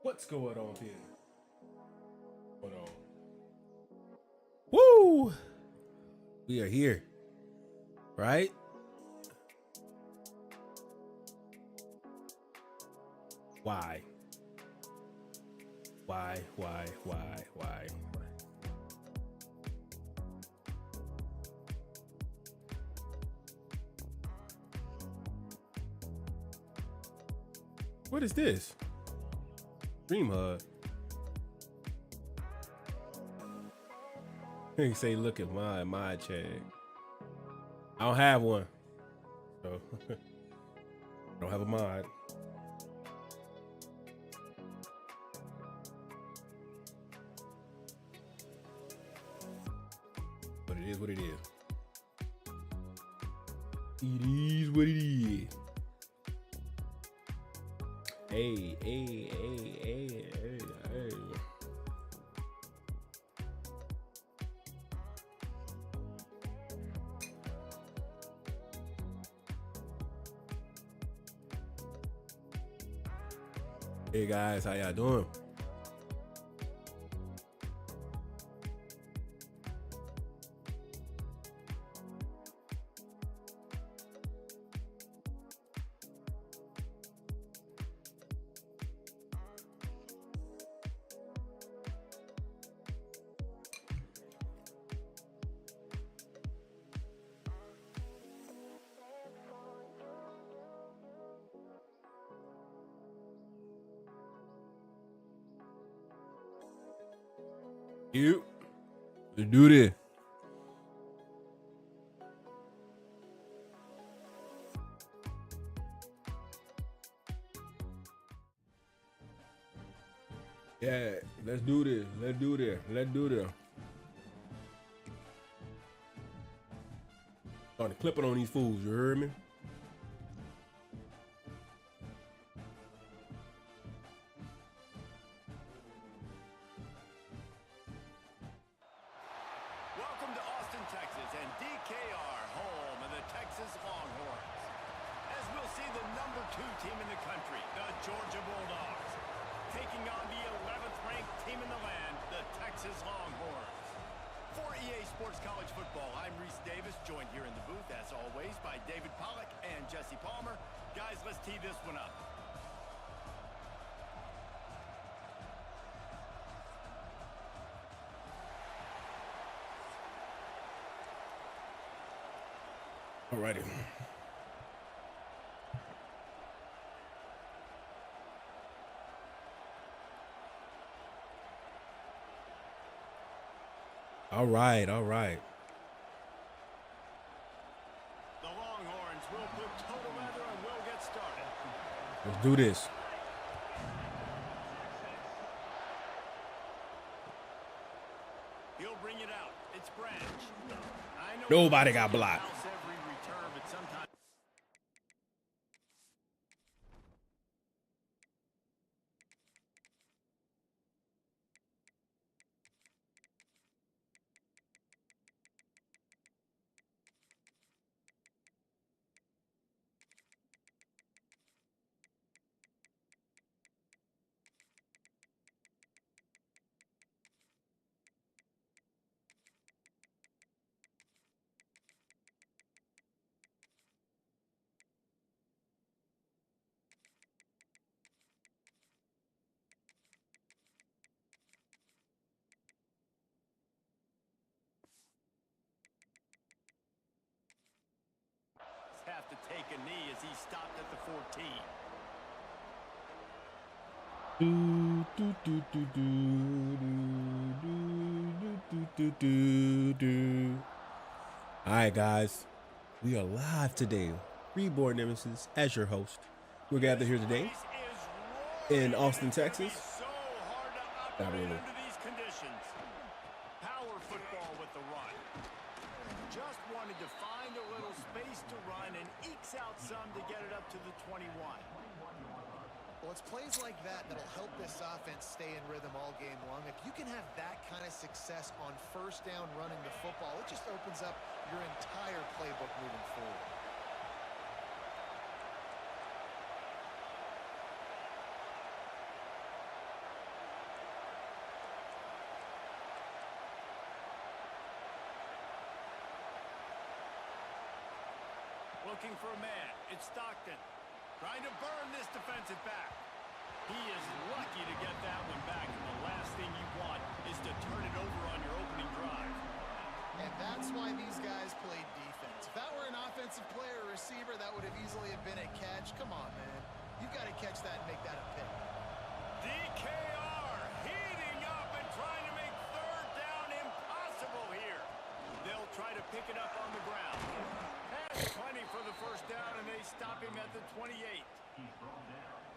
What's going on here? Hold on. Woo! We are here, right? Why? Why? What is this? Dream hug. He say, look at my check. I don't have one. So I don't have a mod. But it is what it is. It is what it is. Hey. Hey guys, how y'all doing? Let's do this. Yeah, let's do this. Let's do this. Starting clipping on these fools, you heard me? Welcome to Austin, Texas, and DKR, home of the Texas Longhorns. As we'll see the number 2 team in the country, the Georgia Bulldogs, taking on the 11th ranked team in the land, the Texas Longhorns. For EA Sports College Football, I'm Reese Davis, joined here in the booth, as always, by David Pollack and Jesse Palmer. Guys, let's tee this one up. Alrighty. All right. The Longhorns will put total leather and we'll get started. Let's do this. He'll bring it out. It's Branch. I know Nobody got blocked. every return, but sometimes have to take a knee as he stopped at the 14. All right, guys, we are live today. RebornNemesis as your host. We're gathered here today in Austin, Texas. So hard to operate under these conditions. Power football with the run. Just wanted to find a little space to run and ekes out some to get it up to the 21. Well, it's plays like that that'll help this offense stay in rhythm all game long. If you can have that kind of success on first down running the football, it just opens up your entire playbook moving forward. Looking for a man. It's Stockton. Trying to burn this defensive back. He is lucky to get that one back, and the last thing you want is to turn it over on your opening drive. And that's why these guys played defense. If that were an offensive player or receiver, that would have easily have been a catch. Come on, man. You've got to catch that and make that a pick. DKR heating up and trying to make third down impossible here. They'll try to pick it up on the ground. Has plenty for the first down, and they stop him at the 28.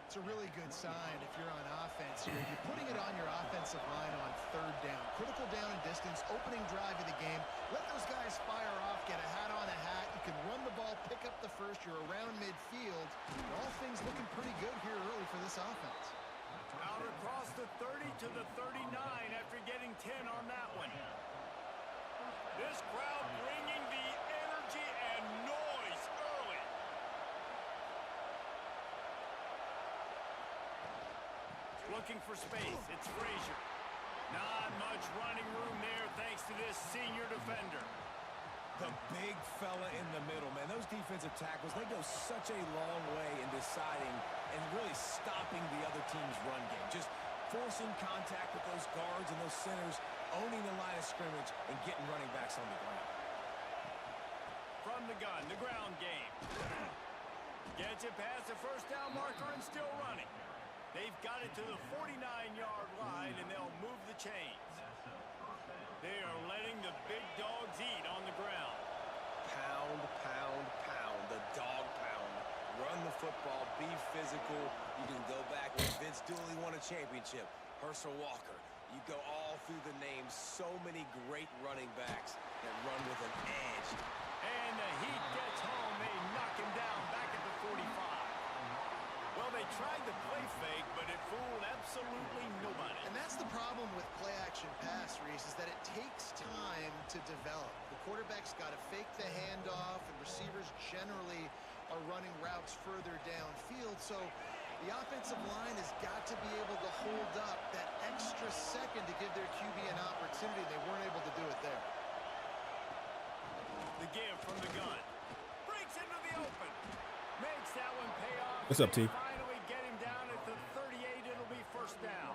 It's a really good sign if you're on offense here. You're putting it on your offensive line on third down. Critical down and distance, opening drive of the game. Let those guys fire off, get a hat on a hat. You can run the ball, pick up the first. You're around midfield. And all things looking pretty good here early for this offense. Out across the 30 to the 39 after getting 10 on that one. This crowd bringing the energy and noise early. Looking for space. It's Frazier. Not much running room there thanks to this senior defender. The big fella in the middle, man. Those defensive tackles, they go such a long way in deciding and really stopping the other team's run game. Just forcing contact with those guards and those centers, owning the line of scrimmage, and getting running backs on the ground. From the gun, the ground game. Gets it past the first down marker and still running. They've got it to the 49-yard line, and they'll move the chains. They are letting the big dogs eat on the ground. Pound, pound, pound, the dog pound. Run the football, be physical. You can go back when Vince Dooley won a championship. Herschel Walker. You go all through the names. So many great running backs that run with an edge. And the heat gets home. They knock him down back at the 45. Well, they tried the play fake, but it fooled absolutely nobody. And that's the problem with play-action pass, Reese, is that it takes time to develop. The quarterback's got to fake the handoff, and receivers generally are running routes further downfield. So the offensive line has got to be able to hold up that extra second to give their QB an opportunity. They weren't able to do it there. The give from the gun. Breaks into the open. Makes that one pay off. What's up, T? Finally get him down at the 38. It'll be first down.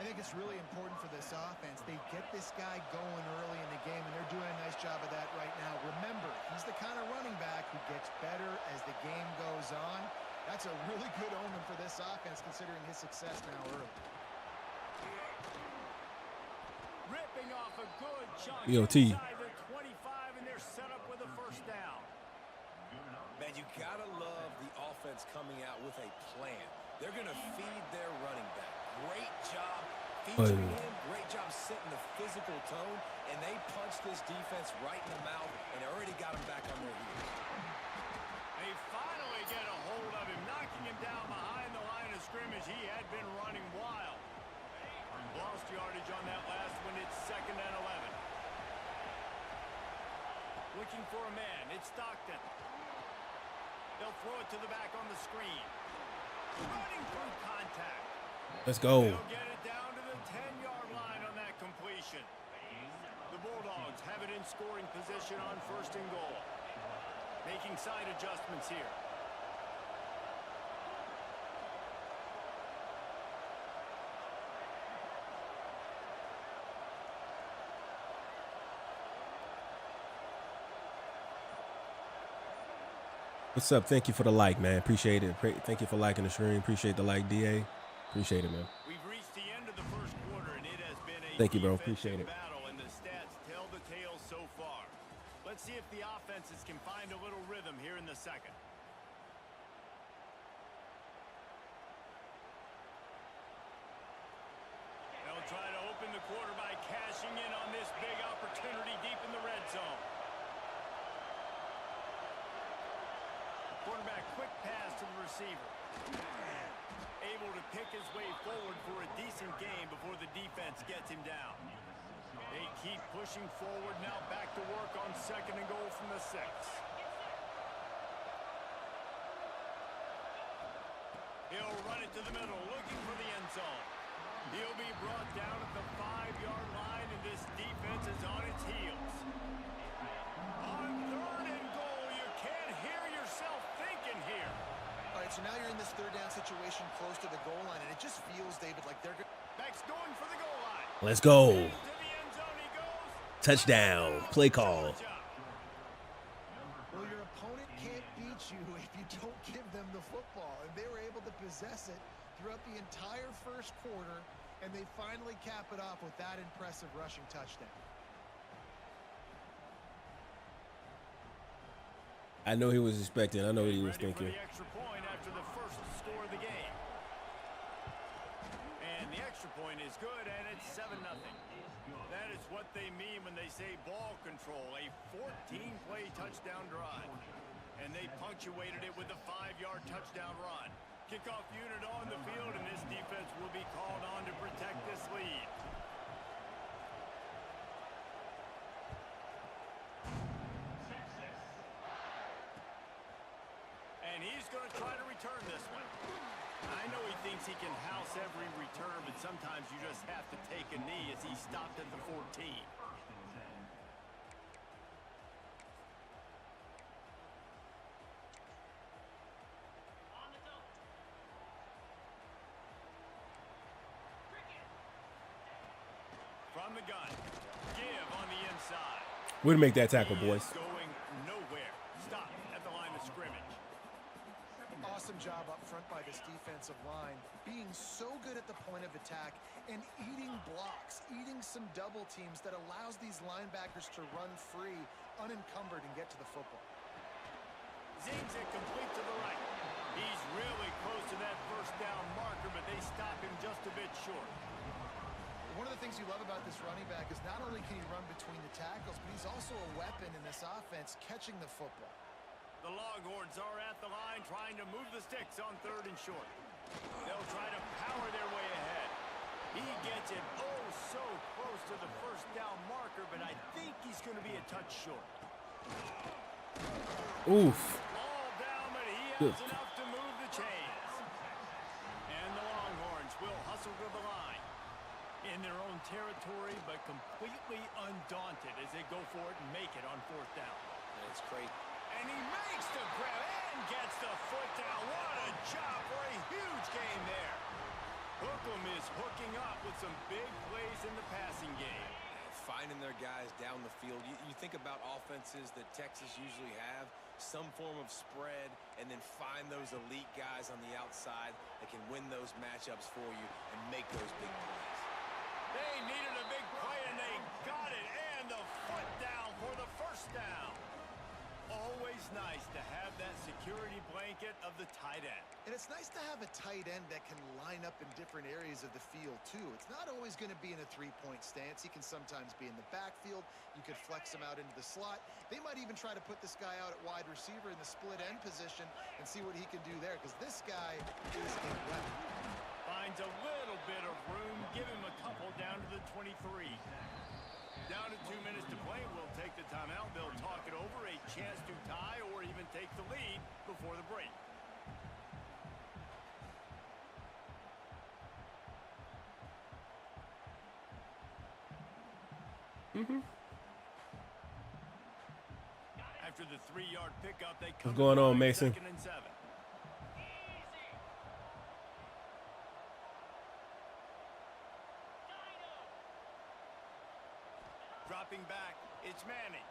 I think it's really important for this offense. They get this guy going early in the game, and they're doing a nice job of that right now. Remember, he's the kind of running back who gets better as the game goes on. That's a really good omen for this offense, considering his success now early. Ripping off a good chunk Yo, T. inside the 25, and they're set up with a first down. Man, you gotta love the offense coming out with a plan. They're gonna feed their running back. Great job featuring him. Great job setting the physical tone, and they punched this defense right in the mouth and already got him back on their heels. They finally get a hold of him, knocking him down behind the line of scrimmage. He had been running wild. Lost yardage on that last one. It's 2nd and 11. Looking for a man. It's Stockton. They'll throw it to the back on the screen. Running through contact. Let's go. They'll get it down to the 10-yard line on that completion. The Bulldogs have it in scoring position on 1st and goal. Making side adjustments here. What's up? Thank you for the like, man. Appreciate it. Thank you for liking the stream. Appreciate the like, DA. Appreciate it, man. We've reached the end of the first quarter, and it has been a Thank you, bro. Appreciate it. battle, and the stats tell the tale so far. Let's see if the offenses can find a little rhythm here in the second. They'll try to open the quarter by cashing in on this big opportunity deep in the red zone. Quarterback, quick pass to the receiver. Able to pick his way forward for a decent game before the defense gets him down. They keep pushing forward, now back to work on 2nd and goal from the 6. He'll run it to the middle, looking for the end zone. He'll be brought down at the 5-yard line, and this defense is on its heels. On 3rd and goal, you can't so now you're in this third down situation close to the goal line, and it just feels, David, like they're Beck's going for the goal line. Let's go. To the end zone he goes. Touchdown. Play call. Well, your opponent can't beat you if you don't give them the football, and they were able to possess it throughout the entire first quarter, and they finally cap it off with that impressive rushing touchdown. I know he was expecting. I know what he was thinking. Ready for the extra point after the first score of the game. And the extra point is good, and it's 7-0. That is what they mean when they say ball control, a 14-play touchdown drive. And they punctuated it with a 5-yard touchdown run. Kickoff unit on the field, and this defense will be called on to protect this lead. And he's going to try to return this one. I know he thinks he can house every return, but sometimes you just have to take a knee as he stopped at the 14. From the gun, give on the inside. Way to make that tackle, boys. Going nowhere. Stop at the line of scrimmage. Awesome job up front by this defensive line, being so good at the point of attack and eating blocks, eating some double teams that allows these linebackers to run free, unencumbered, and get to the football. Zings it complete to the right. He's really close to that first down marker, but they stop him just a bit short. One of the things you love about this running back is not only can he run between the tackles, but he's also a weapon in this offense catching the football. The Longhorns are at the line trying to move the sticks on 3rd and short. They'll try to power their way ahead. He gets it oh so close to the first down marker, but I think he's going to be a touch short. Oof. Ball down, but he Good. has enough to move the chains. And the Longhorns will hustle to the line. In their own territory, but completely undaunted as they go for it and make it on 4th down. That's great. And he makes the grab and gets the foot down. What a job for a huge game there. Hookem is hooking up with some big plays in the passing game. Finding their guys down the field. You think about offenses that Texas usually have, some form of spread, and then find those elite guys on the outside that can win those matchups for you and make those big plays. They needed a big play, and they got it. And the foot down for the first down. Always nice to have that security blanket of the tight end. And it's nice to have a tight end that can line up in different areas of the field, too. It's not always going to be in a three-point stance. He can sometimes be in the backfield. You could flex him out into the slot. They might even try to put this guy out at wide receiver in the split end position and see what he can do there, because this guy is a weapon. Finds a little bit of room. Give him a couple down to the 23. Down to 2 minutes to play. We'll take the timeout. They'll talk it over. A chance to tie or even take the lead before the break. After the 3-yard pickup, they come. What's going on, Mason? 2nd and 7. Dropping back, it's Manning.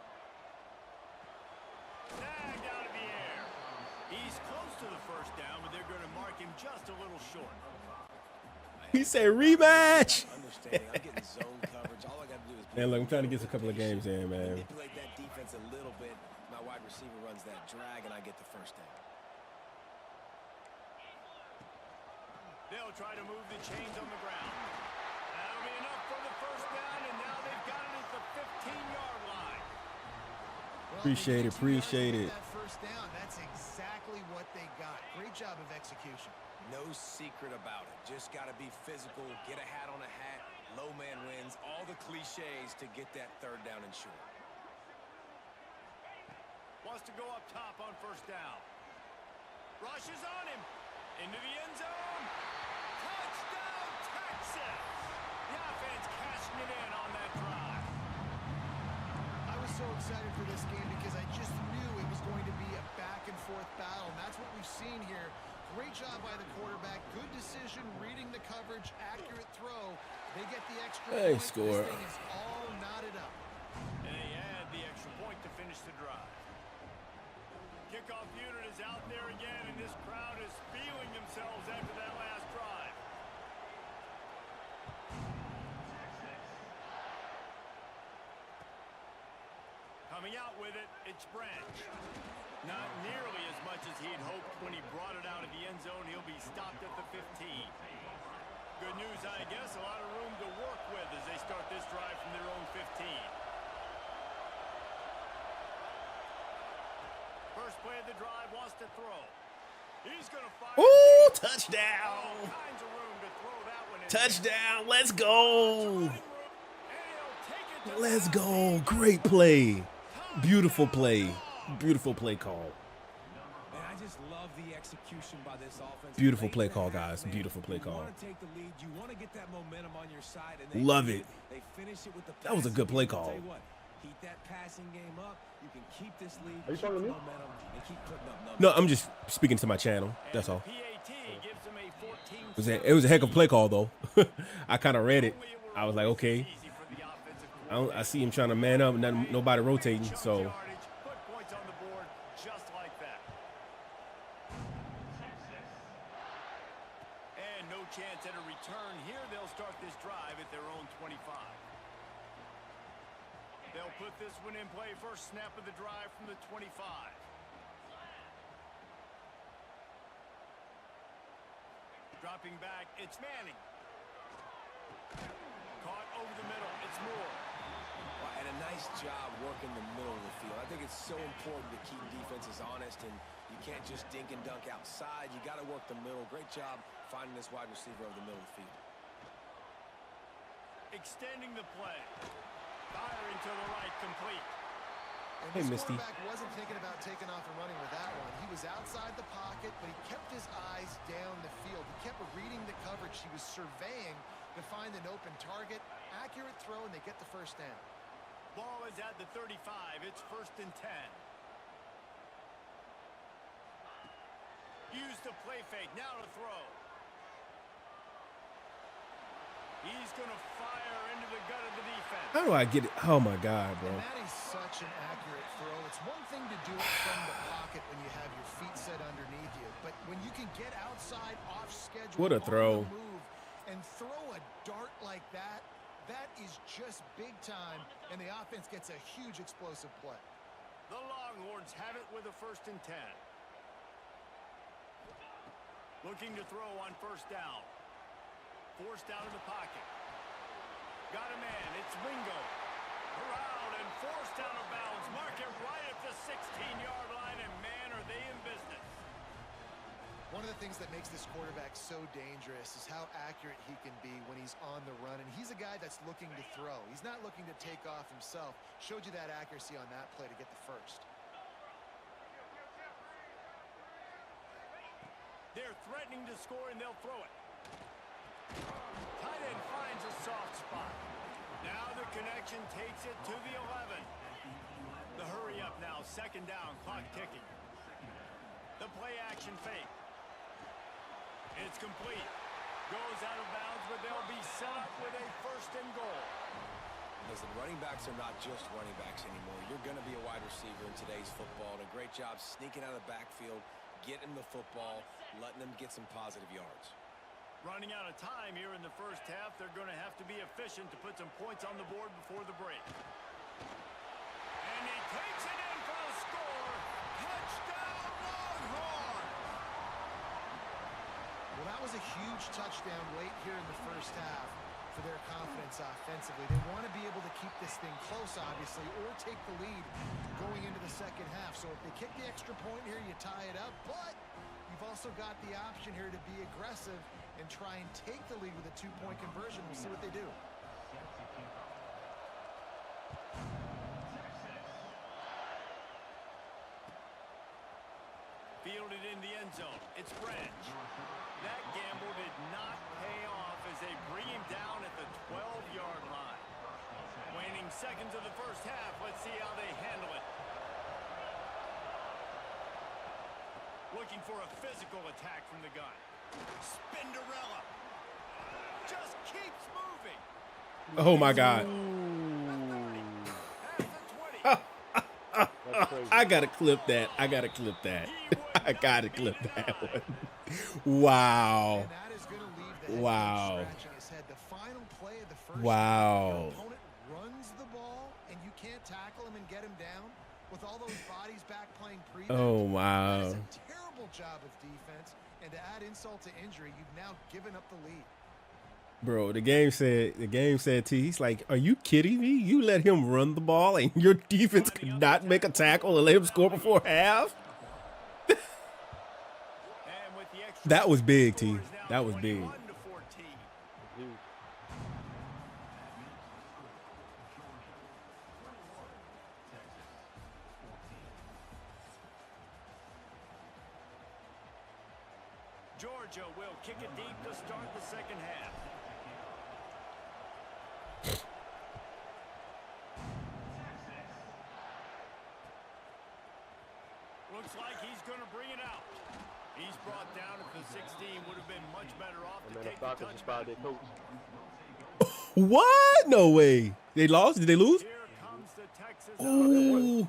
Snagged out of the air. He's close to the first down, but they're going to mark him just a little short. He said rematch. Understanding, I'm getting zone coverage. All I got to do is Man, look, I'm trying to get a couple of games in, man. manipulate that defense a little bit. My wide receiver runs that drag, and I get the first down. They'll try to move the chains on the ground. That'll be enough for the first down, and now they've got it at the 15-yard line. Well, Appreciate it, they get appreciate it. that first down. That's exactly what they got. Great job of execution. No secret about it. Just got to be physical, get a hat on a hat, low man wins, all the cliches to get that 3rd down and short. Wants to go up top on first down. Rushes on him. Into the end zone. Touchdown, Texas! The offense cashing it in on that drive. I was so excited for this game because I just knew it was going to be a back-and-forth battle, and that's what we've seen here. Great job by the quarterback. Good decision, reading the coverage, accurate throw. They get the extra Hey, point. score. This thing is all knotted up. And they add the extra point to finish the drive. Kickoff unit is out there again, and this crowd is feeling themselves after that last drive. Coming out with it, it's Branch. Not nearly as much as he'd hoped when he brought it out of the end zone. He'll be stopped at the 15. Good news, I guess. A lot of room to work with as they start this drive from their own 15. First play of the drive, wants to throw. He's going to fire. Ooh, All touchdown. kinds of room to throw that one in. Touchdown. Let's go. And he'll take it to Let's the go. Great play. Beautiful play. Beautiful play call. Man, I just love the execution by this offense. Beautiful Late play in the call, half, guys. man. Beautiful play You call. want to take the lead. You want to get that momentum on your side. And they Love do it. They finish it with the That was a passing good play game. I'll call. tell you what, keep that passing game up. You can keep this lead, Are you keep talking the to me? momentum, and keep putting up numbers. No, I'm just speaking to my channel. That's all. PAT gives him a 14. It was a heck of a play call, though. I kind of read it. I was like, okay. I see him trying to man up, and nobody rotating. So Put points on the board just like that. And no chance at a return here. They'll start this drive at their own 25. They'll put this one in play. First snap of the drive from the 25. Dropping back, it's Manning. Caught over the middle, it's Moore. Well, and a nice job working the middle of the field. I think it's so important to keep defenses honest, and you can't just dink and dunk outside. You got to work the middle. Great job finding this wide receiver over the middle of the field. Extending the play. Firing to the right, complete. And Hey, this Misty. quarterback wasn't thinking about taking off and running with that one. He was outside the pocket, but he kept his eyes down the field. He kept reading the coverage. He was surveying to find an open target. Accurate throw, and they get the first down. Ball is at the 35. It's 1st and 10. Use the play fake. Now to throw. He's going to fire into the gut of the defense. how do I get it? Oh my God, bro. And that is such an accurate throw. It's one thing to do it from the pocket when you have your feet set underneath you, but when you can get outside, off schedule, What a on throw. the move, and throw a dart like that, that is just big time, and the offense gets a huge explosive play. The Longhorns have it with a 1st and 10. Looking to throw on 1st down. Forced out of the pocket. Got a man. It's Wingo. Around and forced out of bounds. Mark it right at the 16-yard line, and man, are they in business. One of the things that makes this quarterback so dangerous is how accurate he can be when he's on the run, and he's a guy that's looking to throw. He's not looking to take off himself. Showed you that accuracy on that play to get the first. They're threatening to score, and they'll throw it. Tight end finds a soft spot. Now the connection takes it to the 11. The hurry up now, 2nd down, clock ticking. The play action fake. It's complete. Goes out of bounds, but they'll be set up with a 1st and goal. Listen, running backs are not just running backs anymore. You're going to be a wide receiver in today's football. And a great job sneaking out of the backfield, getting the football, letting them get some positive yards. Running out of time here in the 1st half. They're going to have to be efficient to put some points on the board before the break. And he takes it in for the score. Touchdown, Longhorns! Well, that was a huge touchdown late here in the 1st half for their confidence offensively. They want to be able to keep this thing close, obviously, or take the lead going into the 2nd half. So if they kick the extra point here, you tie it up. But you've also got the option here to be aggressive and try and take the lead with a 2-point conversion. We'll see what they do. Fielded in the end zone. It's Branch. That gamble did not pay off as they bring him down at the 12-yard line. Waning seconds of the 1st half. Let's see how they handle it. looking for a physical attack from the gun. Spinderella. Just keeps moving. Oh my God. I gotta clip that. I gotta clip that. I gotta clip that one. Wow. And that is going to leave the head Wow. coach scratching his head. The final play of the first Wow. half, your opponent runs the ball, and you can't tackle him and get him down with all those bodies back playing prevent. Oh, wow. That is a terrible job of defense, and to add insult to injury, you've now given up the lead. Bro, the game said T, he's like, are you kidding me? You let him run the ball and your defense could not make a tackle and let him score before half? That was big, T. That was big. Georgia will kick it deep to start the second half. Looks like he's going to bring it out. He's brought down at the 16. Would have been much better off to take the touchback. What? No way. They lost? Did they lose? Here comes the Texas. Ooh.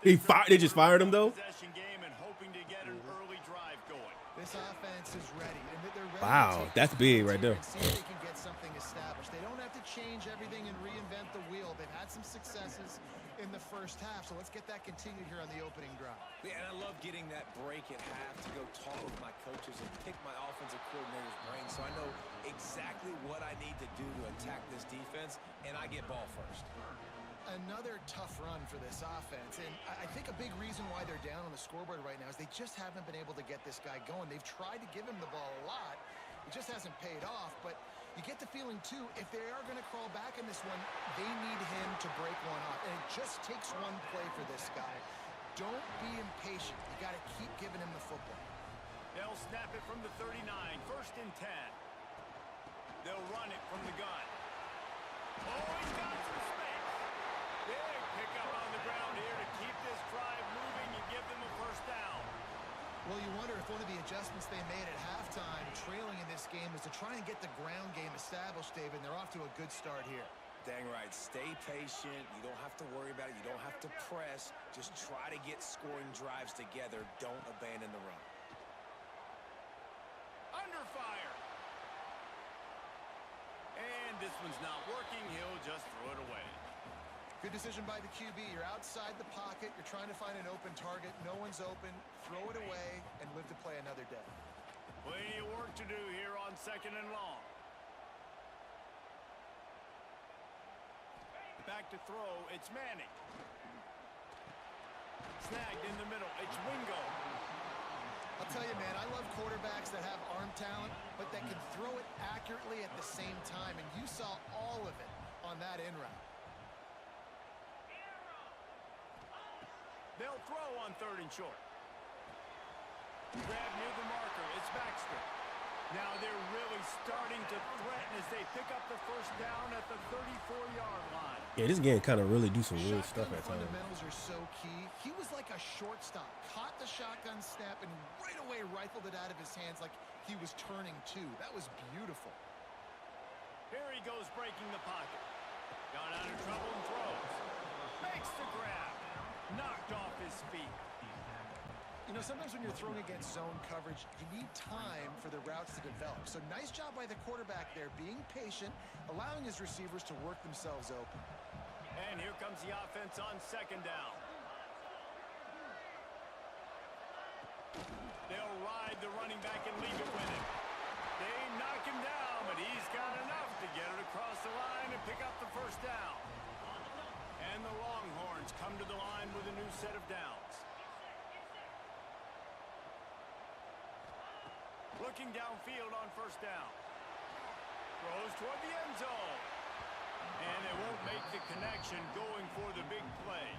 They start They just fired him, though? possession game and hoping to get an early drive going. This offense is ready, and they're ready Wow, to take that's the big field right there. and see if they can get something established. They don't have to change everything and reinvent the wheel. They've had some successes in the first half, so let's get that continued here on the opening drive. Yeah, and I love getting that break at half to go talk with my coaches and pick my offensive coordinator's brain so I know exactly what I need to do to attack this defense, and I get ball first. Another tough run for this offense, and I think a big reason why they're down on the scoreboard right now is they just haven't been able to get this guy going. They've tried to give him the ball a lot. It just hasn't paid off, but you get the feeling, too, if they are going to crawl back in this one, they need him to break one off, and it just takes one play for this guy. Don't be impatient. You got to keep giving him the football. They'll snap it from the 39, 1st and 10. They'll run it from the gun. Oh, he's got some space. Big pickup on the ground here to keep this drive moving and give them a first down. Well, you wonder if one of the adjustments they made at halftime, trailing in this game, is to try and get the ground game established, David, and they're off to a good start here. Dang right. Stay patient. You don't have to worry about it. You don't have to press. Just try to get scoring drives together. Don't abandon the run. Under fire. And this one's not working. He'll just throw it away. Good decision by the QB. You're outside the pocket. You're trying to find an open target. No one's open. Throw it away and live to play another day. Plenty of work to do here on 2nd and long. Back to throw. It's Manning. Snagged in the middle. It's Wingo. I'll tell you, man, I love quarterbacks that have arm talent, but that can throw it accurately at the same time, and you saw all of it on that in route. They'll throw on 3rd and short. Grab near the marker. It's Baxter. Now they're really starting to threaten as they pick up the first down at the 34-yard line. Yeah, this game kind of really do some weird stuff Shotgun at times. fundamentals are so key. He was like a shortstop. Caught the shotgun snap and right away rifled it out of his hands like he was turning two. That was beautiful. Here he goes breaking the pocket. Got out of trouble and throws. Makes the grab. Knocked off his feet. You know, sometimes when you're throwing against zone coverage, you need time for the routes to develop. So nice job by the quarterback there, being patient, allowing his receivers to work themselves open. And here comes the offense on 2nd down. They'll ride the running back and leave it with him. They knock him down, but he's got enough to get it across the line and pick up the first down. And the Longhorns come to the line with a new set of downs. Looking downfield on 1st down. Throws toward the end zone. And they won't make the connection going for the big play.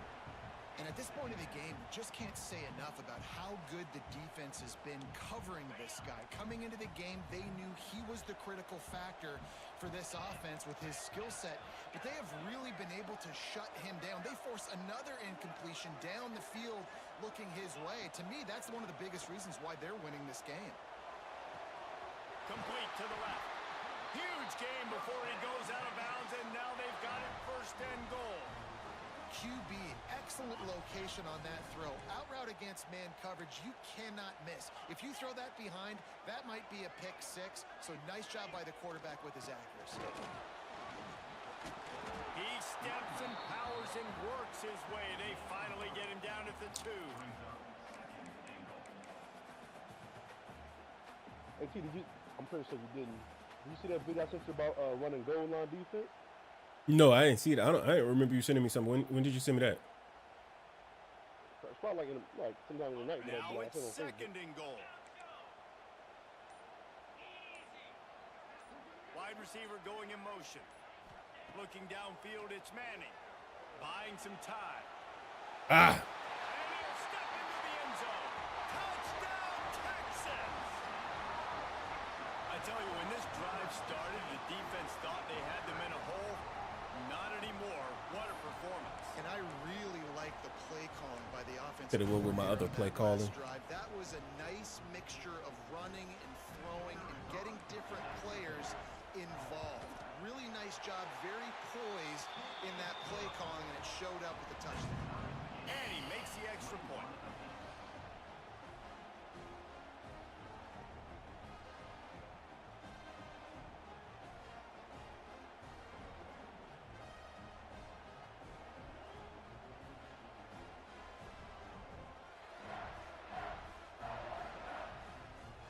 And a At this point of the game, we just can't say enough about how good the defense has been covering this guy. Coming into the game, they knew he was the critical factor for this offense with his skill set, but they have really been able to shut him down. They force another incompletion down the field looking his way. To me, that's one of the biggest reasons why they're winning this game. Complete to the left. Huge game before he goes out of bounds, and now they've got it first and goal. QB, excellent location on that throw. Out route against man coverage, you cannot miss. If you throw that behind, that might be a pick six. So nice job by the quarterback with his accuracy. He steps and powers and works his way. They finally get him down at the 2. Hey, T, I'm pretty sure you didn't. Did you see that video I sent you about running goal line defense? No, I didn't see that. I didn't remember you sending me something. When did you send me that? It's probably like sometime in the night. Now it's second and goal. Wide receiver going in motion. Looking downfield, it's Manning. Buying some time. Ah! And he'll step into the end zone. Touchdown, Texas! I tell you, when this drive started, the defense thought they had them in a hole. Not anymore. What a performance. And I really like the play calling by the offense. Did it work with my other play calling? That was a nice mixture of running and throwing and getting different players involved. Really nice job, very poised in that play calling, and it showed up with the touchdown. And he makes the extra point.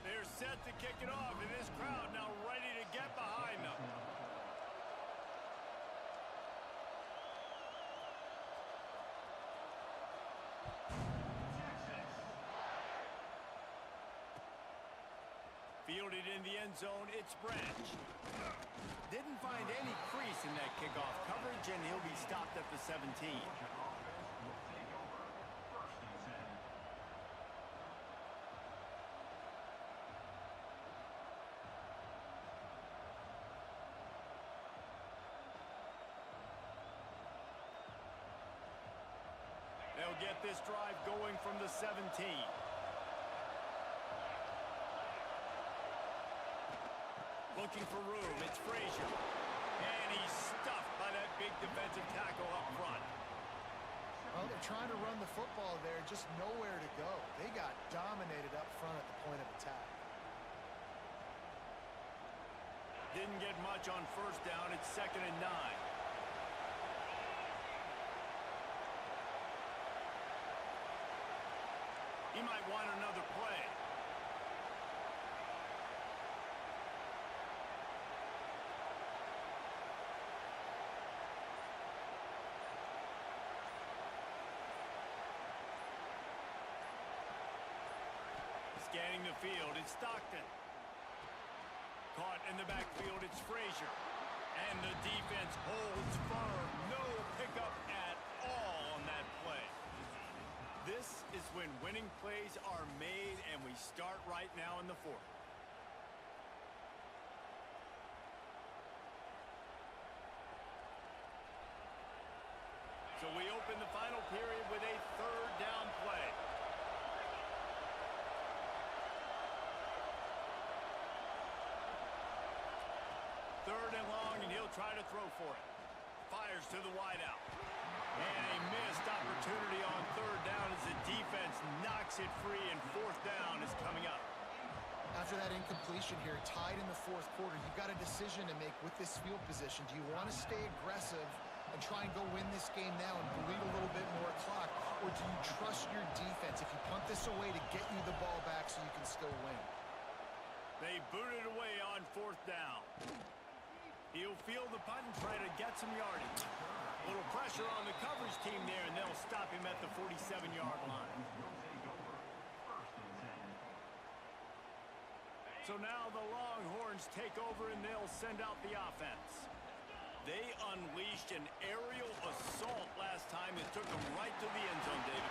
They're set to kick it off, and this crowd now ready to get behind them. Fielded in the end zone, it's Branch. Didn't find any crease in that kickoff coverage, and he'll be stopped at the 17. They'll get this drive going from the 17. Looking for room, it's Frazier. And he's stuffed by that big defensive tackle up front. Well, they're trying to run the football there, just nowhere to go. They got dominated up front at the point of attack. Didn't get much on first down, it's 2nd and 9. He might want another play. Scanning the field, it's Stockton. Caught in the backfield, it's Frazier. And the defense holds firm. No pickup at all on that play. This is when winning plays are made, and we start right now in the 4th. So we open the final period with a 3rd down play. Third and long, and he'll try to throw for it. Fires to the wideout. And a missed opportunity on 3rd down as the defense knocks it free, and 4th down is coming up. After that incompletion here, tied in the 4th quarter, you've got a decision to make with this field position. Do you want to stay aggressive and try and go win this game now and bleed a little bit more clock, or do you trust your defense if you punt this away to get you the ball back so you can still win? They boot it away on 4th down. He'll field the punt and try to get some yardage. A little pressure on the coverage team there, and they'll stop him at the 47-yard line. So now the Longhorns take over, and they'll send out the offense. They unleashed an aerial assault last time that took them right to the end zone, David.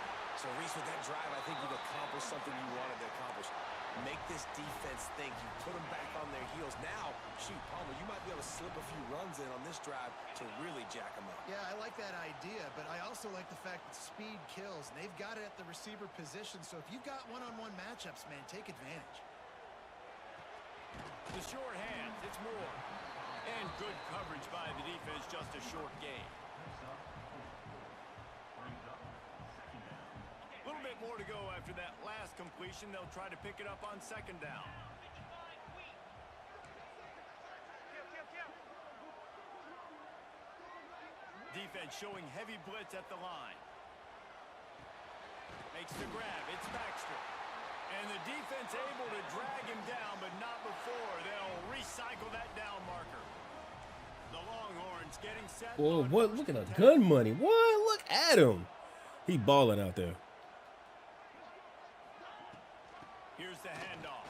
honest, with that drive, I think you've accomplished something you wanted to accomplish. Make this defense think. You put them back on their heels. Now, shoot, Palmer, you might be able to slip a few runs in on this drive to really jack them up. Yeah, I like that idea, but I also like the fact that speed kills. And they've got it at the receiver position, so if you've got one-on-one matchups, man, take advantage. The short hands, it's more. And good coverage by the defense, just a short gain. A little bit more to go after that last completion. They'll try to pick it up on second down. Defense showing heavy blitz at the line. Makes the grab. It's Baxter. And the defense able to drag him down, but not before. They'll recycle that down marker. The Longhorns getting set. Whoa, what? Look at the gun money. What? Look at him. He balling out there. Here's the handoff.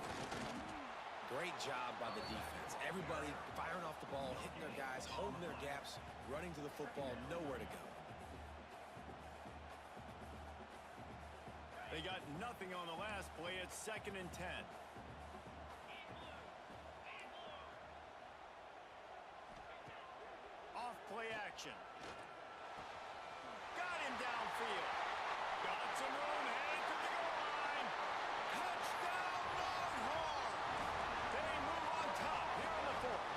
Great job by the defense. Everybody firing off the ball, hitting their guys, holding their gaps, running to the football, nowhere to go. They got nothing on the last play. It's 2nd and 10. Off play action. Got him downfield. Got some room, headed to the goal line. Touchdown, Longhorns! They move on top here in the 4th.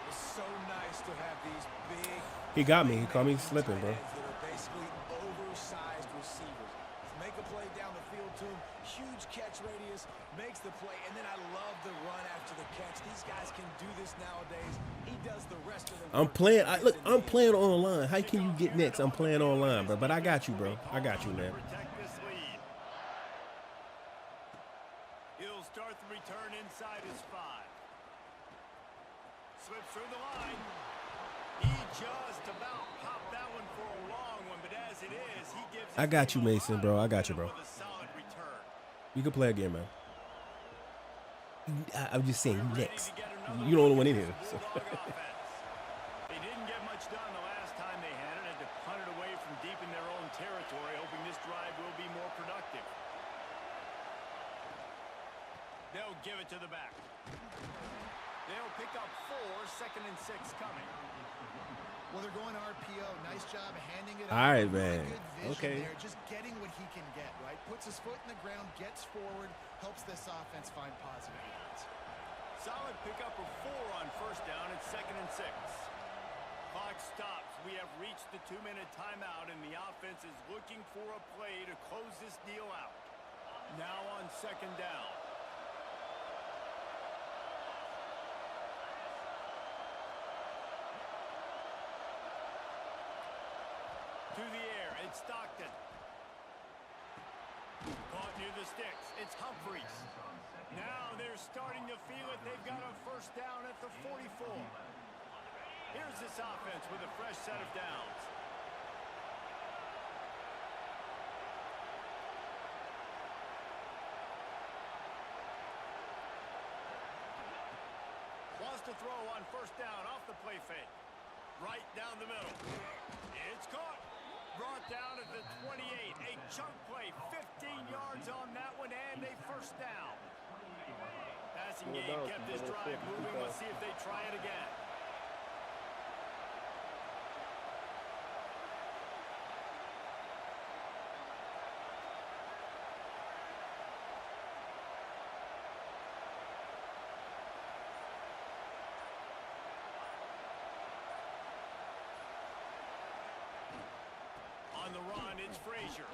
It's so nice to have these big. He got me. He caught me slipping, bro. That are basically oversized receivers. Make a play down the field to him. Huge catch radius, makes the play, and then I love the run after the catch. These guys can do this nowadays. He does the rest of the I'm work. playing. I'm playing online. How can you get next? I'm playing online, bro. But I got you, bro. I got you, man. Protect this lead. He'll start the return inside his 5. Slips through the line. He just about popped that one for a long one, but as it is, he gives. I got you, Mason, bro. I got you, bro. With a solid return. You can play again, man. I'm just saying, you next. You the only one in here. So. They didn't get much done the last time they had it. Had to punt it away from deep in their own territory, hoping this drive will be more productive. They'll give it to the back. They'll pick up 4, 2nd and 6 coming. Well, they're going RPO. Nice job of handing it All right, man. Okay. There, just getting what he can get, right? Puts his foot in the ground, gets forward, helps this offense find positive yards. Solid pickup of 4 on 1st down. It's 2nd and 6. Clock stops. We have reached the 2-minute timeout, and the offense is looking for a play to close this deal out. Now on 2nd down. To the air, it's Stockton. Caught near the sticks, it's Humphreys. Now they're starting to feel it. They've got a 1st down at the 44. Here's this offense with a fresh set of downs. Wants to throw on 1st down off the play fake. Right down the middle. It's caught. Brought down at the 28. A chunk play. 15 yards on that one and a 1st down. Passing game kept this drive moving. Let's see if they try it again. On the run, it's Frazier.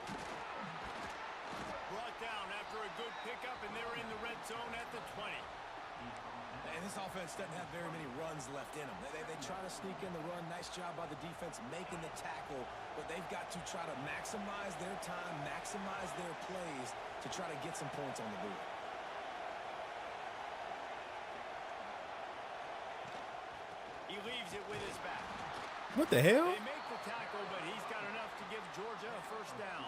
Brought down after a good pickup, and they're in the red zone at the 20. And this offense doesn't have very many runs left in them. They try to sneak in the run. Nice job by the defense making the tackle, but they've got to try to maximize their time, maximize their plays to try to get some points on the board. He leaves it with his back. What the hell? They make the tackle, but he's got enough to give Georgia a 1st down.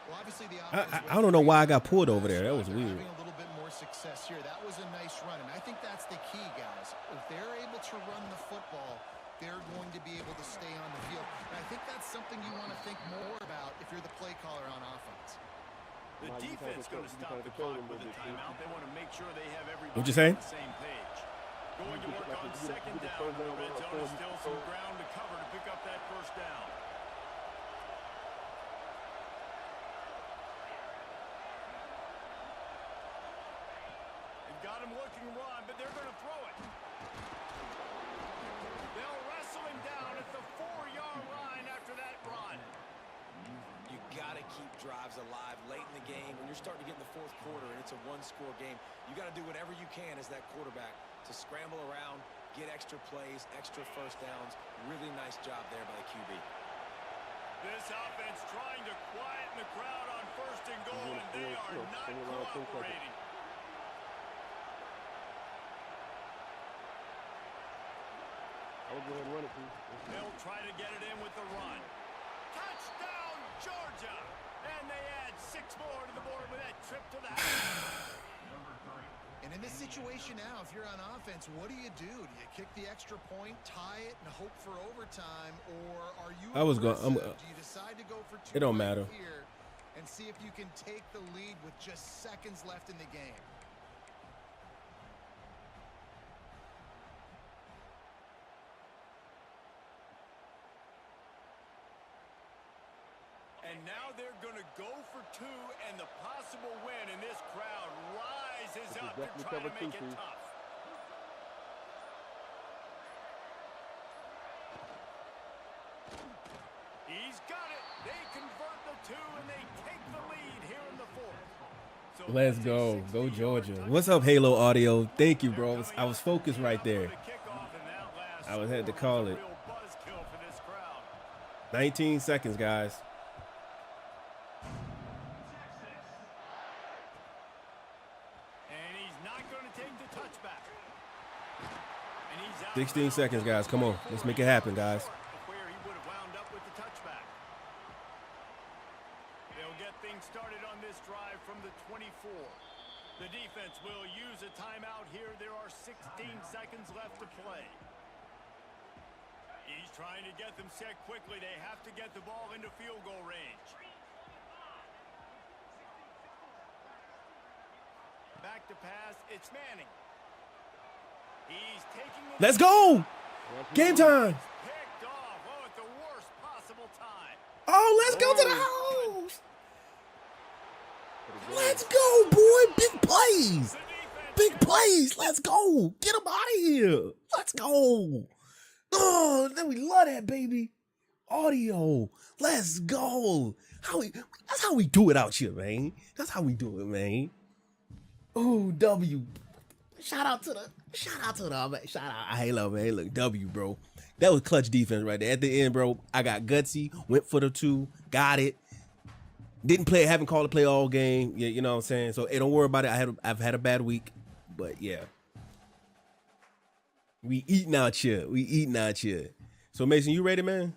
Well, obviously the I don't know why I got pulled over there. That was weird. Having a little bit more success here. That was a nice run, and I think that's the key, guys. If they're able to run the football, they're going to be able to stay on the field. And I think that's something you want to think more about if you're the play caller on offense. The defense going to stop the clock with a timeout. They want to make sure they have everybody What you saying? on the same page. Going to work on second down. The red zone is still some ground to cover to pick up that first down. They've got him looking run, but they're going to throw it. They'll wrestle him down at the 4-yard line after that run. You got to keep drives alive late in the game. When you're starting to get in the fourth quarter and it's a one-score game, you got to do whatever you can as that quarterback to scramble around, get extra plays, extra first downs. Really nice job there by the QB. This offense trying to quieten the crowd on first and goal, and they are not cooperating. I would go ahead and run it, please. They'll try to get it in with the run. Touchdown, Georgia! And they add 6 more to the board with that trip to the house. And in this situation now, if you're on offense, what do? Do you kick the extra point, tie it, and hope for overtime, or are you I was going. do you decide to go for 2 It don't right matter. here and see if you can take the lead with just seconds left in the game? And now they're going to go for 2, and the possible win, and this crowd rises up to try to make it tough. He's got it. They convert the 2, and they take the lead here in the 4th. So Let's go. Go Georgia. What's up, Halo Audio? Thank you, bro. I was focused right there. I was had to call it. 19 seconds, guys. And he's not going to take the touchback. And he's out 16 seconds, guys. Come on. Let's make it happen, guys. where he would have wound up with the touchback. They'll get things started on this drive from the 24. The defense will use a timeout here. There are 16 seconds left to play. He's trying to get them set quickly. They have to get the ball into field goal range. Back to pass. It's Manning. He's taking the Let's go. Game time. picked off. Oh, at the worst possible time. Oh, let's go to the house. Let's go, boy. Big plays. Big plays. Let's go. Get him out of here. Let's go. Oh, then we love that, baby. Audio. Let's go. That's how we do it out here, man. That's how we do it, man. Oh, W. Shout out to Halo, man. Look, W, bro. That was clutch defense right there. At the end, bro, I got gutsy, went for the 2, got it. Didn't play, haven't called a play all game. Yeah, you know what I'm saying? So, hey, don't worry about it. I've had a bad week, but yeah. We eating out here. So, Mason, you ready, man?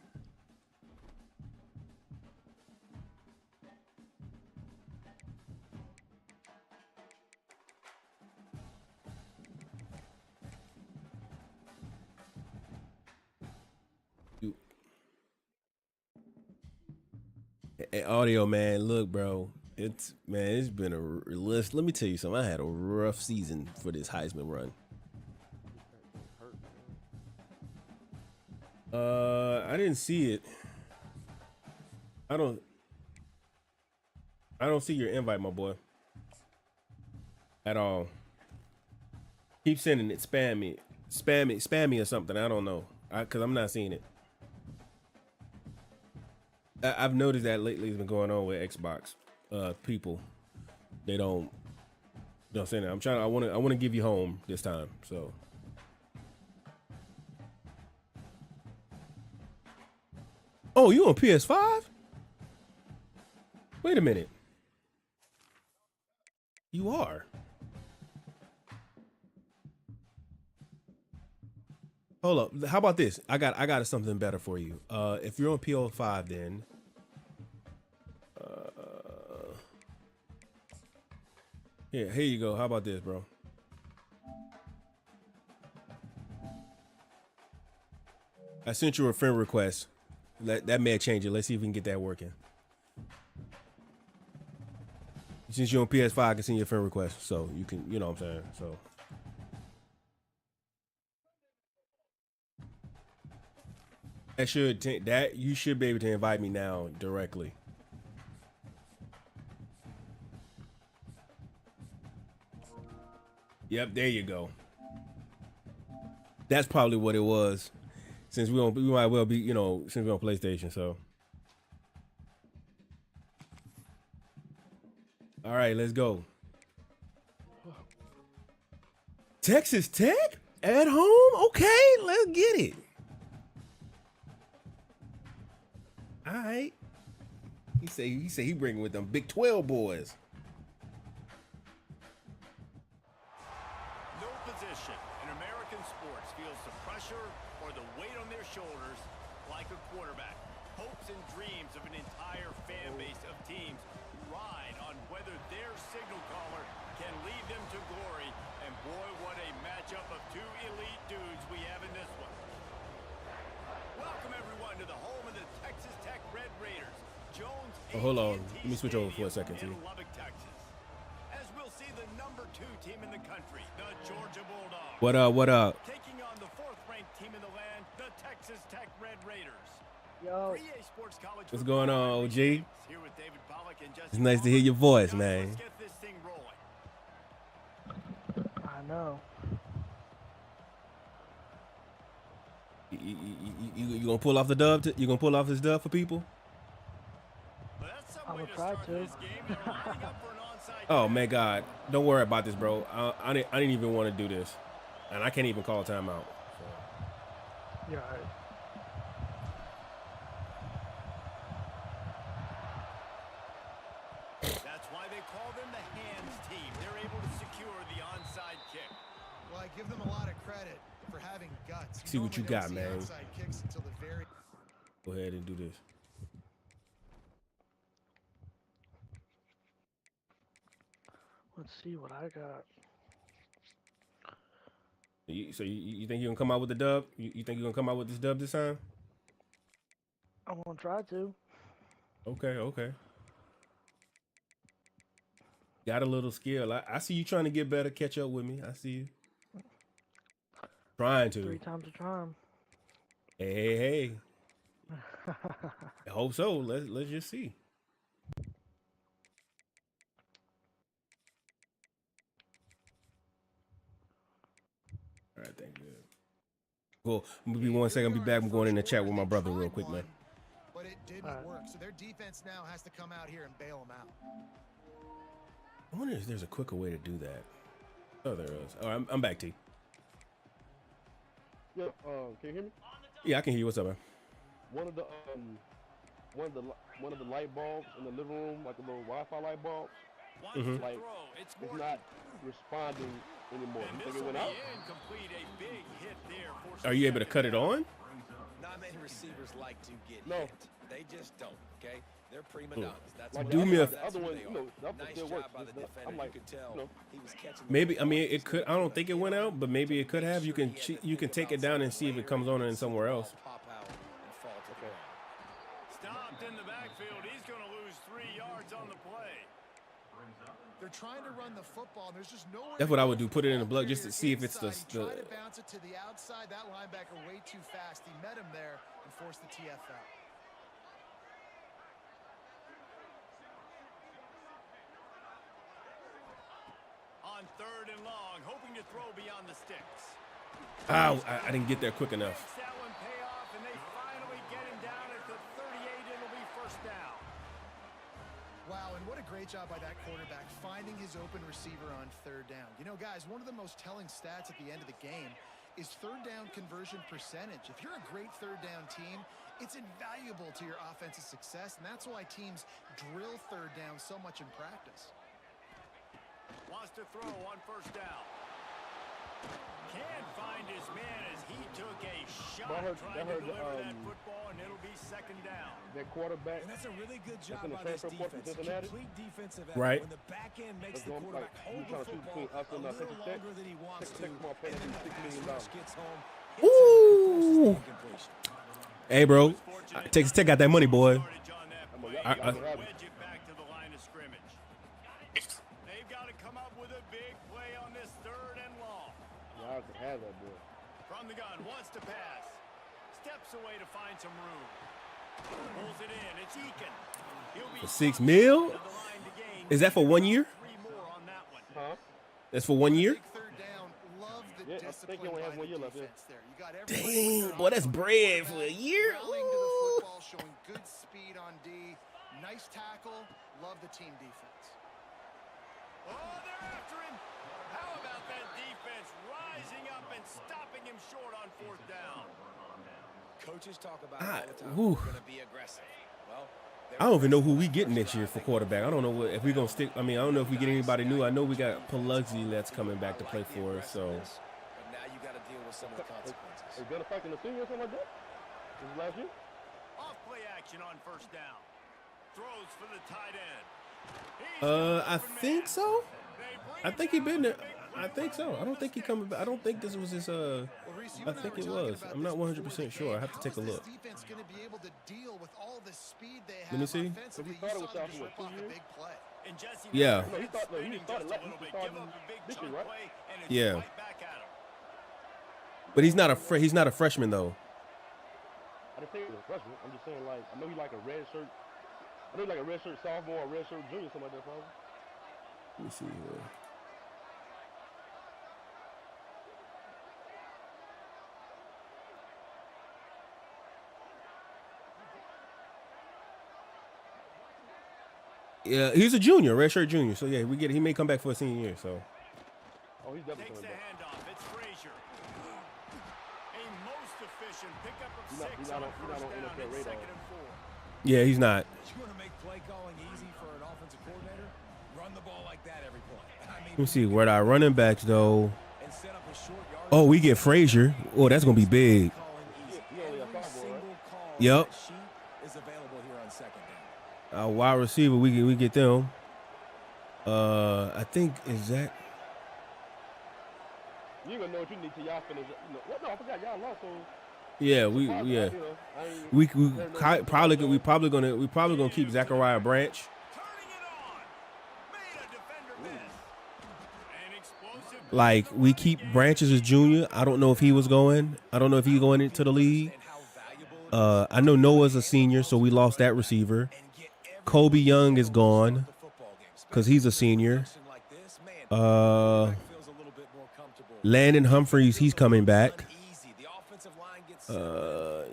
Hey, Audio, man, look, bro. It's been a let me tell you something. I had a rough season for this Heisman run. I didn't see it. I don't see your invite, my boy. At all. Keep sending it. Spam me or something. I don't know. Cause I'm not seeing it. I've noticed that lately has been going on with Xbox people. They don't say that. I want to give you home this time. So. Oh, you on PS5? Wait a minute. You are. Hold up. How about this? I got something better for you. If you're on PS5, then here you go. How about this, bro? I sent you a friend request. That may change it. Let's see if we can get that working. Since you're on PS5, I can send you a friend request, so you can, you know what I'm saying. So that you should be able to invite me now directly. Yep, there you go. That's probably what it was. Since we might well be, you know, since we're on PlayStation, so. All right, let's go. Texas Tech at home? Okay, let's get it. All right. He say he bringing with them Big 12 boys. No position in American sports feels the pressure or the weight on their shoulders like a quarterback. Hopes and dreams of an entire fan base of teams ride on whether their signal caller can lead them to glory. And boy, what a matchup of two elite dudes we have in this one. Welcome everyone to the home of the Texas Tech Red Raiders. Jones. Oh, hold on. Let me switch over for a second, too. Lubbock, Texas. As we'll see the number 2 team in the country, the Georgia Bulldogs. What up? What up? Taking on the 4th-ranked team in the land, the Texas Tech Red Raiders. Yo. What's going on, OG? Here with David Pollock and Justin It's nice to hear your voice, Guys, man. let's get this thing rolling. I know. You gonna pull off the dub? You gonna pull off this dub for people? Well, that's some I'm way gonna try start to. this game. They're lining up for an onside Oh kick. man, God, don't worry about this, bro. I didn't even want to do this, and I can't even call a timeout. So. Yeah. All right. That's why they call them the hands team. They're able to secure the onside kick. Well, I give them a lot of credit for having guts. See what you normally got, don't see man. Outside kicks until the very. Go ahead and do this. Let's see what I got. So you think you're gonna come out with the dub? You think you're gonna come out with this dub this time? I'm gonna try to. Okay. Got a little skill. I see you trying to get better, catch up with me. I see you. Trying to. 3 times a charm. Hey. I hope so. Let's just see. All right, thank you. Cool. I'm gonna be 1 second. I'll be back. I'm going in the chat with my brother real quick, man. But it didn't All right. work. So their defense now has to come out here and bail them out. I wonder if there's a quicker way to do that. Oh, there is. All right, I'm back, T. Yeah, can you hear me? Yeah, I can hear you. What's up, man? One of the light bulbs in the living room, like a little Wi-Fi light bulb, One like throw. It's it's working. not responding anymore. And You this think it will went be out? incomplete. A big hit there. For Are you able to cut it on? Not many receivers like to get No. hit. They just don't, okay? They're prima donnas. That's Like what Do they me are. a- the That's other who one, they you are. know, the other Nice still job works. by the It's not- defender. I'm like, You could tell you know, he was catching the Maybe. I ball mean, off it could. speed I don't think it went and out, but maybe it could have. You can take it down and see if it comes on in somewhere else. Pop out and fall to the ground. Stopped in the backfield. He's going to lose 3 yards on the play. They're trying to run the football, and there's just nowhere. That's to what I go would do, for put it in the ball blood just to carrier see if it's the- inside. He tried to bounce it to the outside. That linebacker way too fast. He met him there and forced the TFL. On 3rd and long, hoping to throw beyond the sticks. Ow! I didn't get there quick enough. Makes that one pay off, and they finally get him down at the 38. It'll be 1st down. Wow, and what a great job by that quarterback finding his open receiver on 3rd down. You know, guys, one of the most telling stats at the end of the game is 3rd down conversion percentage. If you're a great 3rd down team, it's invaluable to your offensive success, and that's why teams drill 3rd down so much in practice. Wants to throw on 1st down. Can't find his man as he took a shot trying to deliver that football, and it'll be 2nd down. that quarterback. And that's a really good That's job in the by this transfer portal defense. for Cincinnati? Complete defensive effort. Right. When the back end makes That's the going, quarterback like, hold you the trying to choose football between us a and little Texas Tech? longer than he wants to. Texas Tech come out paying And then him the $6 pass million. rush gets home. Ooh. Incompletion. Hey, bro. Take out that money, boy. Y'all can have it. Wedge it back to the line of scrimmage. They've got to come up with a big play on this 3rd and long. Y'all can have that, boy. From the gun, wants to pass. Steps away to find some room. Pulls it in. It's Eakin. He'll be For $6 million? Is that for 1 year? 3 more on that one. Huh? That's for 1 year? Big 3rd down. Love the Yeah, I think he only has 1 year left, yeah. defense there. You got everybody Dang, boy, that's bread for a year. rallying to the Ooh. football, showing good speed on D. Nice tackle. Love the team defense. Oh, they're after him. How about that defense rising up and stopping him short on 4th down? Coaches talk about it all the time. Whew. We're going to be aggressive. Well, I don't even know who we getting next year for quarterback. I don't know if we're going to stick. I mean, I don't know if we get anybody new. I know we got Paluzzi that's coming back to play for us. So, but now you got to deal with some of the consequences. Is Gunner Pike in the senior or something like that? This is last year? Off play action on 1st down. Throws for the tight end. I think so. I think he been there. I think so. I don't think he coming back. I don't think this was his. Well, Reese, you I and think were it talking was. about I'm not this 100% before the sure. I game. have to take a How is look. this defense going to be able to deal with all the speed they have Let me see. offensively? So we started You with saw them South, just what, rip 2 off a years? big play. And Jesse Yeah. No, he started spinning just a little bit. Give this up a big year, chunk right? play, and it's Yeah. right back at him. But he's not a freshman though. I didn't say he was a freshman. I'm just saying, like, I know he like a red shirt. I know he like a red shirt sophomore or red shirt junior, something like that, probably. Let me see here. Yeah, he's a junior, redshirt junior. So yeah, we get it. He may come back for a senior year. So Oh, he's definitely Takes the coming back. handoff. It's Frazier. A most efficient pickup of He's not- 6 he's on not on- 1st he's not on down NFL and radar. 2nd and 4. yeah, he's not. You want to make play calling easy for an offensive coordinator? Run the ball like that every play. I mean, Let me see where our running backs though. and set up a short yardage. Oh, we get Frazier. Oh, that's gonna be big. Calling easy. He only a Every sophomore, right? single call on Yep. that sheet is available here on 2nd down. Our wide receiver, we get them. I think is that. You ain't gonna know what you need till y'all finish. What? No, I forgot y'all lost. So Yeah, we I yeah. I ain't, We never know. probably gonna keep Zachariah Branch. Turning it on. Made a defender miss. An explosive Like we keep Branches as junior. I don't know if he was going. I don't know if he's going into the league. And how valuable it I know Noah's a senior, so we lost that receiver. and get every Kobe Young is gone the football game. because he's a senior. Especially like this, man, Uh, feels a little bit more comfortable. Landon Humphreys, he's coming back. Uneasy. The offensive line gets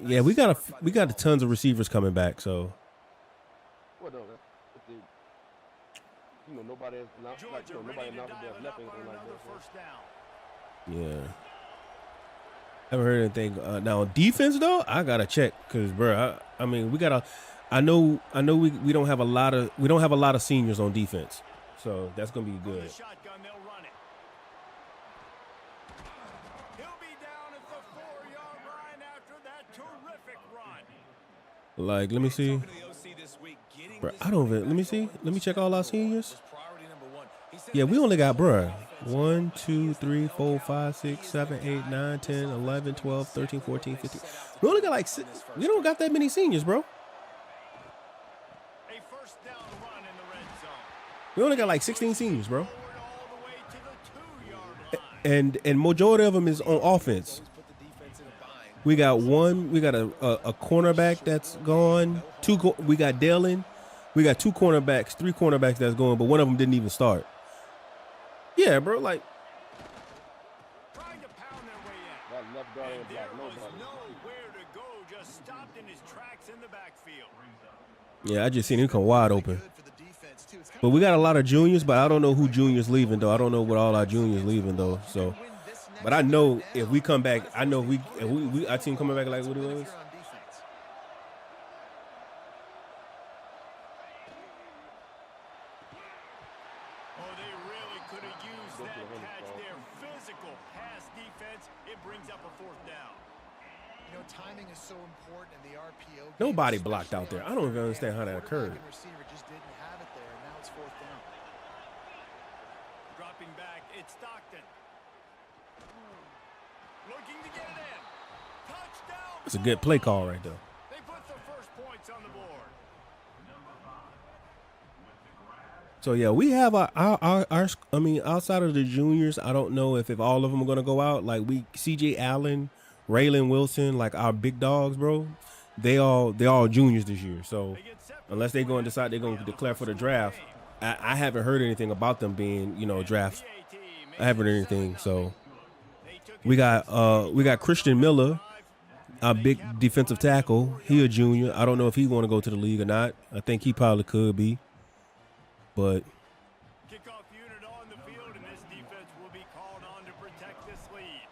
Yeah, we got a tons of receivers coming back. So What though? If they, nobody has not, like, Georgia nobody ready to announced dial they it have up left on anything like another that. 1st down. yeah, haven't heard anything. Now on defense though, I gotta check because I mean we gotta. I know we don't have a lot of seniors on defense, so that's gonna be From good. the shotgun, they'll run it. He'll be down at the 4-yard line after that terrific run. Like, let me see. Talking to the OC this week, getting Bruh, this I don't even. running Let me back see. going Let me was check all our number one. seniors. Was priority number one. He said Yeah, we this only got, is bruh, offense. 1, 2, 3, 4, 5, 6, 7, 8, 9, 10, 11, 12, 13, 14, 15. We only got like we don't got that many seniors, bro. A 1st down run in the red zone. We only got like 16 seniors, bro. Forward all the way to the 2-yard line. And majority of them is on offense. Always put the defense in a bind. We got a cornerback that's gone. We got Dillon. We got 2 cornerbacks, 3 cornerbacks that's going, but one of them didn't even start. Yeah, bro, like Trying to pound their way in. That left guard ain't There blocked was nobody. nowhere to go, just stopped in his tracks in the backfield. yeah, I just seen him come wide open. Good for the defense, too. It's kind But we got a lot of juniors, but I don't know who juniors leaving though. I don't know what all our juniors leaving though. So, of win this next but I know game if down. we come back, I know First if and we our team coming back like what it Win if was. you're on defense. Oh, they really could have used that catch there. Physical pass defense. It brings up a 4th down. You know, timing is so important in the RPO game, Nobody blocked out especially there. on I don't even 4th understand down. how that occurred. Quarterback and receiver just didn't have it there, and now it's 4th down. Dropping back, it's Stockton. Looking to get it in. That's a good play call right there. They put the first points on the board. So yeah, we have our I mean, outside of the juniors, I don't know if all of them are gonna go out. Like CJ Allen, Raylan Wilson, like our big dogs, bro. They all juniors this year. So unless they go and decide they're gonna declare for the draft, I haven't heard anything about them being, draft. I haven't heard anything. So we got Christian Miller, our big defensive tackle. He a junior. I don't know if he want to go to the league or not. I think he probably could be. But Kickoff unit on the field, and this defense will be called on to protect this lead.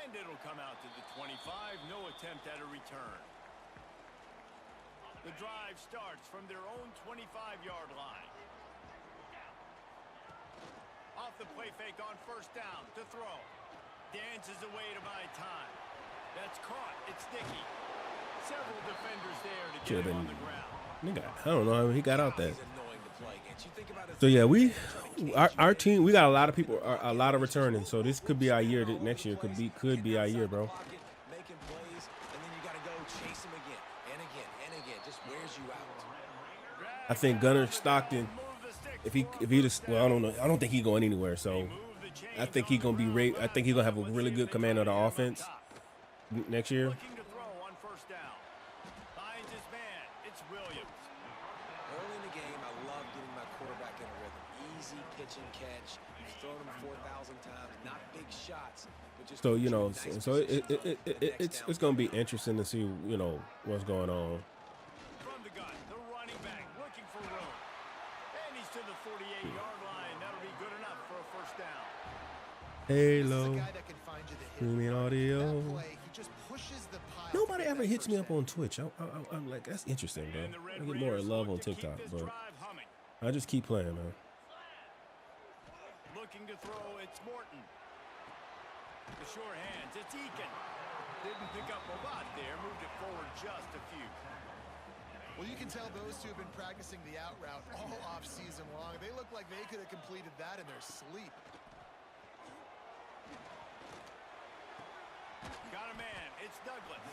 And it'll come out to the 25. No attempt at a return. The drive starts from their own 25-yard line. Off the play fake on first down to throw. Dances away to buy time. That's caught. It's sticky. Several defenders there to get him on the ground. I don't know how he got out there. So yeah, our team, we got a lot of people, a lot of returning. So this could be our year. Next year could be our year, bro. Making plays, and then you got to go chase him again and again and again. Just wears you out. I think Gunnar Stockton, if he just, well, I don't know. I don't think he's going anywhere. So I think he's gonna be I think he's gonna have a really good command of the offense next year. Looking to throw on first down. Finds his man. It's Williams. Early in the game, I love getting my quarterback in a rhythm. Easy pitch and catch. You've thrown him 4,000 times. Not big shots, but just So it's gonna be interesting to see what's going on. From the gun, the running back looking for room. And he's to the 48-yard line. That'll be good enough for a first down. Halo, streaming audio. Nobody ever hits me up on Twitch. I'm like, that's interesting, bro. I get more love on TikTok, but I just keep playing, man. Looking to throw, it's Morton. The short hands, it's Eakin. Didn't pick up a lot there, moved it forward just a few. Well, you can tell those two have been practicing the out route all off season long. They look like they could have completed that in their sleep. Got a man, it's Douglas.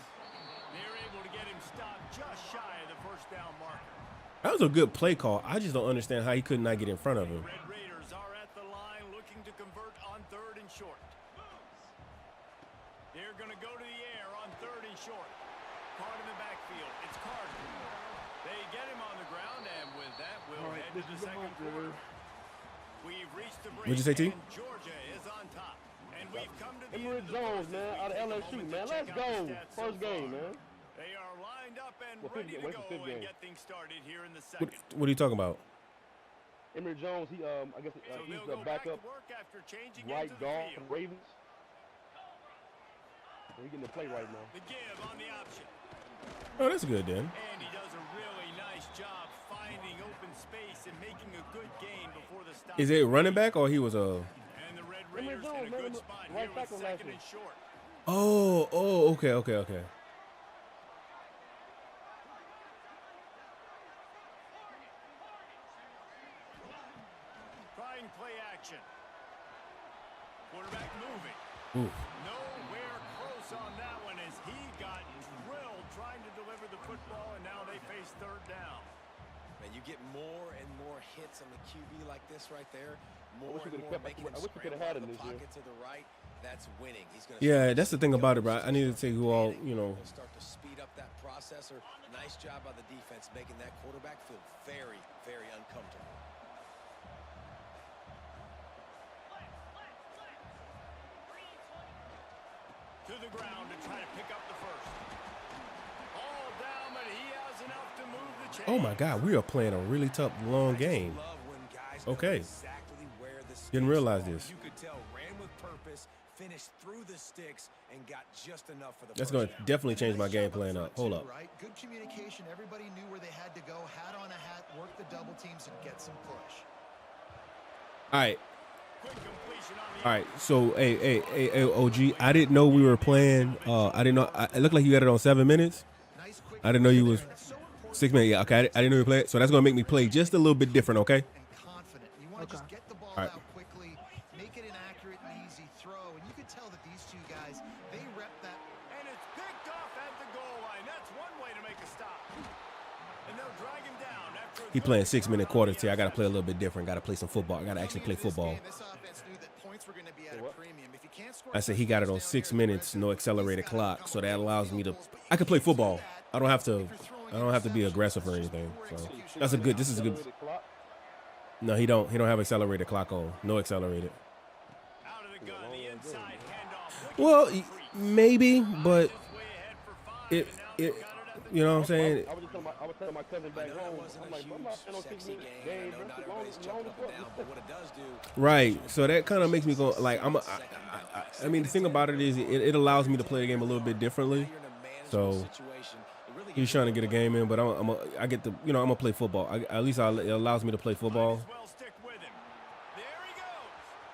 They're able to get him stopped just shy of the first down marker. That was a good play call. I just don't understand how he could not get in front of him. Red Raiders are at the line looking to convert on third and short. They're going to go to the air on third and short. Caught in the backfield. It's Carter. They get him on the ground, and with that, we'll head to the second quarter. We've reached the break. What'd you say, T? Georgia is on top. And we've come to the Emory Jones, man, out of LSU, man. Let's go. First game, man. They are lined up and Well, ready to what's the go fifth and game? get things started here in the second. What are you talking about? Emory Jones, he I guess So he's they'll the go back to backup work after changing right into the guard field. for the Ravens. He's getting the play right now. The give on the option. Oh, that's good then. And he does a really nice job finding open space and making a good gain before the stop. Is it running back or he was a? And the Red Emory Raiders Jones, in a good man, spot right here with tackle last second year. and short. Oh, okay. Trying play action. Quarterback moving. Ooh. Nowhere close on that one as he got drilled trying to deliver the football, and now they face third down. Man, you get more and more hits on the QB like this right there. More wish we and could've more kept- making him I wish we could've scramble had out of him the this year. pocket to the right. That's winning. He's gonna Yeah, that's the thing about it, bro. I need to say who all, He'll start to speed up that process. Or nice job by the defense making that quarterback feel very, very uncomfortable. To the ground to try to pick up the first. All down, but he has enough to move the chain. Oh my God, we are playing a really tough, long game. Love when guys Okay. know exactly where the Didn't sticks realize are. this. You could tell ran with purpose, finished through the sticks, and got just enough for the That's first going to down. definitely change my Nice game job plan front up. Hold too, up. Right? Good communication. Everybody knew where they had to go. Hat on a hat, work the double teams, and get some push. All right. Quick completion on the All right, so hey, OG, I didn't know we were playing. I didn't know. It looked like you had it on 7 minutes. Nice quick I didn't know you play was there, and it's so important 6 minutes. Yeah, okay. I didn't know you played. So that's gonna make me play just a little bit different. Okay. and confident. You want to just get the ball All right. out he playing 6-minute quarters here. I got to play a little bit different. Got to play some football. I got to actually play football. I said he got it on 6 minutes, no accelerated clock, so that allows me to. I can play football. I don't have to be aggressive or anything. So that's a good. This is a good. No, he don't. He don't have accelerated clock on. No accelerated. Well, maybe, but it. You know what I'm saying? I was telling my cousin back home. I'm like, I'm not on 6 minutes game, bro. Right. So that kind of makes me go like I mean, the thing about it is it allows me to play the game a little bit differently. So he's trying to get a game in, but I get the I'm gonna play football. At least it allows me to play football.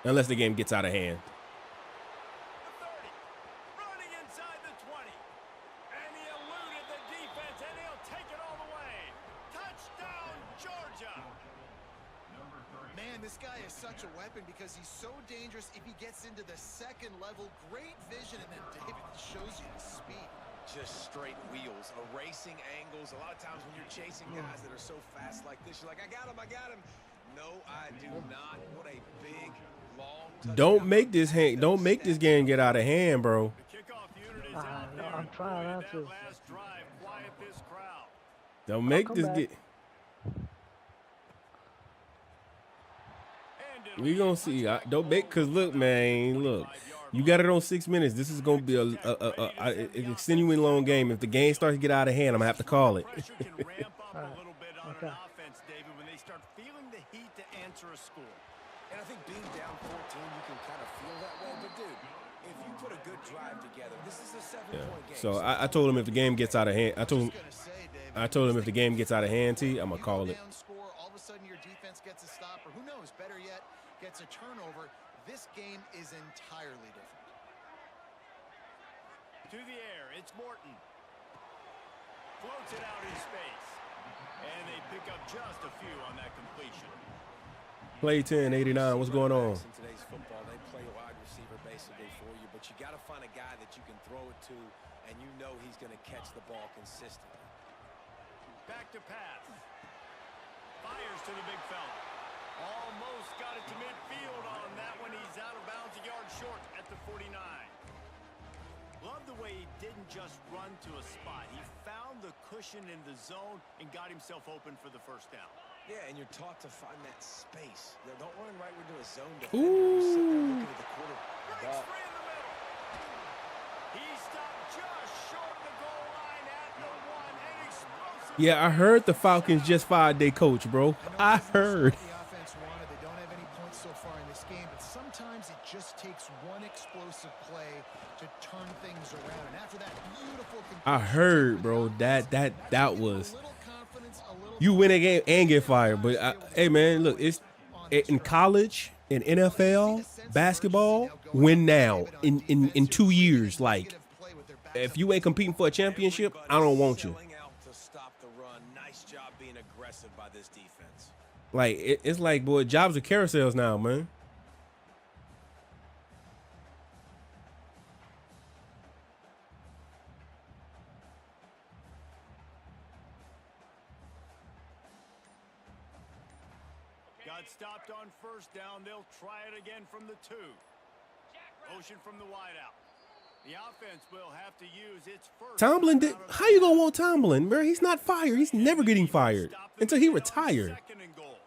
Unless the game gets out of hand. This guy is such a weapon because he's so dangerous if he gets into the second level. Great vision, and then David shows you the speed. Just straight wheels, erasing angles. A lot of times when you're chasing guys that are so fast like this, you're like, I got him. No, I do not. What a big, long touchdown. Don't make this game get out of hand, bro. I'm trying not to. Don't make this get. We gonna see. Don't make, cause look, man, look. You got it on 6 minutes. This is gonna be an extenuating long game. If the game starts to get out of hand, I'm gonna have to call it. Pressure can ramp up a little bit on an offense, David, when they start feeling the heat to answer a score. And I think being down 14, you can kind of feel that way. But dude, if you put a good drive together, this is a 7-point game. So I told him if the game gets out of hand, I told him if the game gets out of hand, I'm gonna call it. All of a sudden your defense gets a stop, or who knows, better yet, gets a turnover. This game is entirely different. To the air, it's Morton. Floats it out in space. And they pick up just a few on that completion. Play 10, 89. What's going on? In today's football, they play wide receiver basically for you, but you got to find a guy that you can throw it to, and you know he's going to catch the ball consistently. Back to pass. Fires to the big fella. Almost got it to midfield on that one. He's out of bounds, a yard short at the 49. Love the way he didn't just run to a spot. He found the cushion in the zone and got himself open for the first down. Yeah, and you're taught to find that space. Don't run right into a zone defender. You sit there looking at the quarterback. Breaks free in the middle. He stopped just short of the goal line at the one. An explosive. Yeah, I heard the Falcons just fired their coach, bro. I heard. They don't have any points so far in this game, but sometimes it just takes one explosive play to turn things around. And after that beautiful I heard, bro, that was. You win a game and get fired, but hey, man, look, it's in college, in NFL, basketball, win now in 2 years. Like, if you ain't competing for a championship, I don't want you. Like, it's like, boy, jobs are carousels now, man. Got stopped on first down. They'll try it again from the 2. Motion from the wideout. The offense will have to use its first. Tomlin did. How you gonna want Tomlin, bro? He's not fired. He's never getting fired until he retired. Second and goal.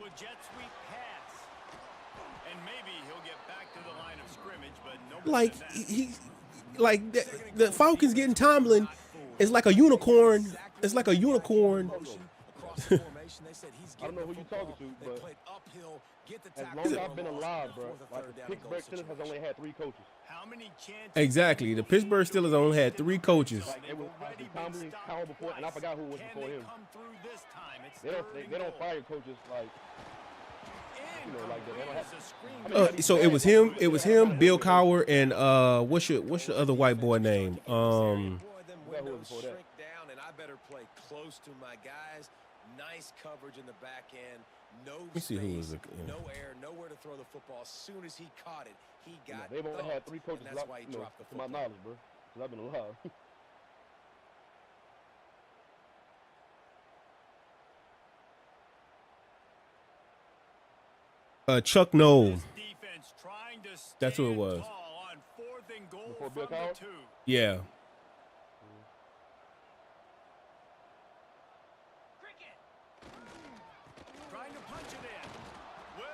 With jet sweep pass. And maybe he'll get back to the line of scrimmage, but no. Like he's like the Falcons getting Tomlin is like a unicorn. It's like a unicorn. I don't know who you're talking to, but as long as I've been alive, bro, like the Pittsburgh Steelers has only had 3 coaches. How many chances? Exactly. The Pittsburgh Steelers only had 3 coaches. Like it was Tomlin, Cowell before, and I forgot who was before him. They don't fire coaches like, you know, like that. They don't have. So it was him. It was him, Bill Cowher, and what's your other white boy name? Shrink down, and I better play close to my guys. Nice coverage in the back end. No space, no air, nowhere to throw the football. As soon as he caught it, he got. They've only had 3 coaches. That's why he dropped the to my football. knowledge, bro. Because I've been alive. Chuck Noll. That's who it was. Before Bill called? Yeah.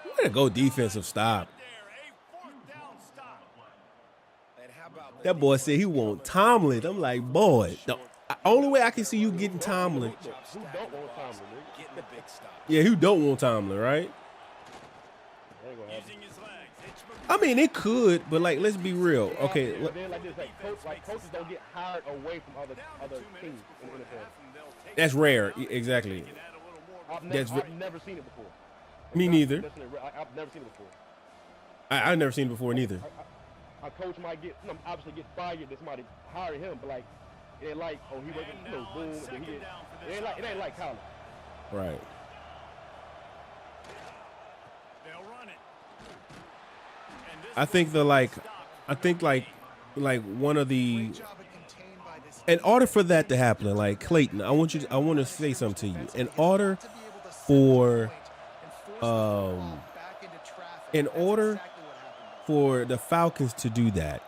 Way to go defensive stop. That boy said he want Tomlin. I'm like, boy, the only way I can see you getting Tomlin. Who don't want Tomlin, nigga? Getting the big stop. Yeah, who don't want Tomlin, right? I mean, it could, but like, let's be real. Okay. Then like this, like coaches don't get hired away from other teams in the NFL. That's rare. Exactly. I've never seen it before. Me neither. I've never seen it before. I've never seen it before neither. A coach might obviously get fired. That somebody hire him, but like it ain't like he wasn't boom. It ain't like college. Right. I think one of the, in order for that to happen, like Clayton, I want to say something to you. In order for the Falcons to do that,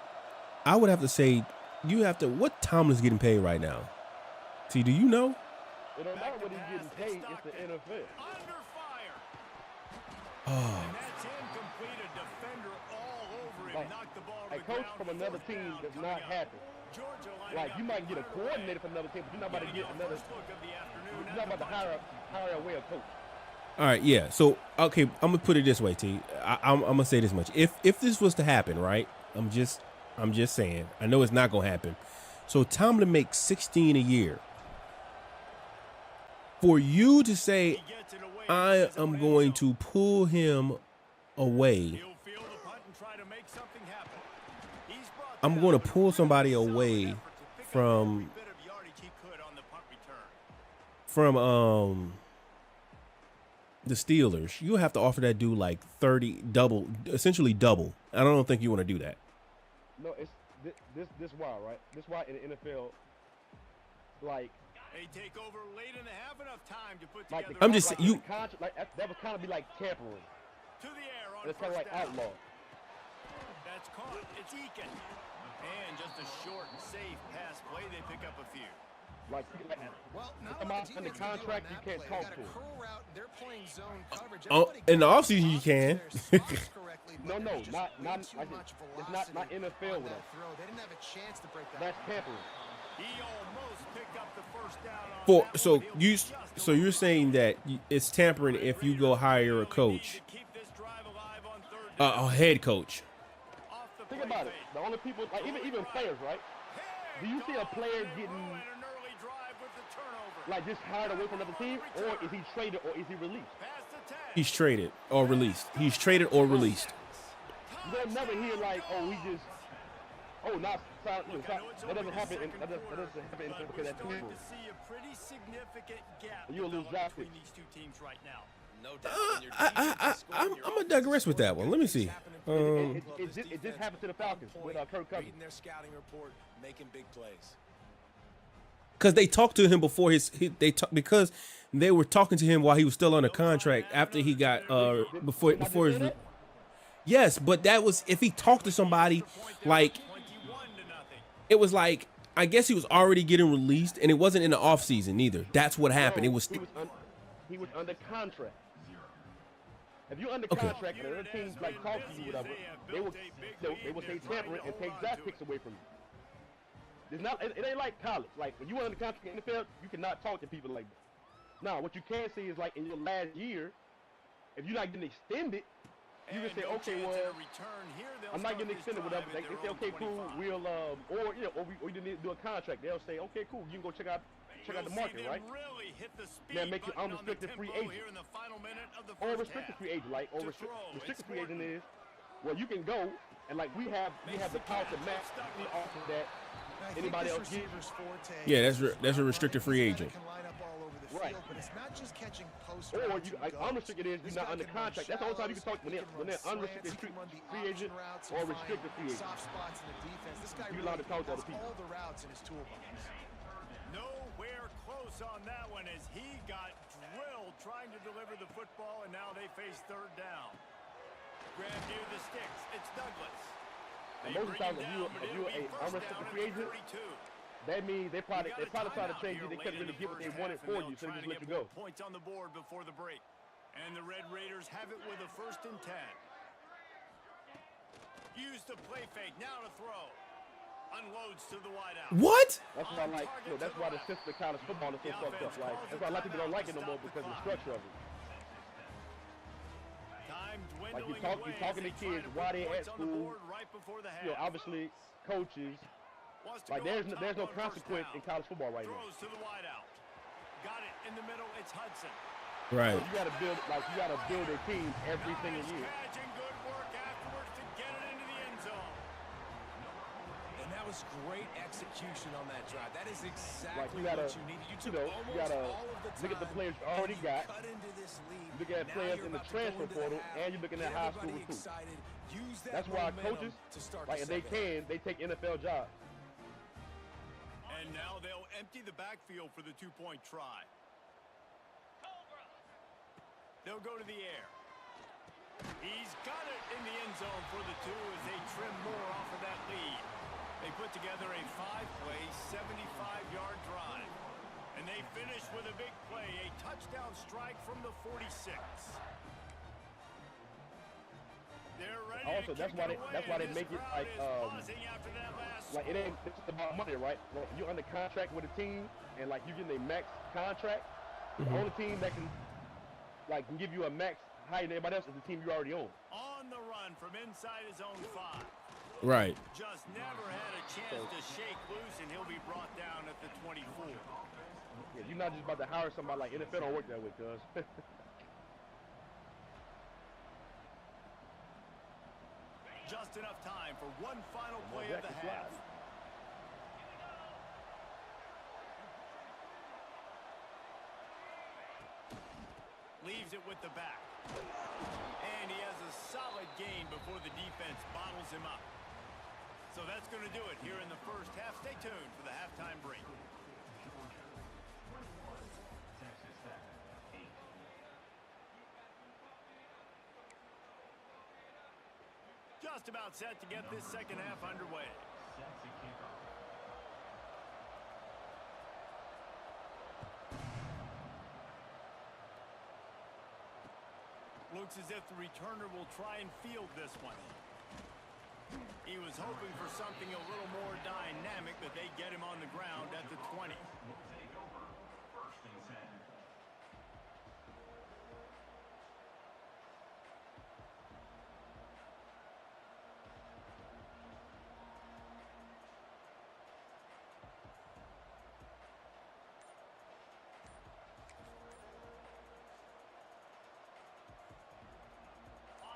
I would have to say what Tomlin's getting paid right now. See, do you know? It don't matter what he's getting paid. It's the NFL. Oh. A coach from another team does not happen. Like you might get a coordinator from another team, but you're not about to get another. You're not about to hire away a coach. All right, yeah. So okay, I'm gonna put it this way, T. I'm gonna say this much. If this was to happen, right? I'm just saying. I know it's not gonna happen. So Tomlin makes $16 a year. For you to say, I am going to pull him away. I'm going to pull somebody away from the Steelers. You have to offer that dude like 30, essentially double. I don't think you want to do that. No, it's this why, right? This why in the NFL, like they take over late in the half, enough time to put like together. I'm just you like that would kind of be like tampering. To the air on it's kind of like outlaw. That's caught. It's Eakin. And just a short and safe pass play. They pick up a few. Like under contract, you can't talk to him. In the offseason, you can. No, not it's not NFL with us. That's tampering. He almost picked up the first down on so you're saying that it's tampering if you go hire a coach, a head coach. Think about it. The only people, like even players, right? Do you see a player getting like just hired away from another team, or is he traded, or is he released? He's traded or released. He's traded or released. You'll never hear like, that doesn't happen. That doesn't happen because that team. You'll lose draft picks. I'm gonna digress with that one. Let me see. It just happened to the Falcons with Kirk Cousins. Their scouting report, making big plays. Because they talked to him before because they were talking to him while he was still under contract after he got before his. Yes, but that was if he talked to somebody like it was like I guess he was already getting released and it wasn't in the offseason either. That's what happened. He was under contract. If you're under contract and other teams like talk to you, whatever, they will say tampering and take draft picks away from you. It ain't like college. Like when you were under contract in the NFL, you cannot talk to people like that. Now, what you can see is like in your last year, if you're not getting extended, you can say, okay, well, I'm not getting extended, whatever. They say, okay, cool, we'll or we didn't do a contract. They'll say, okay, cool, you can go check out the market, right? Now make you unrestricted free agent. Or restricted free agent, like restricted free agent is, well, you can go and like we have the power to match the offer that anybody else gets. Yeah, that's a restricted free agent. Right. Or you unrestricted is you're not under contract. That's the only time you can talk when they're unrestricted free agent or restricted free agent. You're allowed to talk to other people. Nowhere close on that one as he got drilled trying to deliver the football, and now they face third down. grabbed near the sticks. It's Douglas. And most of the time, if you're an unrestricted free agent, that means they probably try to trade you. They couldn't really get what they wanted for you, so they just let you go. Points on the board before the break. And the Red Raiders have it with a 1st and 10. Use the play fake. Now to throw. Unloads to the wideout. What? That's what I like. That's why the system of college football is so fucked up. Like, that's why a lot of people don't like it no more because of the structure of it. Like you talking to kids while they're at school. Obviously coaches. Like there's no consequence in college football right now. Throws to the wideout. Got it in the middle. It's Hudson. Right. So you gotta build a team every single year. Good work afterwards to get it into the end zone. And that was great execution on that drive. That is exactly like you gotta, what you needed. You took you gotta look at the players you already got. Look at players in the transfer portal, and you're looking at high school recruits. That's why coaches, like if they can, they take NFL jobs. And now they'll empty the backfield for the 2-point try. They'll go to the air. He's got it in the end zone for the 2 as they trim more off of that lead. They put together a 5-play, 75-yard drive. And they finish with a big play, a touchdown strike from the 46. They're ready also, that's why they make it like it ain't it's about money, right? Like you're under contract with a team and like you getting a max contract. The only team that can give you a max higher than everybody else is the team you already own. On the run from inside his own 5. Right. Just never had a chance to shake loose, and he'll be brought down at the 24. Yeah, you're not just about to hire somebody like NFL don't work that way, cuz. Just enough time for one final play of the half. Leaves it with the back. And he has a solid gain before the defense bottles him up. So that's going to do it here in the first half. Stay tuned for the halftime break. Just about set to get this second half underway. Looks as if the returner will try and field this one. He was hoping for something a little more dynamic, but they get him on the ground at the 20.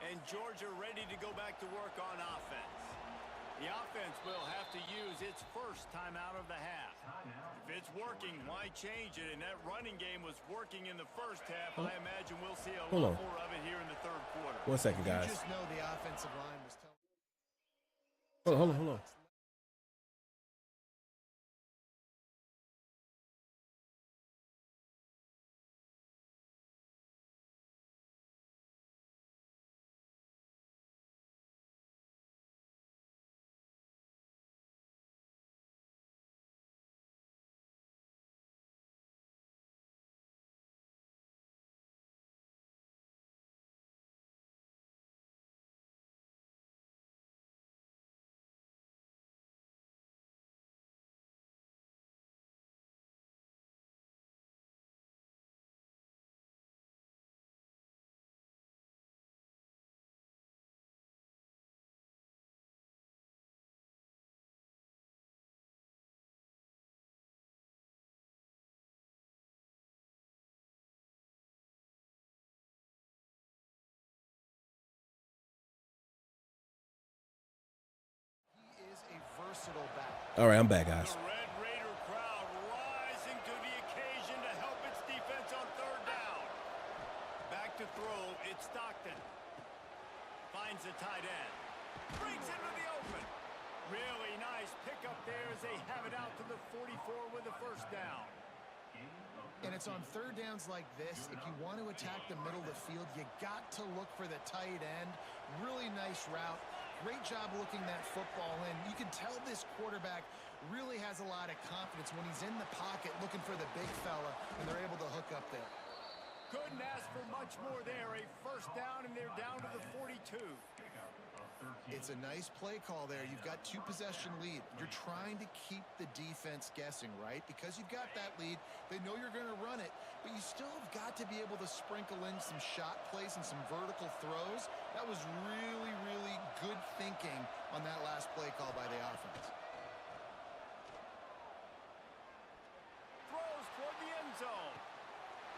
And Georgia ready to go back to work on offense. The offense will have to use its first timeout of the half. If it's working, why change it? And that running game was working in the first half. I imagine we'll see a lot more of it here in the third quarter. 1 second, guys. You just know the offensive line was Hold on. versatile back. All right, I'm back, guys. The Red Raider crowd rising to the occasion to help its defense on third down. Back to throw, it's Stockton. Finds the tight end. Brings into the open. Really nice pickup there as they have it out to the 44 with a first down. And it's on third downs like this, if you want to attack the middle of the field, you got to look for the tight end. Really nice route. Great job looking that football in. You can tell this quarterback really has a lot of confidence when he's in the pocket looking for the big fella, and they're able to hook up there. Couldn't ask for much more there. A first down, and they're down to the 42. It's a nice play call there. You've got 2-possession lead. You're trying to keep the defense guessing, right? Because you've got that lead, they know you're going to run it, but you still have got to be able to sprinkle in some shot plays and some vertical throws. That was really, really good thinking on that last play call by the offense. Throws toward the end zone.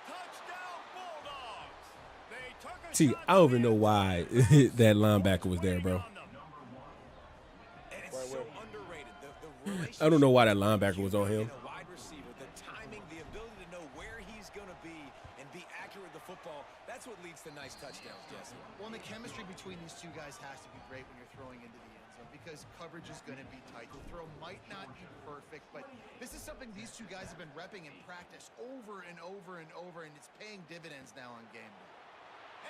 Touchdown, Bulldogs. They took a See, shot I don't even know why that linebacker was there, bro. And it's so underrated. The I don't know why that linebacker was on him. a wide receiver, the timing, the ability to know where he's going to be and be accurate with the football, that's what leads to nice touchdowns, Jesse. Well, and the chemistry between these two guys has to be great when you're throwing into the end zone because coverage is going to be tight. The throw might not be perfect, but this is something these two guys have been repping in practice over and over and over, and it's paying dividends now on game day.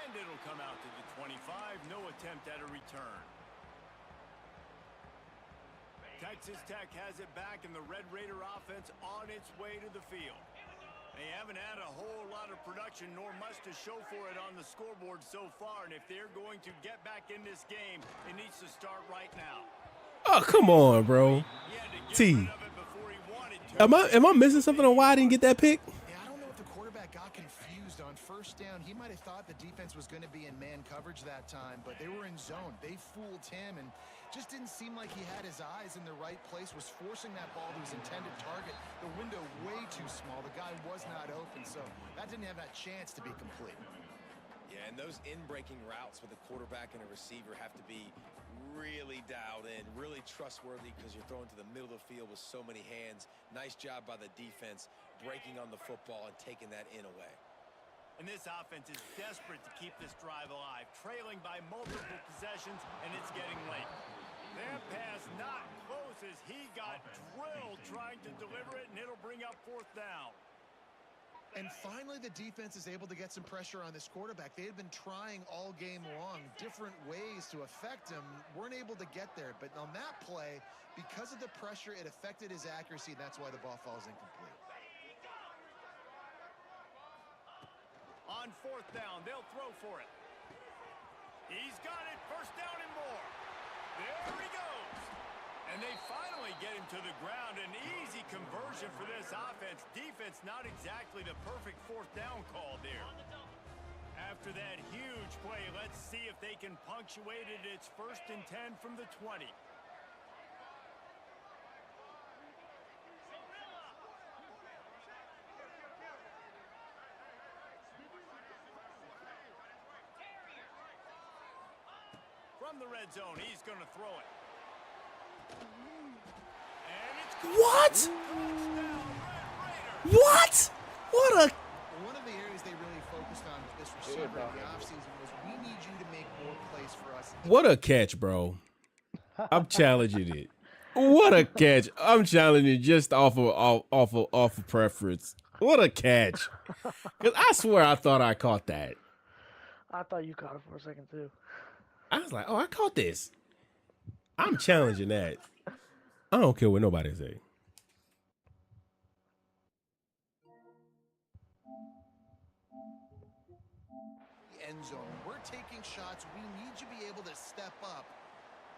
And it'll come out to the 25. No attempt at a return. Texas Tech has it back, and the Red Raider offense on its way to the field. They haven't had a whole lot of production nor much to show for it on the scoreboard so far, and if they're going to get back in this game, it needs to start right now. Oh, come on, bro. He had to get T. rid of it before he wanted to. Am I missing something on why I didn't get that pick? Yeah, I don't know if the quarterback got confused on first down. He might have thought the defense was going to be in man coverage that time, but they were in zone. They fooled him and just didn't seem like he had his eyes in the right place, was forcing that ball to his intended target. The window way too small. The guy was not open, so that didn't have that chance to be complete. Yeah, and those in-breaking routes with a quarterback and a receiver have to be really dialed in, really trustworthy because you're throwing to the middle of the field with so many hands. Nice job by the defense breaking on the football and taking that in away. And this offense is desperate to keep this drive alive, trailing by multiple possessions, and it's getting late. That pass not close as he got drilled trying to deliver it, and it'll bring up fourth down. And finally, the defense is able to get some pressure on this quarterback. They had been trying all game long, different ways to affect him, weren't able to get there. But on that play, because of the pressure, it affected his accuracy, and that's why the ball falls incomplete. On fourth down, they'll throw for it. He's got it, first down and more. There he goes. And they finally get him to the ground. An easy conversion for this offense. Defense not exactly the perfect fourth down call there. After that huge play, let's see if they can punctuate it. It's 1st and 10 from the 20. From the red zone, he's going to throw it. And it's What? touchdown, Red Raider. What? What a... One of the areas they really focused on with this receiver in the offseason was we need you to make more plays for us. What a catch, bro. I'm challenging it. What a catch. I'm challenging just off of preference. What a catch. Because I swear I thought I caught that. I thought you caught it for a second too. I was like, oh, I caught this. I'm challenging that. I don't care what nobody say. End zone. We're taking shots. We need you to be able to step up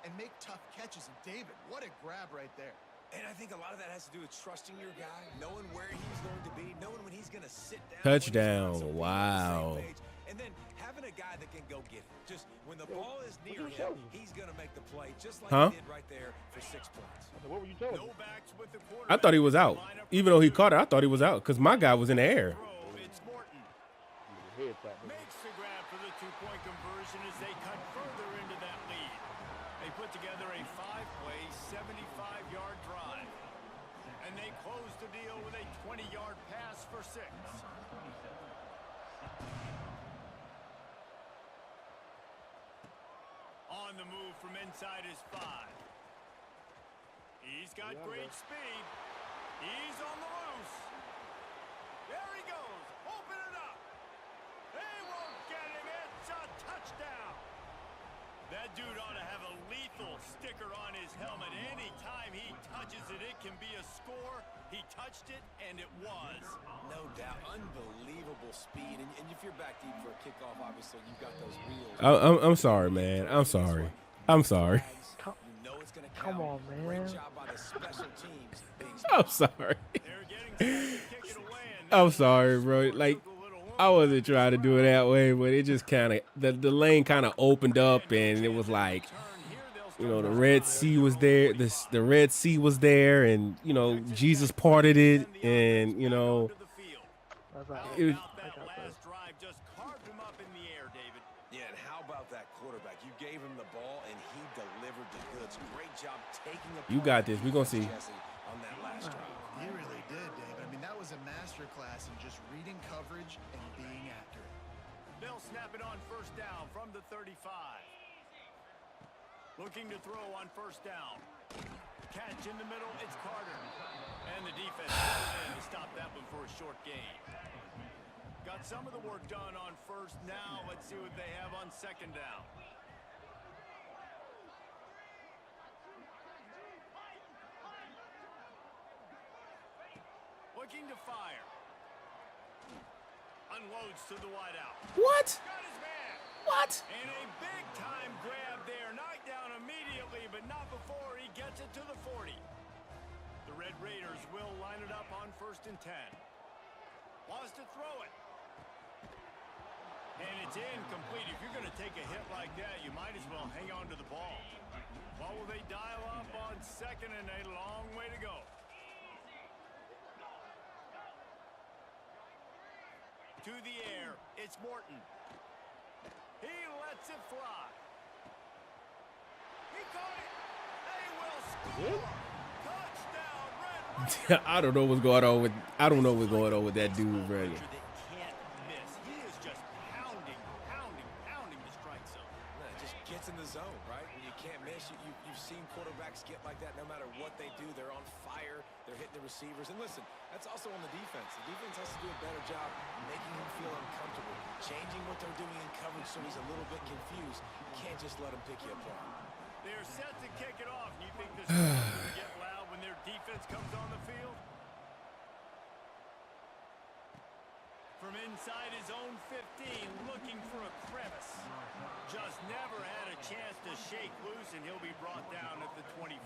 and make tough catches. And David, what a grab right there. And I think a lot of that has to do with trusting your guy, knowing where he's going to be, knowing when he's going to sit down. Touchdown. So Wow. and then having a guy that can go get it. Just when the ball is near him, he's going to make the play, just like he did right there for 6 points. What were you telling me? No backs with the I thought he was out. Even though he caught it, I thought he was out because my guy was in the air. It's Morton. Head tap, man. Makes the grab for the two-point conversion as they cut further into that lead. They put together a 5-play, 75-yard drive. And they close the deal with a 20-yard pass for 6. On the move from inside his 5. He's got great speed. He's on the loose. There he goes. Open it up. They won't get him. It's a touchdown. That dude ought to have a lethal sticker on his helmet. Anytime he touches it, it can be a score. He touched it, and it was. No doubt. Unbelievable speed. And if you're back deep for a kickoff, obviously, you've got those wheels. I'm sorry, man. I'm sorry. I'm sorry. You know it's gonna Come on, man. Great job by the special teams. I'm sorry. They're getting set to kick it away, and I'm sorry, bro. Like, I wasn't trying to do it that way, but it just kind of, the lane kind of opened up, and it was like, you know, the Red Sea was there. The Red Sea was there, and, you know, Jesus parted it, and, you know, it was, that last drive just carved him up in the air, David. Yeah, and how about that quarterback? You gave him the ball, and he delivered the goods. Great job taking a you got this. We're going to see. on that last drive. He really did, David. I mean, that was a masterclass in just reading coverage and being accurate. They'll snap it on first down from the 35. Looking to throw on first down. Catch in the middle, it's Carter. And the defense pulls in to stop that one for a short gain. Got some of the work done on first. Now let's see what they have on second down. Looking to fire. Unloads to the wideout. What? Got his man. What? And a big-time grab there. Knocked down immediately, but not before he gets it to the 40. The Red Raiders will line it up on first and 10. Wants to throw it. And it's incomplete. If you're going to take a hit like that, you might as well hang on to the ball. What will they dial up on second, and a long way to go. To the air, it's Morton. He lets it fly. He caught it. They will score. Touchdown, Red Raiders. I don't know what's going on with. I don't know what's going on with that dude, bro. That can't miss. He is just pounding the strike zone. It just gets in the zone, right? When you can't miss, you've seen quarterbacks get like that no matter what they do. They're on fire. They're hitting the receivers. And listen, that's also on the defense. The defense has to do a better job making him feel uncomfortable, changing what they're doing in coverage so he's a little bit confused. You can't just let him pick you apart. They're set to kick it off. Do you think this is going to get loud when their defense comes on the field? From inside his own 15, looking for a crevice. Just never had a chance to shake loose, and he'll be brought down at the 24.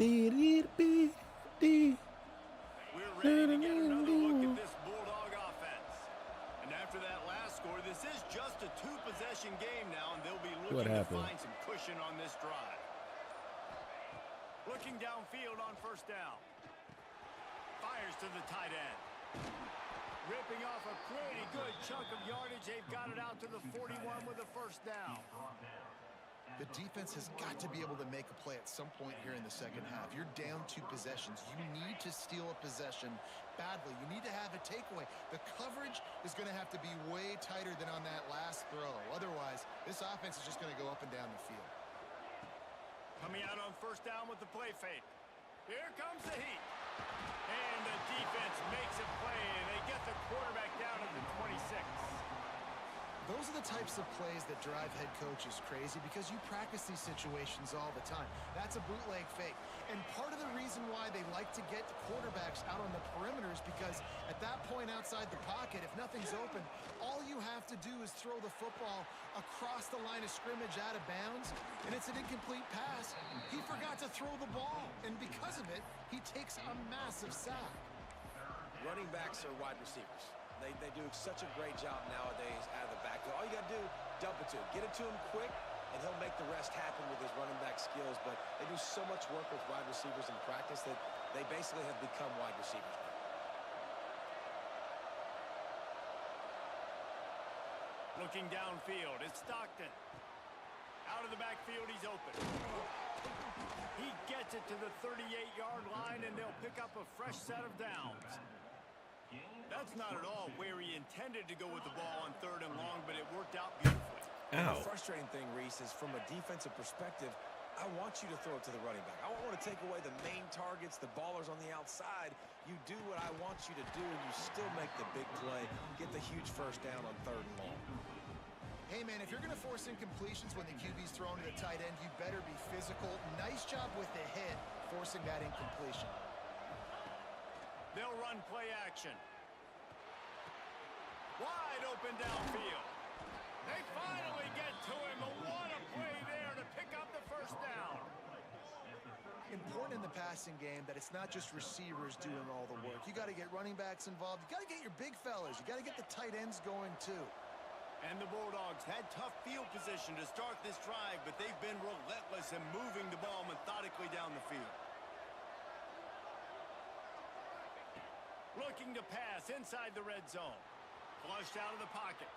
We're ready to get another look at this Bulldog offense. And after that last score, this is just a two-possession game now, and they'll be looking to find some cushion on this drive. Looking downfield on first down. Fires to the tight end. Ripping off a pretty good chunk of yardage. They've got it out to the 41 with a first down. The defense has got to be able to make a play at some point here in the second half. You're down 2 possessions. You need to steal a possession badly. You need to have a takeaway. The coverage is going to have to be way tighter than on that last throw. Otherwise, this offense is just going to go up and down the field. Coming out on first down with the play fake. Here comes the heat. And the defense makes a play, and they get the quarterback down at the 26. Those are the types of plays that drive head coaches crazy because you practice these situations all the time. That's a bootleg fake. And part of the reason why they like to get quarterbacks out on the perimeters because at that point outside the pocket, if nothing's open, all you have to do is throw the football across the line of scrimmage out of bounds, and it's an incomplete pass. He forgot to throw the ball, and because of it, he takes a massive sack. Running backs are wide receivers. They do such a great job nowadays out of the backfield. All you got to do, dump it to him. Get it to him quick, and he'll make the rest happen with his running back skills. But they do so much work with wide receivers in practice that they basically have become wide receivers now. Looking downfield, it's Stockton. Out of the backfield, he's open. He gets it to the 38-yard line, and they'll pick up a fresh set of downs. That's not at all where he intended to go with the ball on third and long, but it worked out beautifully. The frustrating thing, Reese, is from a defensive perspective, I want you to throw it to the running back. I want to take away the main targets, the ballers on the outside. You do what I want you to do, and you still make the big play, get the huge first down on 3rd and long. Hey, man, if you're going to force incompletions when the QB's thrown to the tight end, you better be physical. Nice job with the hit, forcing that incompletion. They'll run play action. Wide open downfield. They finally get to him. What a play there to pick up the first down. Important in the passing game that it's not just receivers doing all the work. You got to get running backs involved. You got to get your big fellas. You got to get the tight ends going, too. And the Bulldogs had tough field position to start this drive, but they've been relentless in moving the ball methodically down the field. Looking to pass inside the red zone. Flushed out of the pocket.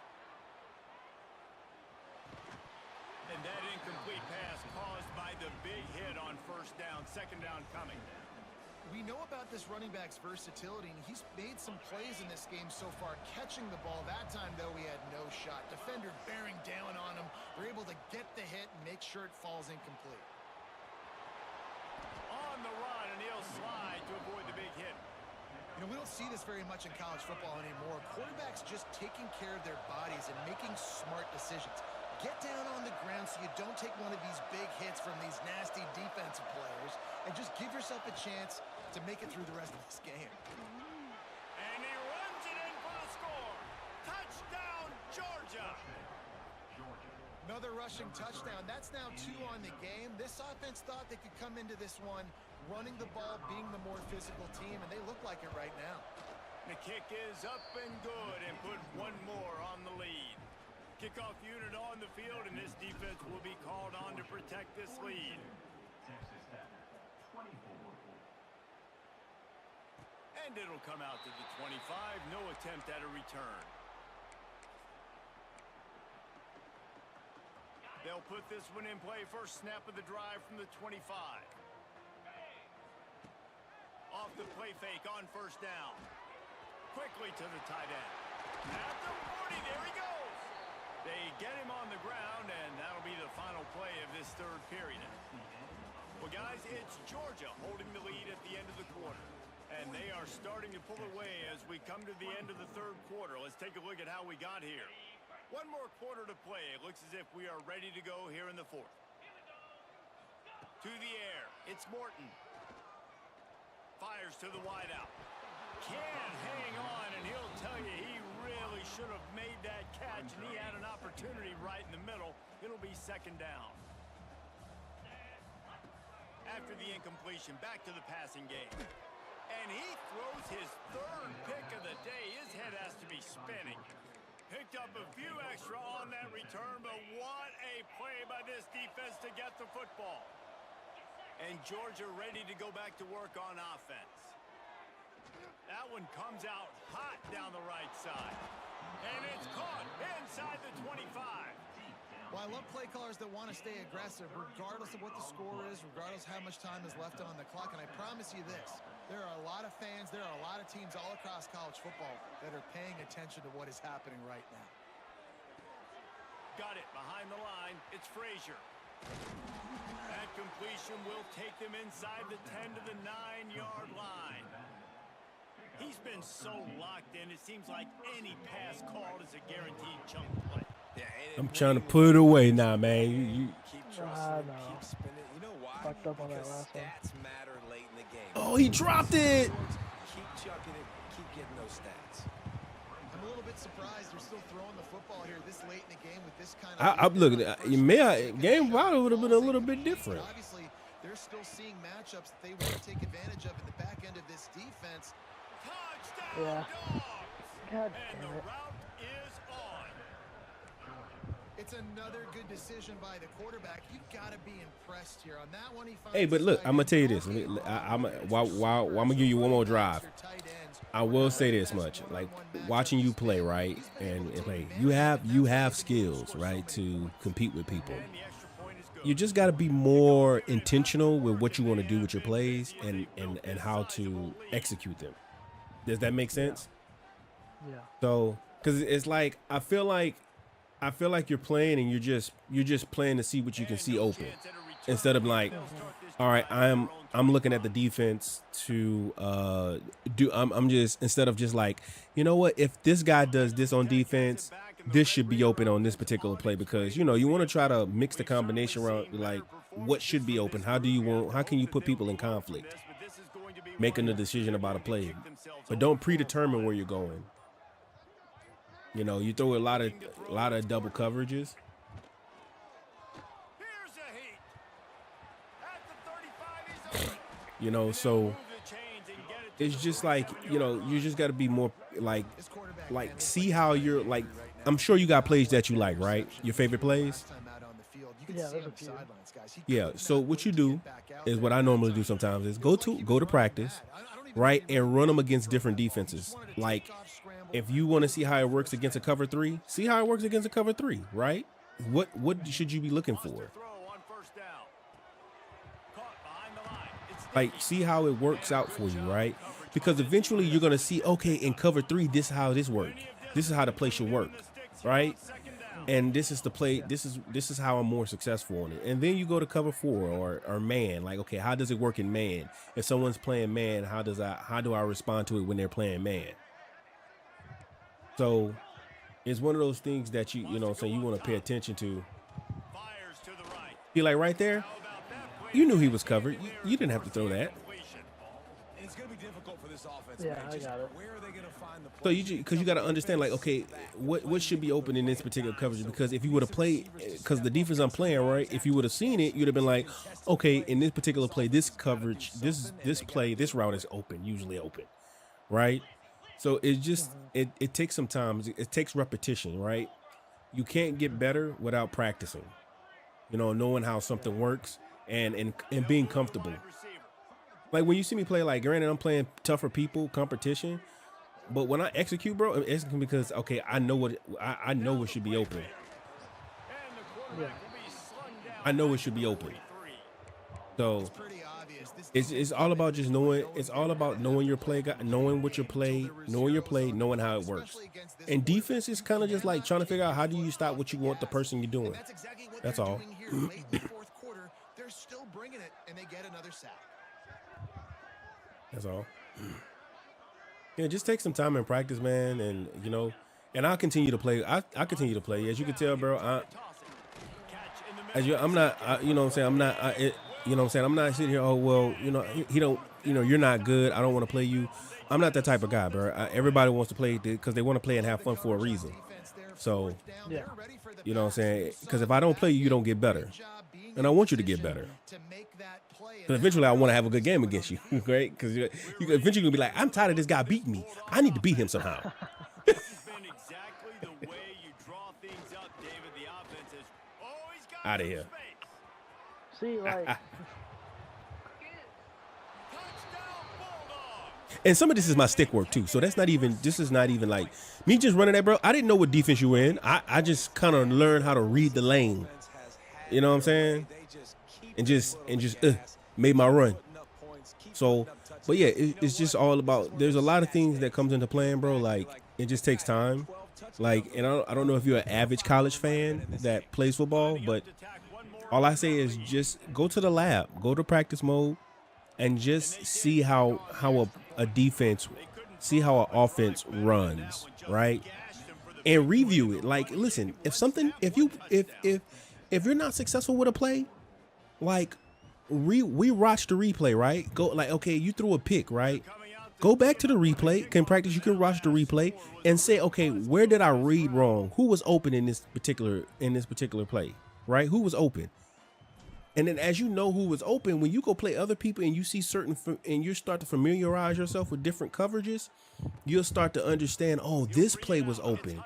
And that incomplete pass caused by the big hit on first down, 2nd down coming. We know about this running back's versatility, and he's made some plays in this game so far, catching the ball. That time, though, he had no shot. Defender bearing down on him. They're able to get the hit and make sure it falls incomplete. On the run, and he'll slide to avoid the big hit. You know, we don't see this very much in college football anymore. Quarterbacks just taking care of their bodies and making smart decisions. Get down on the ground so you don't take one of these big hits from these nasty defensive players, and just give yourself a chance to make it through the rest of this game. And he runs it in for the score. Touchdown, Georgia. Another rushing touchdown. That's now 2 on the game. This offense thought they could come into this one running the ball, being the more physical team, and they look like it right now. The kick is up and good, and put one more on the lead. Kickoff unit on the field, and this defense will be called on to protect this lead. And it'll come out to the 25. No attempt at a return. They'll put this one in play. First snap of the drive from the 25. Off the play fake on first down. Quickly to the tight end. At the 40, there he goes. They get him on the ground, and that'll be the final play of this 3rd period. Well, guys, it's Georgia holding the lead at the end of the quarter. And they are starting to pull away as we come to the end of the 3rd quarter. Let's take a look at how we got here. One more quarter to play. It looks as if we are ready to go here in the 4th. To the air. It's Morton. Fires to the wideout. Can't hang on, and he'll tell you he really should have made that catch, and he had an opportunity right in the middle. It'll be 2nd down. After the incompletion, back to the passing game. And he throws his 3rd pick of the day. His head has to be spinning. Picked up a few extra on that return, but what a play by this defense to get the football. And Georgia ready to go back to work on offense. That one comes out hot down the right side. And it's caught inside the 25. Well, I love play callers that want to stay aggressive, regardless of what the score is, regardless how much time is left on the clock. And I promise you this, there are a lot of fans, there are a lot of teams all across college football that are paying attention to what is happening right now. Got it behind the line. It's Frazier. That completion will take them inside the 10 to the 9-yard line. He's been so locked in, it seems like any pass called is a guaranteed chunk play. Yeah, I'm trying to put it away now, man. keep trusting him, keep spinning. You know why? Fucked up on that Because last one. stats matter late in the game. Oh, he dropped it. Keep chucking it, keep getting those stats. I'm a little bit surprised they're still throwing the football here this late in the game with this kind of. Game probably would have been a little bit different. Obviously, they're still seeing matchups that they want to take advantage of in the back end of this defense. Touchdown, Yeah. Dogs! God And damn the it. route is on. It's another good decision by the quarterback. You've got to be impressed here. On that one, he finds Hey, but his look, tight I'm gonna end. tell you this. I'm gonna give you one more drive. Your tight ends. I will say this much: like watching you play, right, and play, you have skills, right, to compete with people. And the extra point is good. You just got to be more intentional with what you want to do with your plays and how to execute them. Does that make sense? Yeah. So, because it's like I feel like you're playing and you're just playing to see what you can see open. Chance at a instead of like, all right, I'm looking at the defense to I'm just, instead of just like, you know what, if this guy does this on defense, this should be open on this particular play, because you know you want to try to mix the combination around, like what should be open. How can you put people in conflict making a decision about a play, but don't predetermine where you're going. You know, you throw a lot of double coverages. You know, so it's just like, you know, you just got to be more like see how you're like. I'm sure you got plays that you like, right? Your favorite plays. Yeah, there's a few. Yeah. So what you do is what I normally do sometimes is go to practice, right, and run them against different defenses. Like, if you want to see how it works against a cover 3, see how it works against a cover 3, right? What should you be looking for? Like, see how it works out for you, right? Because eventually you're going to see, okay, in cover 3, this is how this works. This is how the play should work, right? And this is the play. This is how I'm more successful on it. And then you go to cover 4 or man. Like, okay, how does it work in man? If someone's playing man, how do I respond to it when they're playing man? So it's one of those things that you know, so you want to pay attention to. You're like right there, you knew he was covered. You didn't have to throw that. It's going to be difficult for this offense. Yeah, I got it. Where are they going to find the So because you got to understand, like, okay, what should be open in this particular coverage? Because if you would have played, because the defense I'm playing, right, if you would have seen it, you'd have been like, okay, in this particular play, this coverage, this play, this route is open, usually open, right? So it's just it takes some time. It takes repetition, right? You can't get better without practicing. You know, knowing how something works and being comfortable. Like when you see me play, like, granted, I'm playing tougher people, competition, but when I execute, bro, I'm executing because, okay, I know what should be open. Yeah. I know it should be open. So it's all about just knowing. It's all about knowing your play, knowing what your play, knowing how it works. And defense is kind of just like trying to figure out how do you stop what you want the person you're doing. That's all. They're still bringing it, and they get another sack. That's all. Yeah, just take some time and practice, man, and you know, and I'll continue to play. I continue to play. As you can tell, bro, I'm not. You know what I'm saying? I'm not. You know what I'm saying? I'm not sitting here. Oh well, you know, he don't. You know, you're not good. I don't want to play you. I'm not that type of guy, bro. Everybody wants to play because they want to play and have fun for a reason. So, Yeah. you know what I'm saying? Because if I don't play you, you don't get better, and I want you to get better. Because eventually I want to have a good game against you, right? Because you eventually gonna be like, I'm tired of this guy beating me. I need to beat him somehow. Out of here. See, like, And some of this is my stick work too. So this is not even like me just running that, bro. I didn't know what defense you were in. I just kind of learned how to read the lane. You know what I'm saying? And just made my run. So, but yeah, it's just all about, there's a lot of things that comes into playing, bro. Like, it just takes time. Like, and I don't know if you're an average college fan that plays football, but all I say is just go to the lab, go to practice mode, and just see how a defense, see how an offense runs, right? And review it. Like, listen, if you're not successful with a play, like we watch the replay, right? Go like, okay, you threw a pick, right? Go back to the replay. Can practice. You can watch the replay and say, okay, where did I read wrong? Who was open in this particular play, right? Who was open? And then as you know who was open, when you go play other people and you see and you start to familiarize yourself with different coverages, you'll start to understand, oh, this play was open.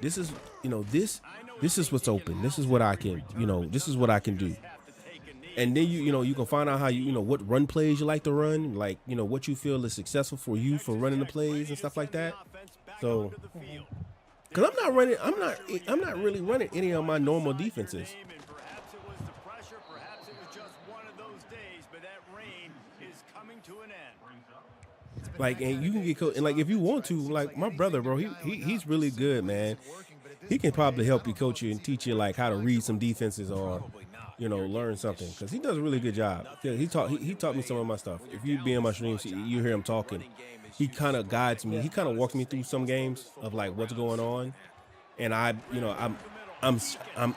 This is, you know, this is what's open. This is what I can, you know, this is what I can do. And then you know, you can find out how you know what run plays you like to run, like, you know, what you feel is successful for you for running the plays and stuff like that. So, because I'm not really running any of my normal defenses. Like, and you can get coached, and like if you want to, like my brother, bro, he's really good, man. He can probably help you, coach you, and teach you like how to read some defenses or you know, learn something because he does a really good job. Yeah, he taught me some of my stuff. If you be in my streams, you hear him talking. He kind of guides me. He kind of walks me through some games of like what's going on, and I'm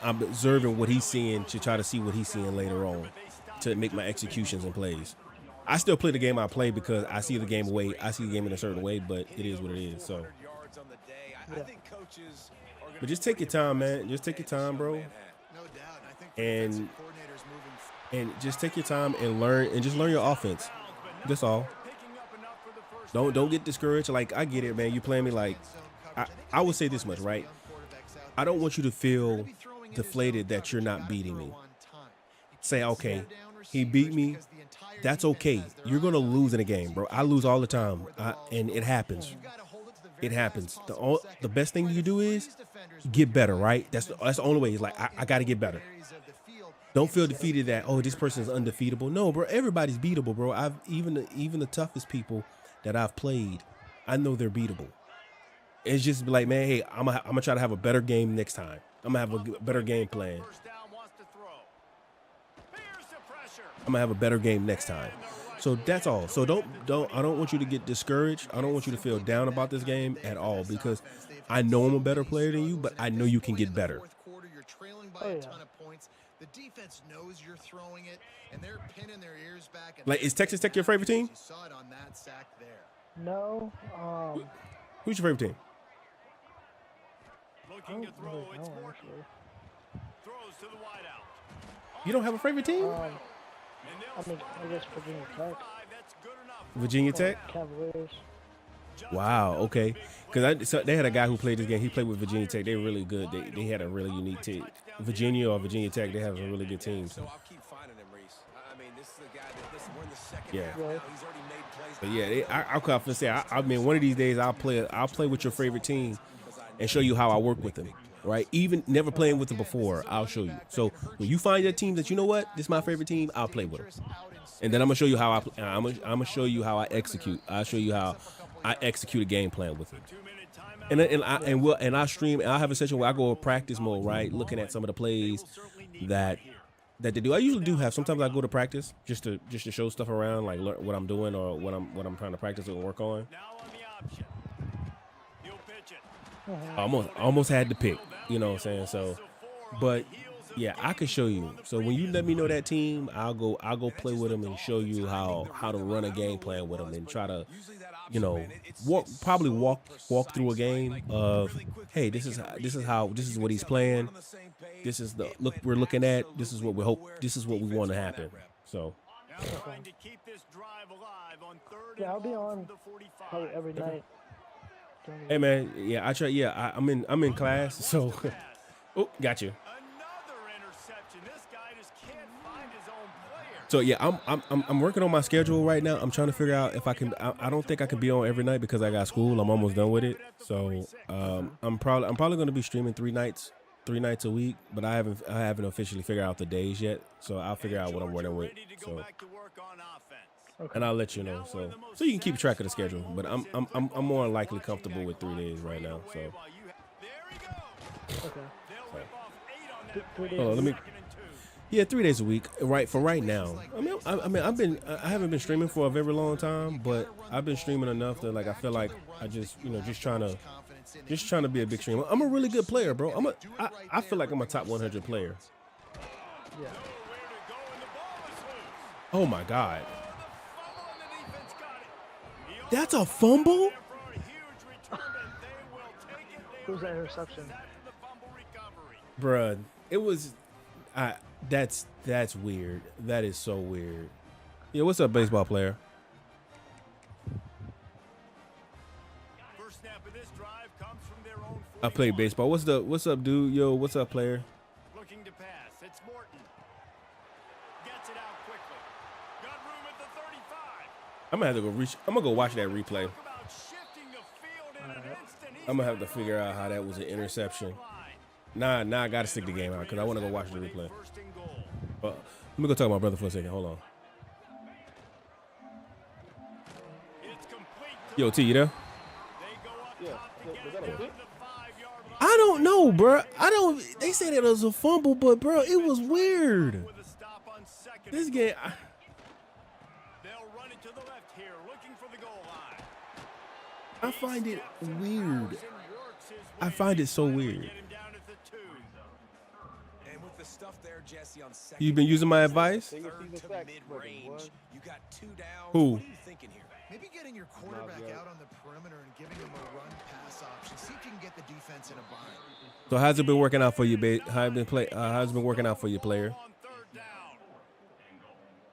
observing what he's seeing to try to see what he's seeing later on to make my executions and plays. I still play the game I play because I see the game in a certain way, but it is what it is. So, but just take your time, man. Just take your time, bro. And just take your time and learn and just learn your offense. That's all. Don't get discouraged. Like, I get it, man. You playing me like I would say this much, right? I don't want you to feel deflated that you're not beating me. Say, okay, he beat me. That's okay. You're gonna lose in a game, bro. I lose all the time, and it happens. It happens. The best thing you do is get better, right? That's the only way. It's like I got to get better. Don't feel defeated that, oh, this person is undefeatable. No, bro. Everybody's beatable, bro. I've even the toughest people that I've played, I know they're beatable. It's just like, man, hey, I'm gonna try to have a better game next time. I'm gonna have a better game plan. I'm gonna have a better game next time. So that's all. So I don't want you to get discouraged. I don't want you to feel down about this game at all because I know I'm a better player than you, but I know you can get better. The defense knows you're throwing it, and they're pinning their ears back. Like, is Texas Tech your favorite team? No. Who's your favorite team? I don't really know, actually. You don't have a favorite team? I mean, I guess Virginia Tech. Virginia Tech? Cavaliers. Wow. Okay. Because they had a guy who played this game. He played with Virginia Tech. They were really good. They had a really unique team. Virginia or Virginia Tech, they have a really good team. So I'll keep finding him, Reese. I mean, this is the guy that we're in the second yeah. half now. He's already made plays. But yeah, I'll come and say, I mean, one of these days I'll play with your favorite team and show you how I work with them. Right? Even never playing with them before, I'll show you. So when you find your team that you know what, this is my favorite team, I'll play with them. And then I'm gonna show you how I'm gonna show you how I execute. I'll show you how I execute a game plan with them. And I stream. And I'll have a session where I go practice mode, right? Looking at some of the plays that they do. I usually do have. Sometimes I go to practice just to show stuff around, like learn what I'm doing or what I'm trying to practice and work on. I almost had to pick. You know what I'm saying? So, but yeah, I can show you. So when you let me know that team, I'll go play with them and show you how to run a game plan with them and try to, you know, walk through a game of, hey, this is what he's playing. This is the look we're looking at. This is what we hope. This is what we want to happen. So. Yeah, I'll be on probably every night. Hey man, yeah, I try. Yeah, I'm in class. So, oh, got you. So yeah, I'm working on my schedule right now. I'm trying to figure out if I can. I don't think I can be on every night because I got school. I'm almost done with it. So I'm probably going to be streaming 3 nights a week. But I haven't officially figured out the days yet. So I'll figure out what I'm running with. So, and I'll let you know. So you can keep track of the schedule. But I'm more likely comfortable with 3 days right now. So. Okay. 3 days. Let me. Yeah, 3 days a week, right? For right now. I haven't been streaming for a very long time, but I've been streaming enough that like I feel like I just trying to be a big streamer. I'm a really good player, bro. I feel like I'm a top 100 player. Yeah. Oh my God. That's a fumble? Who's that interception? Bruh, it was. That's weird. That is so weird. Yeah, what's up, baseball player? I play baseball. What's up, dude? Yo, what's up, player? Looking to pass. It's Morton. Gets it out quickly. Got room at the 35. I'm gonna have to go I'm gonna go watch that replay. I'm gonna have to figure out how that was an interception. Nah, I gotta stick the game out because I want to go watch the replay. Let me go talk to my brother for a second. Hold on. Yo, T, you there? Yeah. Was that a pick? I don't know, bro. I don't. They said it was a fumble, but bro, it was weird. This game. They'll run it to the left here, looking for the goal line. I find it weird. I find it so weird. And with the stuff there, Jesse, on second, You been using my advice? Single third season to sack, mid-range. You got 2 down. Who? What are you thinking here? Maybe getting your quarterback out on the perimeter and giving him a run pass option. See if you can get the defense in a bind. So how's it been working out for you, babe? How's it been working out for you, player? On third down.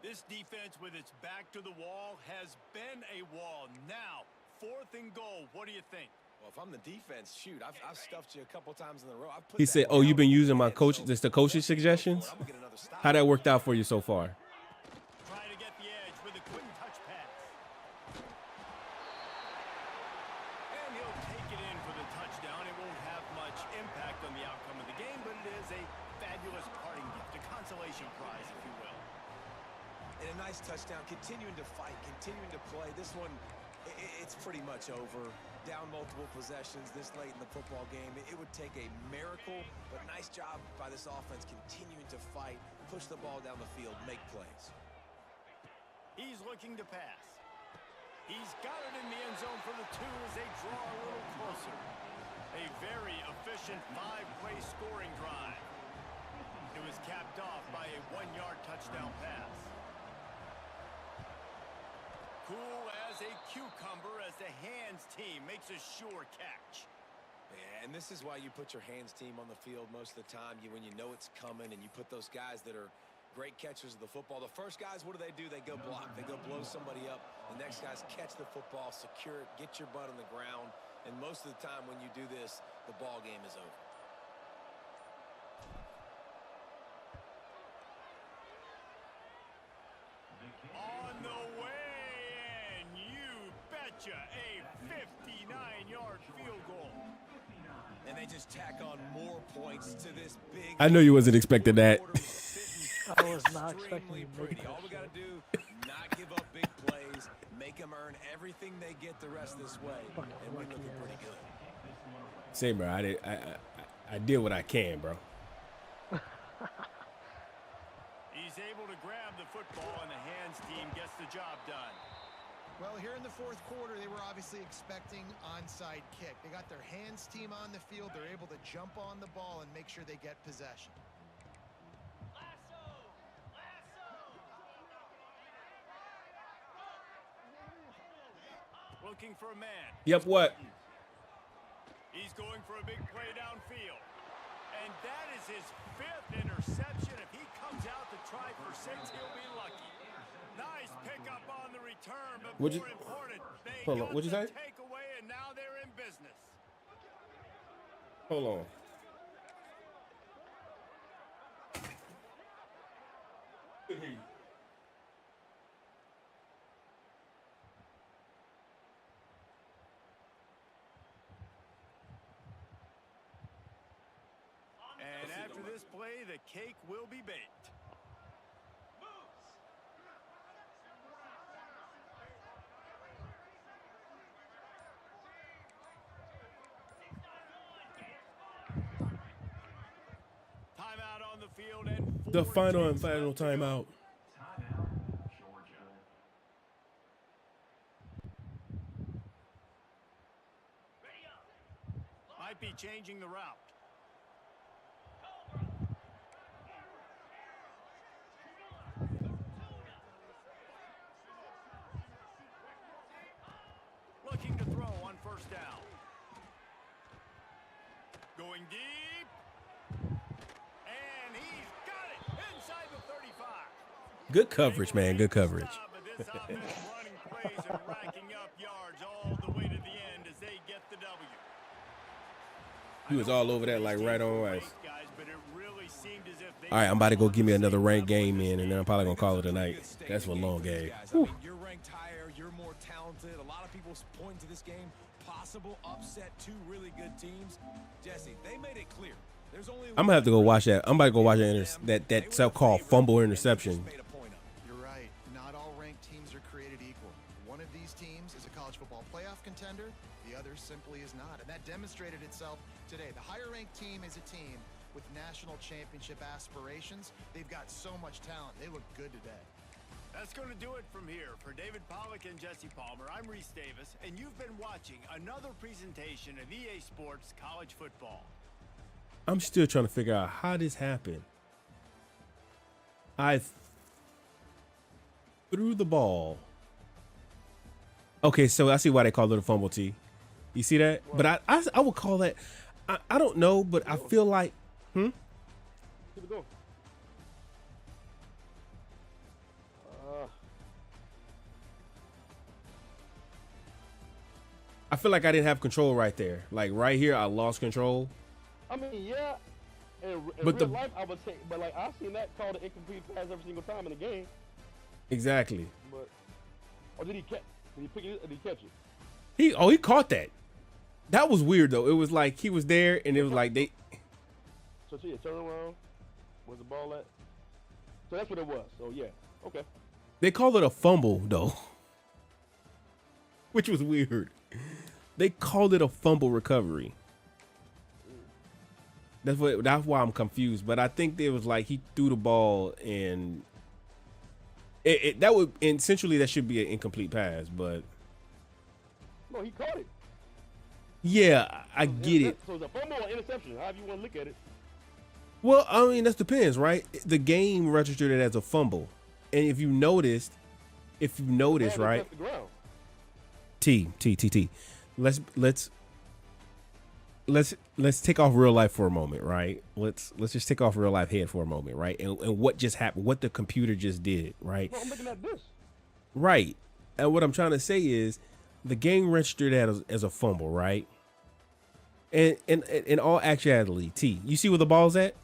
This defense with its back to the wall has been a wall. Now, 4th and goal. What do you think? Well, if I'm the defense, shoot, I've stuffed you a couple times in a row. I've put He that said, "Oh, you've been down. using my coach, just the coach's suggestions. I'm gonna get another stop. How that worked out for you so far?" Try to get the edge with a quick touch pass. And he'll take it in for the touchdown. It won't have much impact on the outcome of the game, but it is a fabulous parting gift, a consolation prize, if you will. And a nice touchdown, continuing to fight, continuing to play. This one, it's pretty much over. Down multiple possessions this late in the football game. It would take a miracle, but nice job by this offense continuing to fight, push the ball down the field, make plays. He's looking to pass. He's got it in the end zone for the 2 as they draw a little closer. A very efficient 5-play scoring drive. It was capped off by a 1-yard touchdown pass. Cool as a cucumber as the hands team makes a sure catch. Yeah, and this is why you put your hands team on the field most of the time. When you know it's coming and you put those guys that are great catchers of the football. The first guys, what do? They go block. They go blow somebody up. The next guys catch the football, secure it, get your butt on the ground. And most of the time when you do this, the ball game is over. On the way, and you betcha, a 59-yard field goal. And they just tack on more points to this big. I know you wasn't expecting that. I was not expecting you to make that All we got to do, not give up big plays, make them earn everything they get the rest this way, and we're looking pretty good. Say, bro, I did what I can, bro. He's able to grab the football, and the hands team gets the job done. Well, here in the 4th quarter, they were obviously expecting onside kick. They got their hands team on the field. They're able to jump on the ball and make sure they get possession. Looking for a man. Yep, what? He's going for a big play downfield. And that is his 5th interception. If he comes out to try for 6, he'll be lucky. Nice pickup on the return, but What'd more you- important, they Hold on, got what'd you the say? takeaway, and now they're in business. Hold on. And after this play, the cake will be baked. Timeout on the field and The 4 final and tenths final left to go. timeout. Might be changing the route. Looking to throw on 1st down. Going deep. And he's got it inside the 35. Good coverage, man. Good coverage. But this offense running plays and racking up yards all the way to the end as they get the W. He was all over that like right on ice. Guys, but it really seemed as if they All right, I'm about to go give me another ranked game in, and then I'm probably going to call it a night. That's a long game. I mean, you're ranked higher, you're more talented. A lot of people point to this game, possible upset, 2 really good teams. Jesse, they made it clear. There's only I'm going to have to go watch that. I'm about to go watch that so-called fumble interception. You're right. Not all ranked teams are created equal. One of these teams is a college football playoff contender, the other simply is not. And that demonstrated itself today. The higher-ranked team is a team with national championship aspirations. They've got so much talent. They look good today. That's going to do it from here. For David Pollack and Jesse Palmer, I'm Reese Davis, and you've been watching another presentation of EA Sports College Football. I'm still trying to figure out how this happened. I threw the ball. Okay, so I see why they call it a fumble, T. You see that? But I would call that, I don't know, but I feel like, Keep it going. I feel like I didn't have control right there. Like right here, I lost control. I mean, yeah. In But real life, I would say, but like I've seen that called an incomplete pass every single time in the game. Exactly. But or did he catch? Did he pick it? Did he catch it? He caught that. That was weird though. It was like he was there, and it was like they. So see, turn around. Where's the ball at? So that's what it was. So yeah, okay. They call it a fumble though, which was weird. They called it a fumble recovery. That's why I'm confused. But I think it was like he threw the ball and that would essentially that should be an incomplete pass. But No, he caught it. yeah, I get it. So it's a fumble or interception, however you want to look at it. Well, I mean that depends, right? The game registered it as a fumble, and if you noticed, right? Touched the ground. T. Let's take off real life for a moment, right? Let's just take off real life head for a moment, right? And what just happened, what the computer just did, right? No, I'm looking at this. Right. And what I'm trying to say is the game registered that as a fumble, right? And in all actuality, T, you see where the ball's at?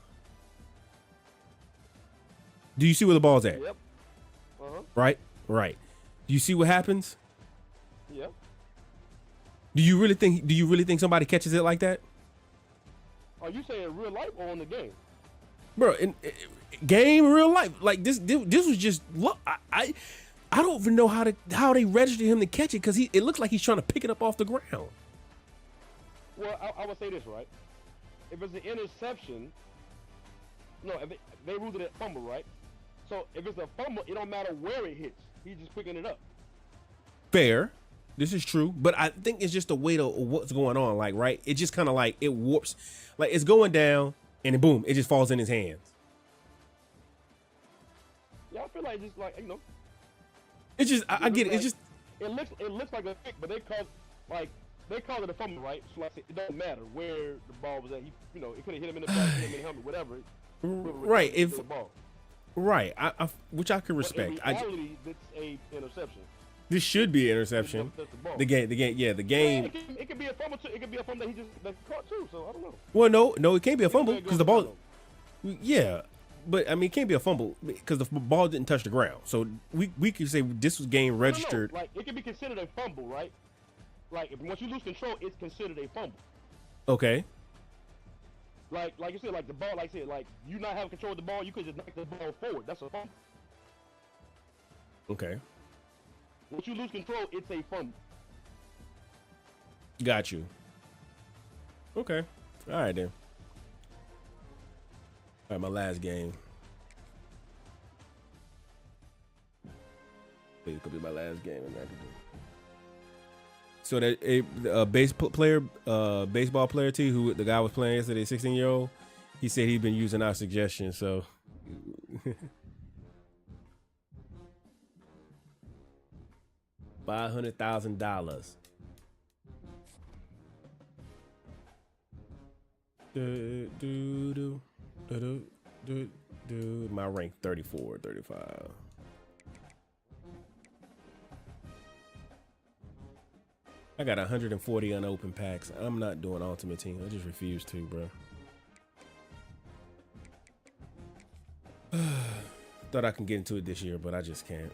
Do you see where the ball's at? Yep. Right? Do you see what happens? Yep. Do you really think somebody catches it like that? Are you saying real life or on the game? Bro, in game real life, like this was just look. I don't even know how they registered him to catch it because it looks like he's trying to pick it up off the ground. Well, I would say this, right? If it's an interception, no, if they ruled it a fumble, right? So if it's a fumble, it don't matter where it hits. He's just picking it up. Fair. This is true, but I think it's just the weight of what's going on. Like, right? It just kind of like it warps, like it's going down, and then boom, it just falls in his hands. Yeah, I feel like just like It's just I get it. It's just it looks like a pick, but they call it a fumble, right? So like it doesn't matter where the ball was at. He, it could have hit him in the back, hit him in the helmet, whatever. right. If the ball. right, which I can But respect. in reality, it's a interception. This should be an interception. The game. It could be a fumble too. It could be a fumble that he just caught too. So I don't know. Well, no, it can't be a fumble because the ball. Yeah, but I mean, it can't be a fumble because the ball didn't touch the ground. So we could say this was game registered. No. Like it can be considered a fumble, right? Like once you lose control, it's considered a fumble. Okay. Like you said, like the ball, like I said, like you not having control of the ball, you could just knock the ball forward. That's a fumble. Okay. Once you lose control, it's a fumble. Got you. Okay. All right then. All right, my last game. It could be my last game. So that a baseball player T, who the guy was playing yesterday, 16-year-old, he said he'd been using our suggestions. So. $500,000. My rank 34, 35. I got 140 unopened packs. I'm not doing Ultimate Team. I just refuse to, bro. Thought I can get into it this year, but I just can't.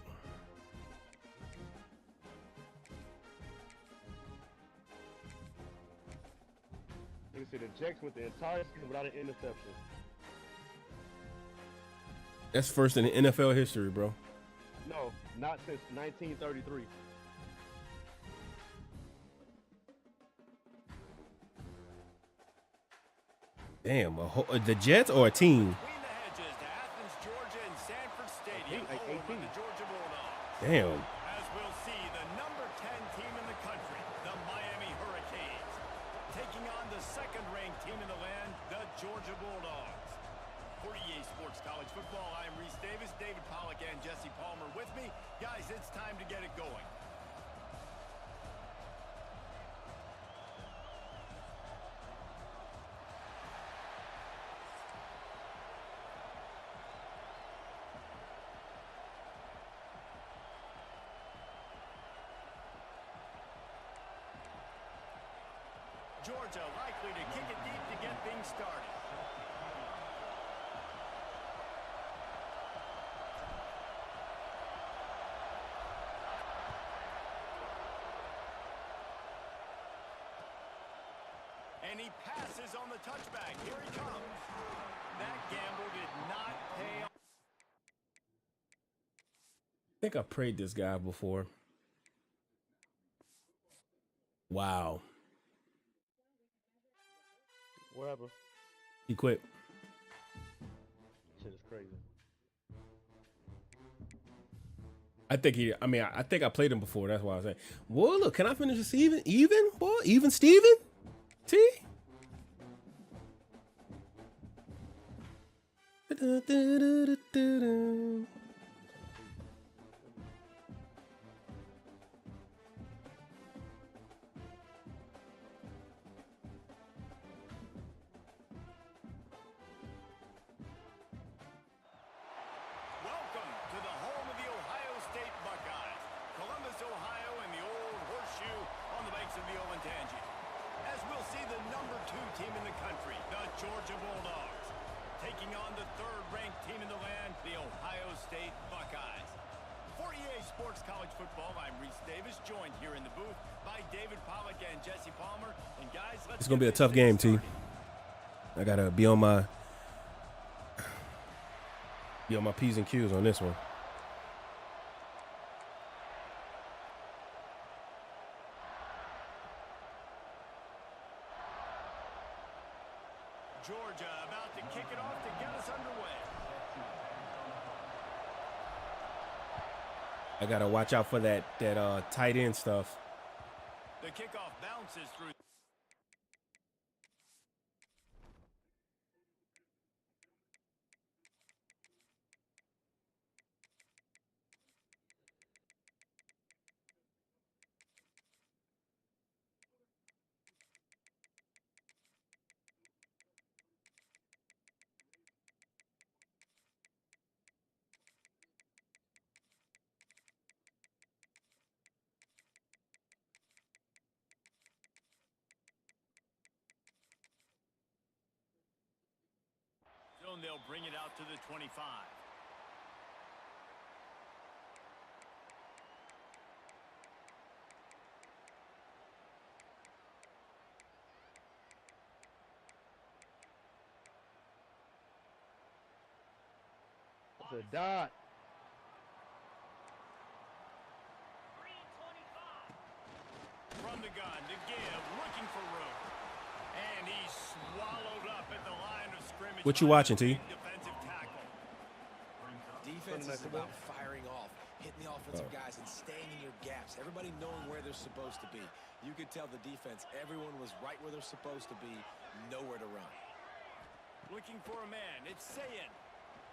You can see the Jets with the entire season without an interception. That's first in the NFL history, bro. No, not since 1933. Damn, the Jets or a team? Between the hedges to Athens, Georgia, and Sanford Stadium, Like home 18. of the Georgia Bulldogs. Damn. As we'll see, the number 10 team in the country, the Miami Hurricanes, taking on the second-ranked team in the land, the Georgia Bulldogs. For EA Sports College Football, I'm Reese Davis, David Pollack, and Jesse Palmer with me. Guys, it's time to get it going. Georgia likely to kick it deep to get things started. And he passes on the touchback. Here he comes. That gamble did not pay off. I think I prayed this guy before. Wow. What happened? He quit. Shit is crazy. I think I played him before. That's why I was saying. Well, look, can I finish this even, boy? Even Steven? T? Welcome to the home of the Ohio State Buckeyes. Columbus, Ohio, and the old horseshoe on the banks of the Olentangy. As we'll see the number 2 team in the country, the Georgia Bulldogs, taking on the third-ranked team in the land, the Ohio State Buckeyes. For EA Sports College Football, I'm Reese Davis, joined here in the booth by David Pollack and Jesse Palmer. And guys, It's gonna be a tough game, T. I gotta be on my P's and Q's on this one. Georgia about to kick it off to get us underway. I gotta watch out for that tight end stuff. The kickoff bounces through. And they'll bring it out to the 25. It's a dot. From the gun to give, looking for room. And he's swallowed up at the line of scrimmage. What you watching, T? Defensive tackle. Defense is about firing off, hitting the offensive guys and staying in your gaps. Everybody knowing where they're supposed to be. You could tell the defense, everyone was right where they're supposed to be, nowhere to run. Looking for a man. It's Sayin.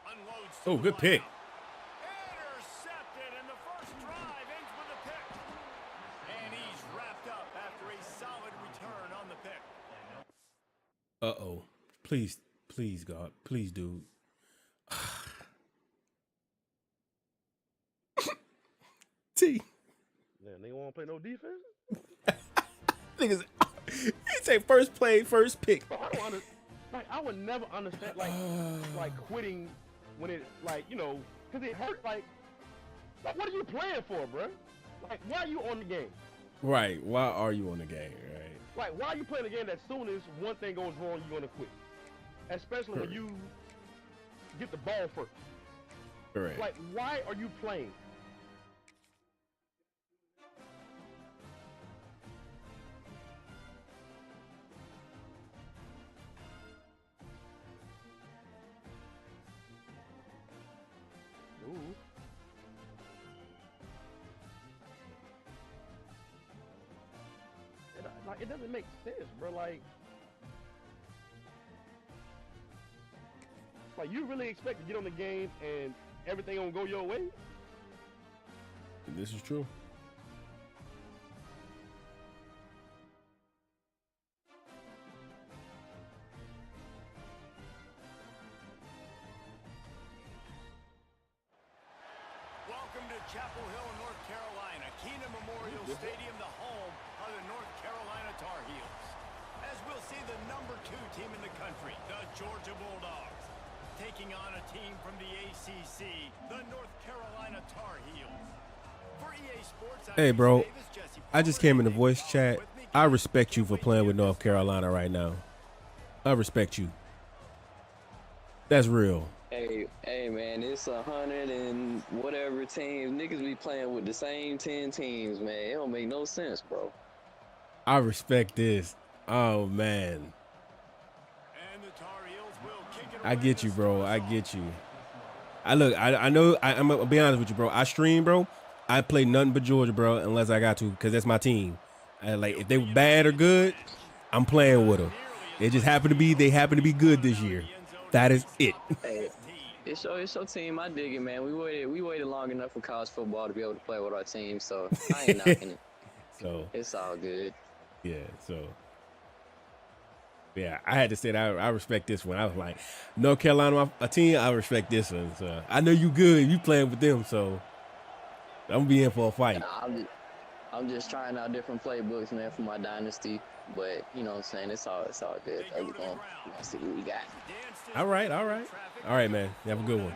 Unloads. Oh, good pick. Intercepted, and the first drive ends with a pick. And he's wrapped up after a solid return on the pick. Uh-oh. Please, God. Please, dude. T. Man, they won't play no defense? Niggas, he say first play, first pick. Bro, I don't understand. Like, I would never understand, like quitting when it, like, you know, because it hurt. Like, what are you playing for, bro? Like, why are you on the game? Right. Why are you on the game, right? Like, why are you playing a game that soon as one thing goes wrong, you're going to quit? Especially when you get the ball first. Correct. Like, why are you playing? it doesn't make sense, bro. Like you really expect to get on the game and everything gonna go your way? This is true. Welcome to Chapel Hill, North Carolina. Keenan Memorial Stadium, the home of the North Carolina Tar Heels. As we'll see the number 2 team in the country, the Georgia Bulldogs, taking on a team from the ACC, the North Carolina Tar Heels. For EA Sports, Hey, bro, Davis, Jesse I just Palmer, came in the and voice chat. with me, I respect you for playing with North Carolina right now. I respect you. That's real. Hey, man, it's 100 and whatever teams. Niggas be playing with the same 10 teams, man. It don't make no sense, bro. I respect this. Oh, man. And the Tar Heels will kick it I away get to you, bro. start us I off. get you. I know. I'm gonna be honest with you, bro. I stream, bro. I play nothing but Georgia, bro, unless I got to, because that's my team. Like, if they were bad or good, I'm playing with them. They just happen to be good this year. That is it. Hey, it's your team. I dig it, man. We waited long enough for college football to be able to play with our team, so I ain't knocking it. So, It's all good. yeah, yeah, I had to say that I respect this one. I was like, North Carolina, a team, I respect this one. So I know you good. You playing with them, so I'm gonna be in for a fight. I'm just trying out different playbooks, man, for my dynasty. But you know what I'm saying? It's all good. We're gonna see what we got. All right, man. You have a good one.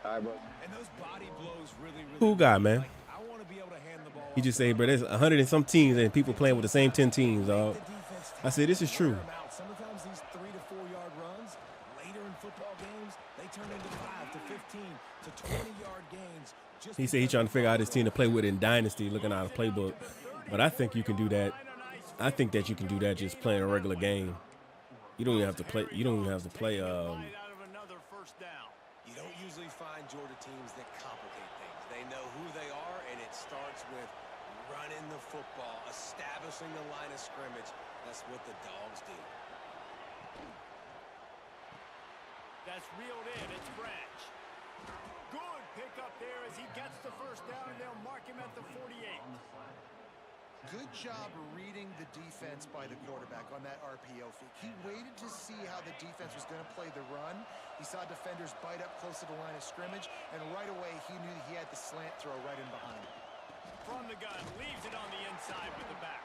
All right, bro. And those body blows really Cool guy, man. like, I want to be able to hand the ball He off just to said, bro, there's 100 and some teams and people playing with the same 10 teams, dog. the defense I said, this is true. wear 'em out. Sometimes these 3 to 4 yard runs later in football games, they turn into 5 to 15 to 20-yard gains. He said he's trying to figure out his team to play with in Dynasty, looking at a playbook. But I think you can do that. I think that you can do that just playing a regular game. You don't even have to play. You don't even have to play. You don't usually find Georgia teams that complicate things. They know who they are, and it starts with running the football, establishing the line of scrimmage. That's what the Dogs do. That's reeled in. It's Branch. Good pickup there as he gets the first down, and they'll mark him at the 48. Good job reading the defense by the quarterback on that RPO feed. He waited to see how the defense was going to play the run. He saw defenders bite up close to the line of scrimmage, and right away he knew he had the slant throw right in behind him. From the gun, leaves it on the inside with the back.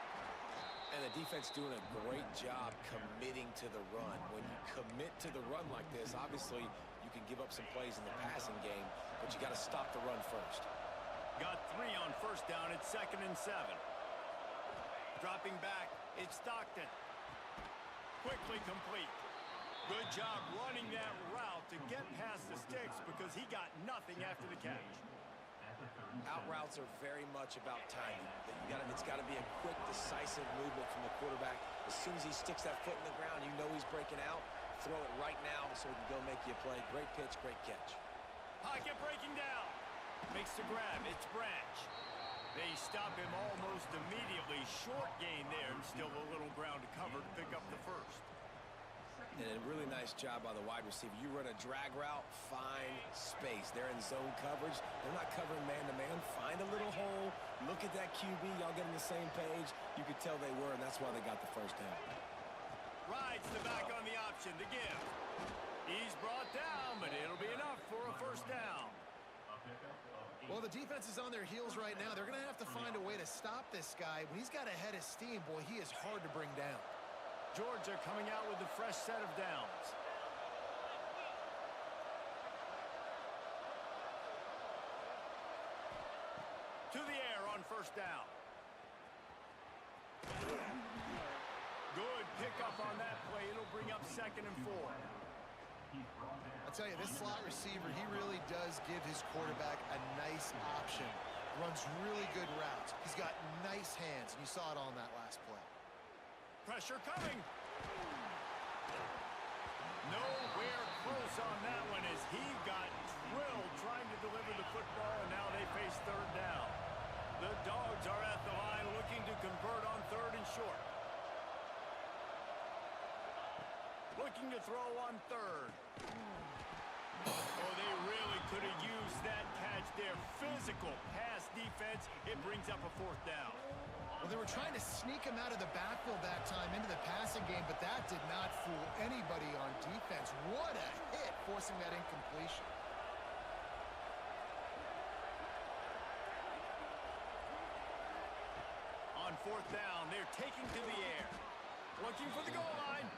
And the defense doing a great job committing to the run. When you commit to the run like this, obviously you can give up some plays in the passing game, but you got to stop the run first. Got 3 on first down. It's 2nd and 7. Dropping back, it's Stockton. Quickly complete. Good job running that route to get past the sticks because he got nothing after the catch. Out routes are very much about timing. It's got to be a quick, decisive movement from the quarterback. As soon as he sticks that foot in the ground, you know he's breaking out. Throw it right now so he can go make you a play. Great pitch, great catch. Pocket breaking down. Makes the grab. It's Branch. They stop him almost immediately. Short gain there, and still a little ground to cover to pick up the first. And a really nice job by the wide receiver. You run a drag route, find space. They're in zone coverage. They're not covering man-to-man. Find a little hole. Look at that QB. Y'all get on the same page. You could tell they were, and that's why they got the first down. Rides the back on the option to give. He's brought down, but it'll be enough for a first down. Well, the defense is on their heels right now. They're going to have to find a way to stop this guy. When he's got a head of steam, boy, he is hard to bring down. Georgia coming out with a fresh set of downs. To the air on first down. Good pickup on that play. It'll bring up 2nd and 4. I'll tell you, this slot receiver, he really does give his quarterback a nice option. Runs really good routes. He's got nice hands, and you saw it all in that last play. Pressure coming. Nowhere close on that one as he got drilled trying to deliver the football, and now they face 3rd down. The Dogs are at the line looking to convert on 3rd and short. Looking to throw on 3rd. Oh, they really could have used that catch there. Physical pass defense. It brings up a 4th down. Well, they were trying to sneak him out of the backfield that time into the passing game, but that did not fool anybody on defense. What a hit, forcing that incompletion. On 4th down, they're taking to the air. Looking for the goal line.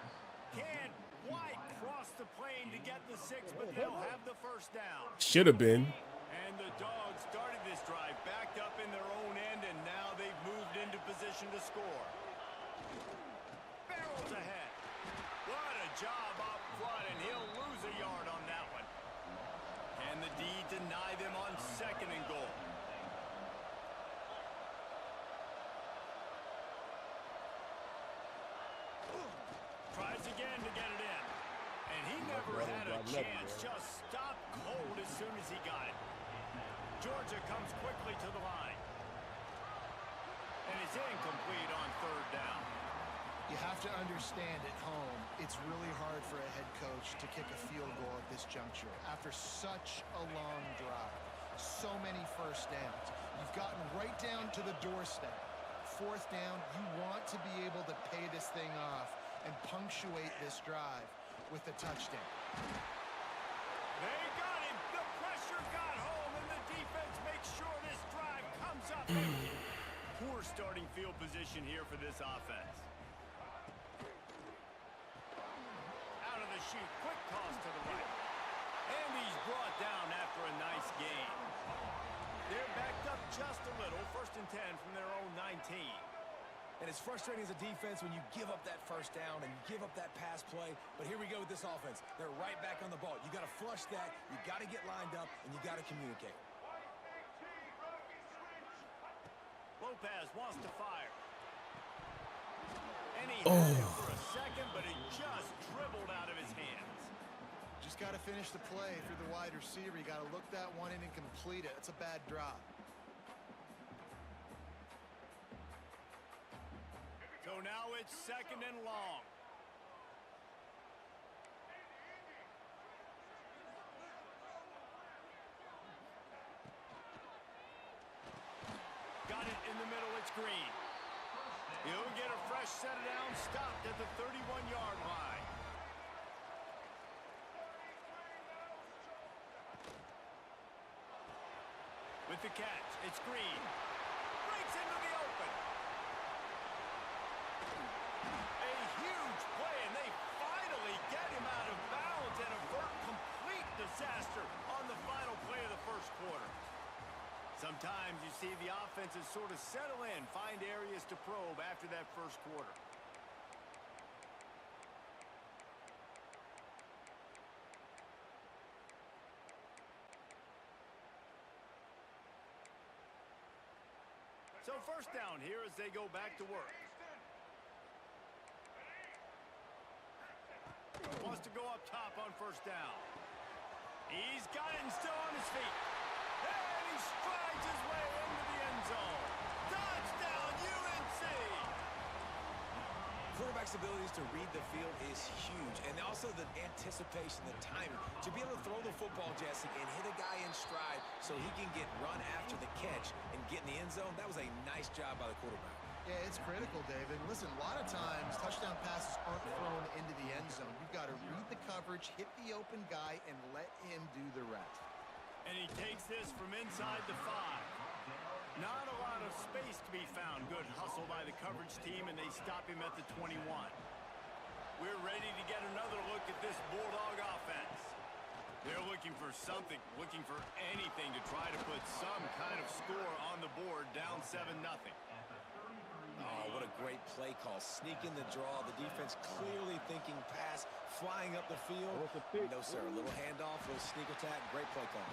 Can't quite cross the plane to get the 6, but they'll have the 1st down. Should have been. And the Dogs started this drive backed up in their own end, and now they've moved into position to score. Barrels ahead. What a job up front, and he'll lose a yard on that one. And the D deny them on 2nd and goal. Tries again to get it in. And he never had a chance. Just stopped cold as soon as he got it. Georgia comes quickly to the line. And it's incomplete on 3rd down. You have to understand at home, it's really hard for a head coach to kick a field goal at this juncture. After such a long drive, so many 1st downs, you've gotten right down to the doorstep. 4th down, you want to be able to pay this thing off and punctuate this drive with a touchdown. They got him. The pressure got home, and the defense makes sure this drive comes up empty. Poor starting field position here for this offense. Out of the chute, quick toss to the right. And he's brought down after a nice gain. They're backed up just a little. 1st and 10 from their own 19. And it's frustrating as a defense when you give up that 1st down and you give up that pass play. But here we go with this offense. They're right back on the ball. You got to flush that. You got to get lined up, and you got to communicate. Lopez wants to fire. And he had it for a second, but it just dribbled out of his hands. Just got to finish the play through the wide receiver. You got to look that one in and complete it. It's a bad drop. So now it's 2nd and long. Got it in the middle. It's Green. He'll get a fresh set down, stopped at the 31-yard line. With the catch, it's Green. Breaks into the open. A huge play, and they finally get him out of bounds and avert complete disaster on the final play of the 1st quarter. Sometimes you see the offenses sort of settle in, find areas to probe after that 1st quarter. So 1st down here as they go back to work. Wants to go up top on 1st down. He's got it and still on his feet. And he strides his way into the end zone. Touchdown, UNC! Quarterback's abilities to read the field is huge, and also the anticipation, the timing. To be able to throw the football, Jesse, and hit a guy in stride so he can get run after the catch and get in the end zone, that was a nice job by the quarterback. Yeah, it's critical, David. Listen, a lot of times touchdown passes aren't thrown into the end zone. You've got to read the coverage, hit the open guy, and let him do the rest. And he takes this from inside the 5. Not a lot of space to be found. Good hustle by the coverage team, and they stop him at the 21. We're ready to get another look at this Bulldog offense. They're looking for something, looking for anything to try to put some kind of score on the board, down 7-0. Oh, what a great play call. Sneaking the draw. The defense clearly thinking pass, flying up the field. No, sir. A little handoff, a little sneak attack. Great play call.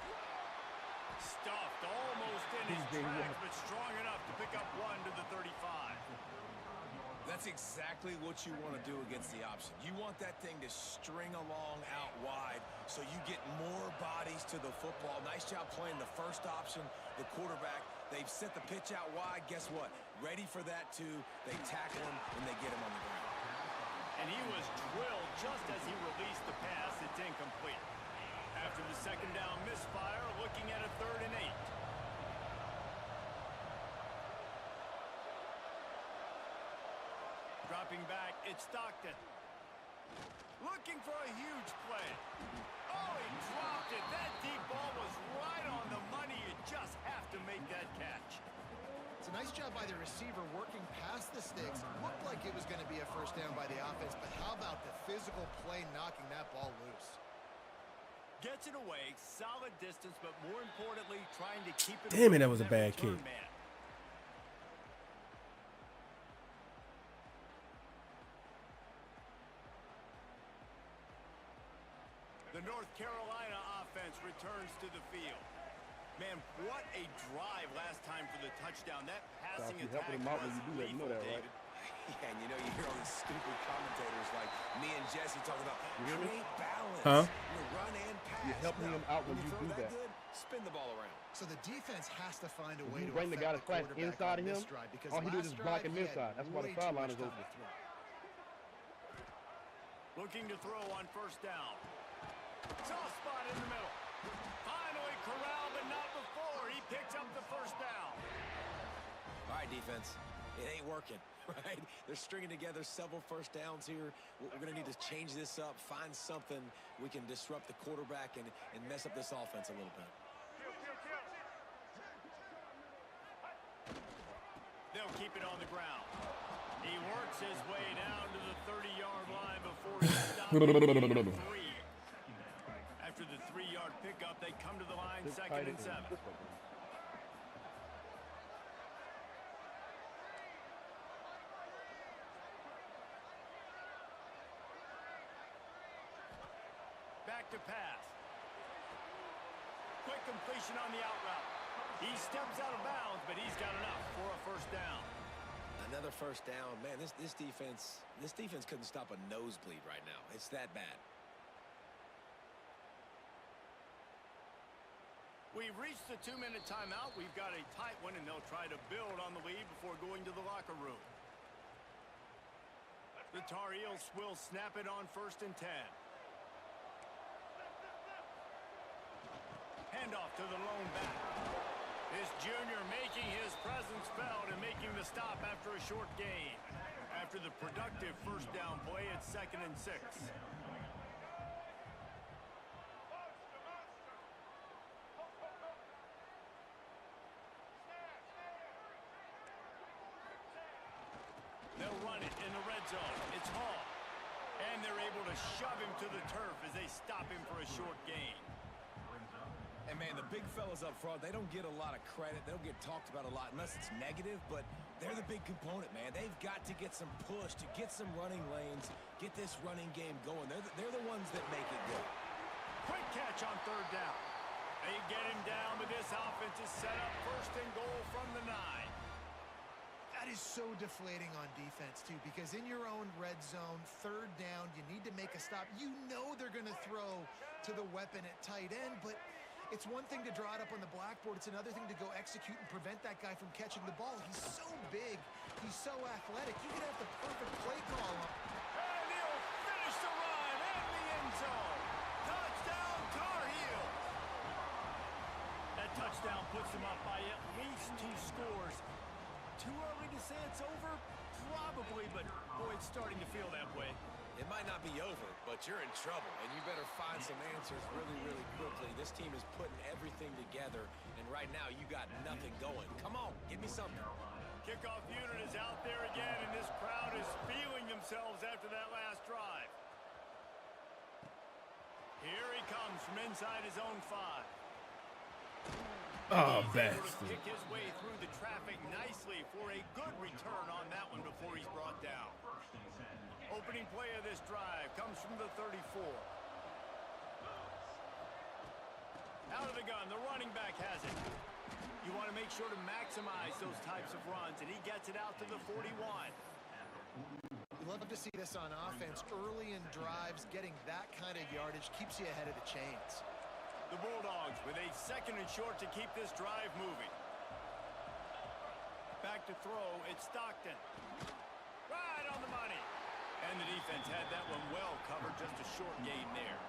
Stuffed almost in his tracks, but strong enough to pick up 1 to the 35. That's exactly what you want to do against the option. You want that thing to string along out wide so you get more bodies to the football. Nice job playing the first option. The quarterback They've set the pitch out wide. Guess what? Ready for that, too. They tackle him, and they get him on the ground. And he was drilled just as he released the pass. It's incomplete. After the second down misfire, looking at a 3rd and 8. Dropping back, it's Stockton. Looking for a huge play. Oh, he dropped it. That deep ball was right on the money. You just have to make that catch. It's a nice job by the receiver working past the sticks. Looked like it was going to be a first down by the offense, but how about the physical play knocking that ball loose? Gets it away, solid distance, but more importantly, trying to keep it. Damn it, that was a bad kick. Man. The North Carolina offense returns to the field. Man, what a drive last time for the touchdown. That passing attack helping him out when you do that. You know that, right? Yeah, and you know, you hear all these stupid commentators like me and Jesse talking about great balance. Huh? You run and pass. You're helping him out when you throw do that. Good, spin the ball around. So the defense has to find a way to bring the guy affect to flash quarterback inside on of him, this drive, because all he does last is block him drive, he inside. had That's why the way too sideline much is time open. to throw. Looking to throw on first down. Soft spot in the middle. Finally corralled, but not before. He picks up the first down. All right, defense. It ain't working, right? They're stringing together several first downs here. We're going to need to change this up, find something we can disrupt the quarterback and mess up this offense a little bit. They'll keep it on the ground. He works his way down to the 30-yard line before he stops at 3. After the 3-yard pickup, they come to the line, 2nd and 7. Back to pass. Quick completion on the out route. He steps out of bounds, but he's got enough for a first down. Another first down. Man, this defense couldn't stop a nosebleed right now. It's that bad. We've reached the 2-minute timeout. We've got a tight one, and they'll try to build on the lead before going to the locker room. The Tar Heels will snap it on 1st and 10. Handoff to the lone back. This junior making his presence felt and making the stop after a short gain. After the productive first down play, it's 2nd and 6. They'll run it in the red zone. It's Hall. And they're able to shove him to the turf as they stop him for a short gain. And, man, the big fellas up front, they don't get a lot of credit. They don't get talked about a lot unless it's negative, but they're the big component, man. They've got to get some push, to get some running lanes, get this running game going. They're the ones that make it go. Quick catch on 3rd down. They get him down, but this offense is set up 1st and goal from the 9. That is so deflating on defense, too, because in your own red zone, 3rd down, you need to make a stop. You know they're going to throw to the weapon at tight end, but it's one thing to draw it up on the blackboard. It's another thing to go execute and prevent that guy from catching the ball. He's so big. He's so athletic. You could have the perfect play call on. And he'll finish the run in the end zone. Touchdown, Tar Heels. That touchdown puts them up by at least 2 scores. Too early to say it's over? Probably, but boy, it's starting to feel that way. It might not be over, but you're in trouble, and you better find some answers really, really quickly. This team is putting everything together, and right now you got nothing going. Come on, give me something. Kickoff unit is out there again, and this crowd is feeling themselves after that last drive. Here he comes from inside his own 5. Oh, He's able to bastard. kick his way through the traffic nicely for a good return on that one before he's brought down. Opening play of this drive comes from the 34. Out of the gun, the running back has it. You want to make sure to maximize those types of runs, and he gets it out to the 41. You love to see this on offense. Early in drives, getting that kind of yardage keeps you ahead of the chains. The Bulldogs with a 2nd and short to keep this drive moving. back to throw. It's Stockton. Right on the money. And the defense had that one well covered. Just a short gain there.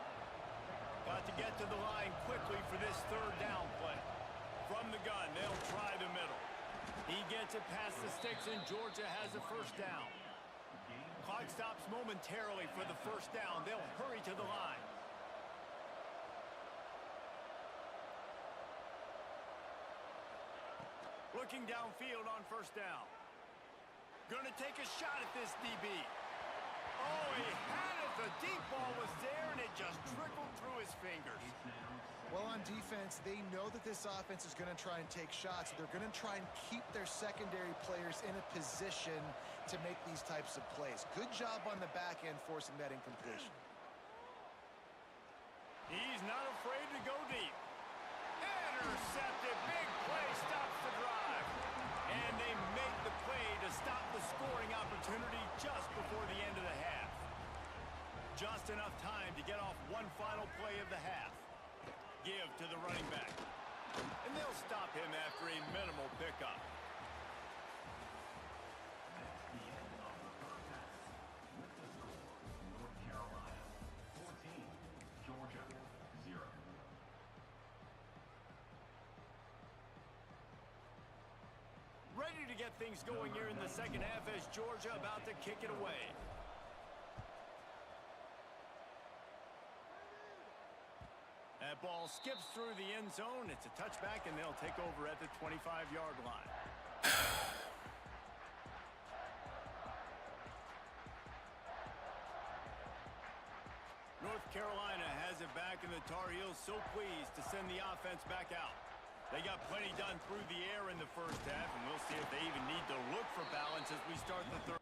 Got to get to the line quickly for this third down play. From the gun, they'll try the middle. He gets it past the sticks, and Georgia has a first down. Clock stops momentarily for the first down. They'll hurry to the line. Looking downfield on first down. Going to take a shot at this DB. Oh, he had it. The deep ball was there, and it just trickled through his fingers. Well, on defense, they know that this offense is going to try and take shots. They're going to try and keep their secondary players in a position to make these types of plays. Good job on the back end forcing that incompletion. He's not afraid to go deep. Intercepted. Big play stops the drive. And they make the play to stop the scoring opportunity just before the end of the half. Just enough time to get off one final play of the half. Give to the running back. And they'll stop him after a minimal pickup. Ready to get things going here in the second half as Georgia about to kick it away. That ball skips through the end zone. It's a touchback, and they'll take over at the 25-yard line. North Carolina has it back, and the Tar Heels so pleased to send the offense back out. They got plenty done through the air in the first half, and we'll see if they even need to look for balance as we start the third.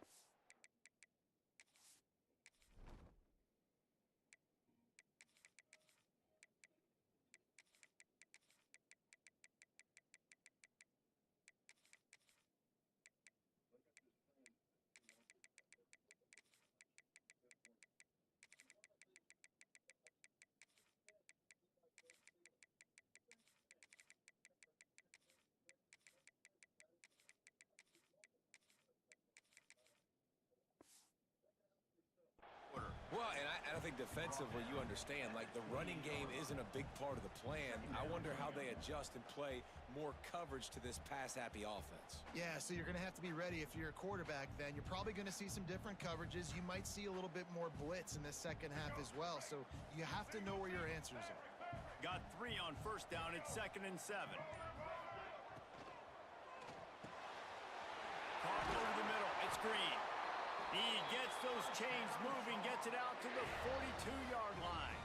Well, and I think defensively, you understand, like the running game isn't a big part of the plan. I wonder how they adjust and play more coverage to this pass-happy offense. Yeah, so you're going to have to be ready if you're a quarterback then. You're probably going to see some different coverages. You might see a little bit more blitz in the second half as well. So you have to know where your answers are. Got 3 on first down. It's 2nd and 7. Caught over the middle. It's Green. He gets those chains moving, gets it out to the 42-yard line.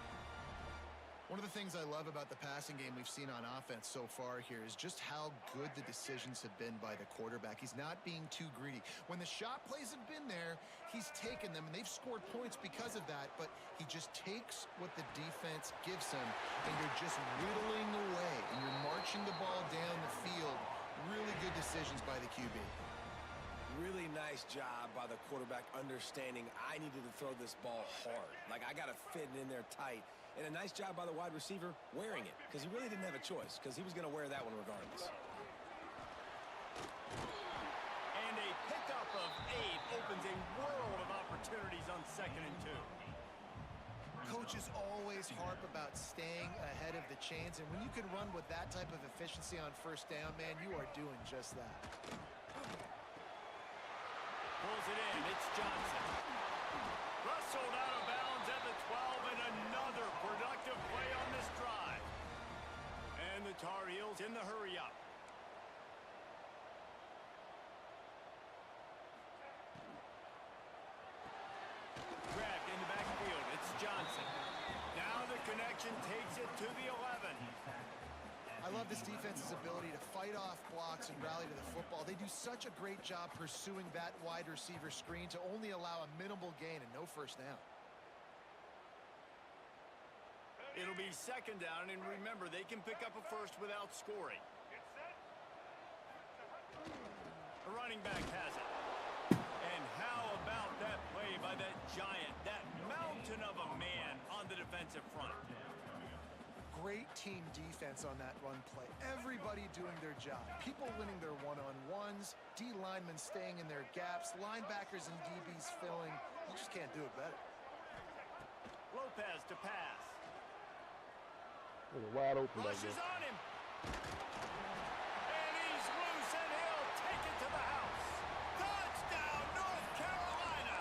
One of the things I love about the passing game we've seen on offense so far here is just how good the decisions have been by the quarterback. He's not being too greedy. When the shot plays have been there, he's taken them, and they've scored points because of that, but he just takes what the defense gives him, and you're just whittling away, and you're marching the ball down the field. Really good decisions by the QB. Really nice job by the quarterback understanding I needed to throw this ball hard. Like, I got to fit it in there tight. And a nice job by the wide receiver wearing it, because he really didn't have a choice, because he was going to wear that one regardless. And a pickup of 8 opens a world of opportunities on 2nd and 2. Coaches always harp about staying ahead of the chains, and when you can run with that type of efficiency on first down, man, you are doing just that. Pulls it in. It's Johnson. Wrestled out of bounds at the 12, and another productive play on this drive. And the Tar Heels in the hurry-up. Grabbed in the backfield. It's Johnson. Now the connection takes it to the 11. I love this defense's ability to fight off blocks and rally to the football. They do such a great job pursuing that wide receiver screen to only allow a minimal gain and no first down. It'll be 2nd down, and remember, they can pick up a first without scoring. The running back has it. And how about that play by that giant, that mountain of a man on the defensive front? great team defense on that run play. Everybody doing their job. People winning their one-on-ones, D linemen staying in their gaps, linebackers and DBs filling. You just can't do it better. Lopez to pass. Wide open back Rushes there. on him. And he's loose, and he'll take it to the house. Touchdown, North Carolina.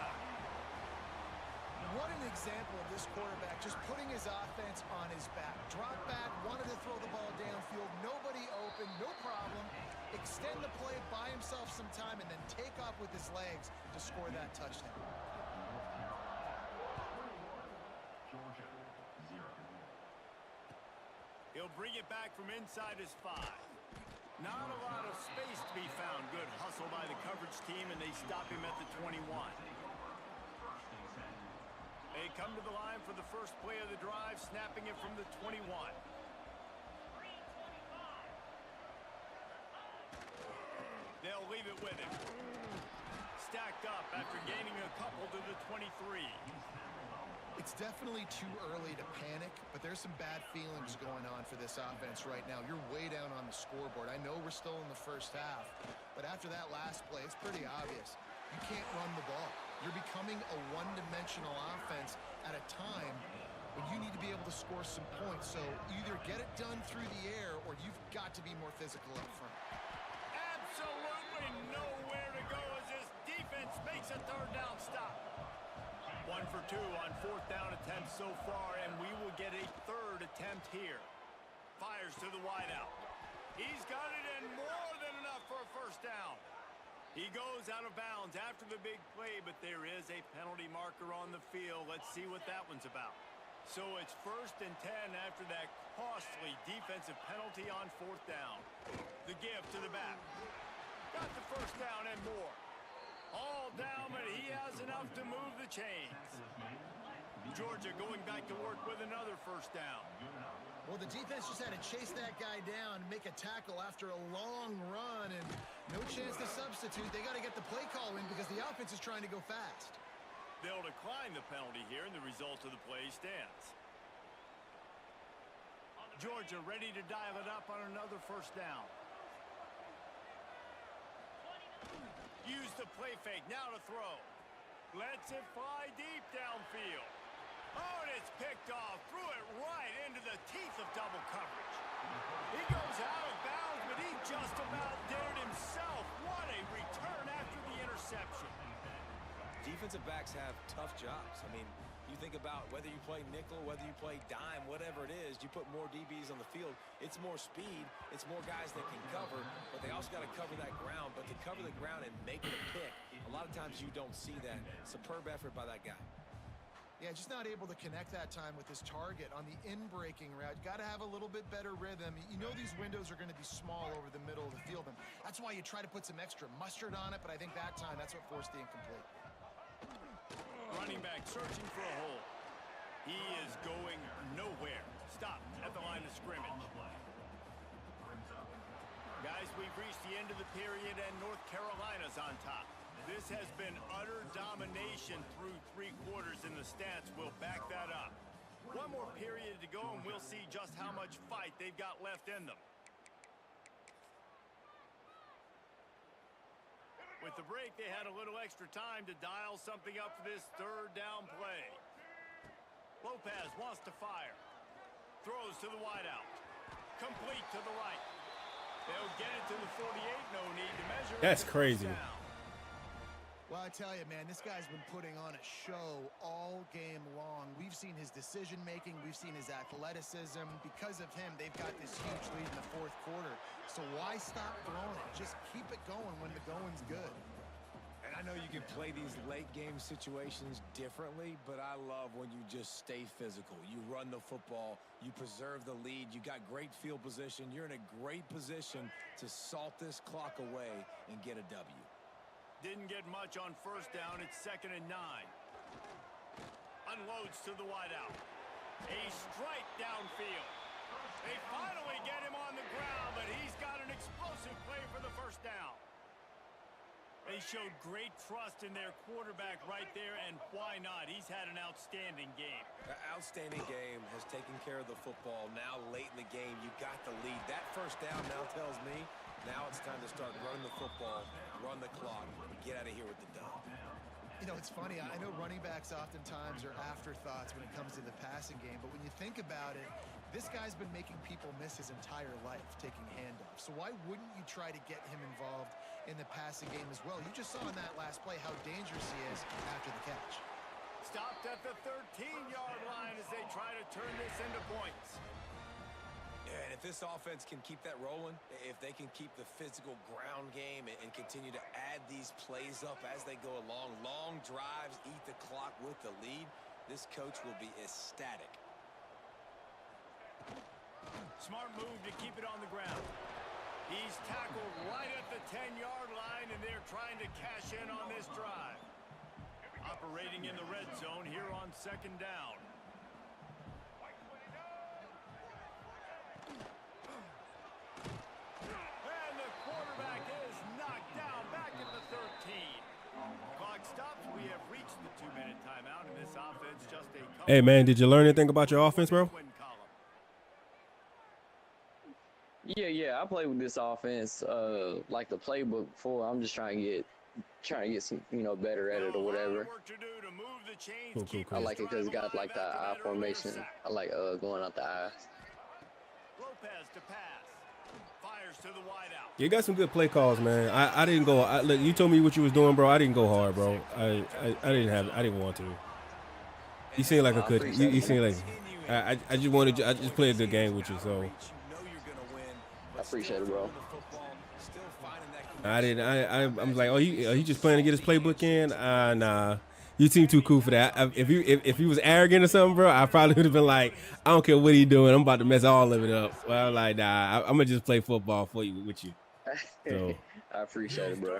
What an example of this quarterback just putting his offense on his back. Drop back, wanted to throw the ball downfield, nobody open, no problem. Extend the play, buy himself some time, and then take off with his legs to score that touchdown. He'll bring it back from inside his 5. Not a lot of space to be found. Good hustle by the coverage team, and they stop him at the 21. They come to the line for the first play of the drive, snapping it from the 21. They'll leave it with him. Stacked up after gaining a couple to the 23. It's definitely too early to panic, but there's some bad feelings going on for this offense right now. You're way down on the scoreboard. I know we're still in the first half, but after that last play, it's pretty obvious. You can't run the ball. You're becoming a one-dimensional offense at a time when you need to be able to score some points. So either get it done through the air or you've got to be more physical up front. Absolutely nowhere to go as this defense makes a third down stop. 1 for 2 on fourth down attempts so far, and we will get a third attempt here. Fires to the wideout. He's got it in more than enough for a first down. He goes out of bounds after the big play, but there is a penalty marker on the field. Let's see what that one's about. So it's 1st and 10 after that costly defensive penalty on fourth down. The give to the back. Got the first down and more. All down, but he has enough to move the chains. Georgia going back to work with another first down. Well, the defense just had to chase that guy down, make a tackle after a long run, and no chance to substitute. They got to get the play call in because the offense is trying to go fast. They'll decline the penalty here, and the result of the play stands. Georgia ready to dial it up on another first down. Use the play fake, now to throw. Lets it fly deep downfield. Oh, and it's picked off. Threw it right into the teeth of double coverage. He goes out of bounds, but he just about did it himself. What a return after the interception. Defensive backs have tough jobs. I mean, you think about whether you play nickel, whether you play dime, whatever it is, you put more DBs on the field. It's more speed. It's more guys that can cover, but they also got to cover that ground. But to cover the ground and make it a pick, a lot of times you don't see that. Superb effort by that guy. Yeah, just not able to connect that time with his target on the in-breaking route. You got to have a little bit better rhythm. You know these windows are going to be small over the middle of the field, and that's why you try to put some extra mustard on it, but I think that time that's what forced the incomplete. Running back searching for a hole. He is going nowhere. Stop at the line of scrimmage. Guys, we've reached the end of the period, and North Carolina's on top. This has been utter domination through 3 quarters, and the stats will back that up. One more period to go, and we'll see just how much fight they've got left in them. With the break, they had a little extra time to dial something up for this third down play. Lopez wants to fire. Throws to the wideout. Complete to the right. They'll get it to the 48. No need to measure. That's crazy. Well, I tell you, man, this guy's been putting on a show all game long. We've seen his decision-making. We've seen his athleticism. Because of him, they've got this huge lead in the fourth quarter. So why stop throwing it? Just keep it going when the going's good. And I know you can play these late-game situations differently, but I love when you just stay physical. You run the football. You preserve the lead. You got great field position. You're in a great position to salt this clock away and get a W. Didn't get much on first down. It's 2nd and 9. Unloads to the wideout. A strike downfield. They finally get him on the ground, but he's got an explosive play for the first down. They showed great trust in their quarterback right there, and why not? He's had an outstanding game. An outstanding game, has taken care of the football. Now late in the game, you got the lead. That first down now tells me now it's time to start running the football, run the clock, and get out of here with the dub. You know, it's funny. I know running backs oftentimes are afterthoughts when it comes to the passing game, but when you think about it, this guy's been making people miss his entire life taking handoffs. So why wouldn't you try to get him involved in the passing game as well? You just saw in that last play how dangerous he is after the catch. Stopped at the 13-yard line as they try to turn this into points. Yeah, and if this offense can keep that rolling, if they can keep the physical ground game and continue to add these plays up as they go along, long drives, eat the clock with the lead, this coach will be ecstatic. Smart move to keep it on the ground. He's tackled right at the 10-yard line, and they're trying to cash in on this drive. Operating in the red zone here on second down. And the quarterback is knocked down back at the 13. Clock stops. We have reached the 2-minute timeout, and this offense just a couple. Hey, man, did you learn anything about your offense, bro? Yeah, I played with this offense, like the playbook before. I'm just trying to get some, better at it or whatever. Cool. I like it because it got like the I formation. I like going out the I. Lopez to pass. Fires to the wide out. You got some good play calls, man. I didn't go. Look, you told me what you was doing, bro. I didn't go hard, bro. I didn't want to. You seem like a good. You seem like. I just played a good game with you, so. I appreciate it, bro. I'm like, oh, he just playing to get his playbook in? Nah. You seem too cool for that. If he was arrogant or something, bro, I probably would have been like, I don't care what he doing. I'm about to mess all of it up. Well, I'm like, nah, I'm gonna just play football with you. So I appreciate it, bro.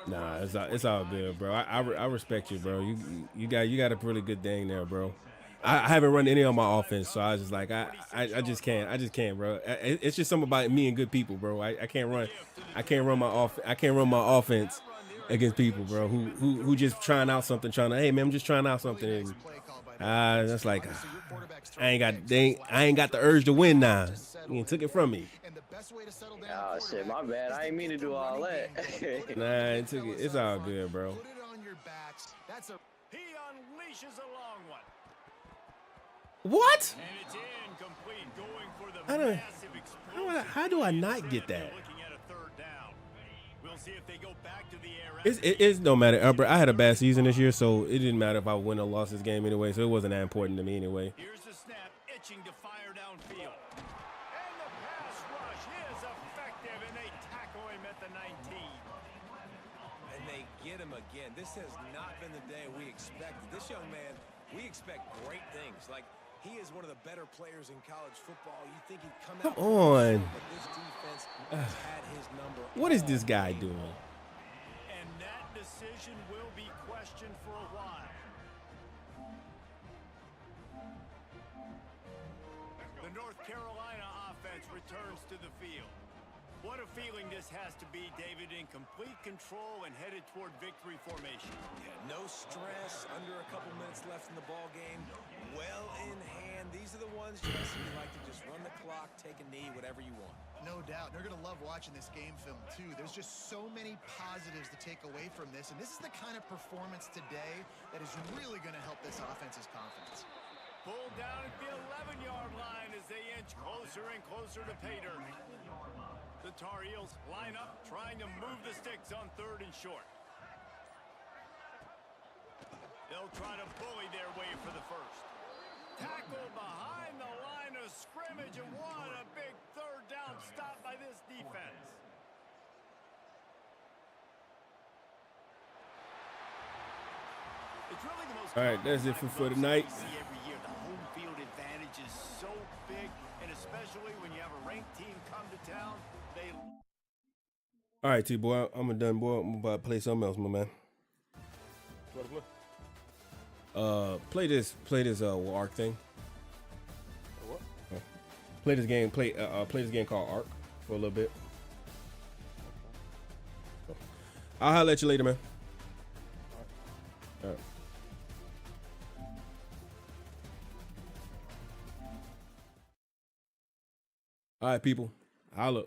Nah, it's all good, bro. I respect you, bro. You got a pretty good thing there, bro. I haven't run any on my offense, so I was just like, I just can't, bro. It's just something about me and good people, bro. I can't run my offense against people, bro, who just trying out something, hey man, I'm just trying out something. And that's like, I ain't got the urge to win now. You took it from me. Oh shit, my bad. I ain't mean to do all that. Nah, it's all good, bro. He unleashes a long one. What? And it's incomplete, going for the massive explosion. How do I not get that? Looking at a third down. We'll see if they go back to the air. It no matter. I had a bad season this year, so it didn't matter if I win or lost this game anyway. So it wasn't that important to me anyway. Here's the snap, itching to fire downfield. And the pass rush is effective, and they tackle him at the 19. And they get him again. This has not been the day we expected. This young man, we expect great things. Like, he is one of the better players in college football. You think he'd come out. Come on. But this defense has had his number. What is this guy doing? And that decision will be questioned for a while. The North Carolina offense returns to the field. What a feeling this has to be, David, in complete control and headed toward victory formation. Yeah, no stress, under a couple minutes left in the ball game. Well in hand. These are the ones, Jesse, you like to just run the clock, take a knee, whatever you want. No doubt. They're going to love watching this game film, too. There's just so many positives to take away from this, and this is the kind of performance today that is really going to help this offense's confidence. Pulled down at the 11-yard line as they inch closer and closer to pay dirt. The Tar Heels line up, trying to move the sticks on 3rd and short. They'll try to bully their way for the first. Tackled behind the line of scrimmage, and what a big 3rd down stop by this defense. It's really the most. All right, that's it for tonight. Every year, the home field advantage is so big, and especially when you have a ranked team come to town. All right, T-boy, I'm done, boy. I'm about to play something else, my man. Play this ARC thing. What? Play this game. Play this game called Ark for a little bit. I'll holler at you later, man. All right. All right, people. Holla.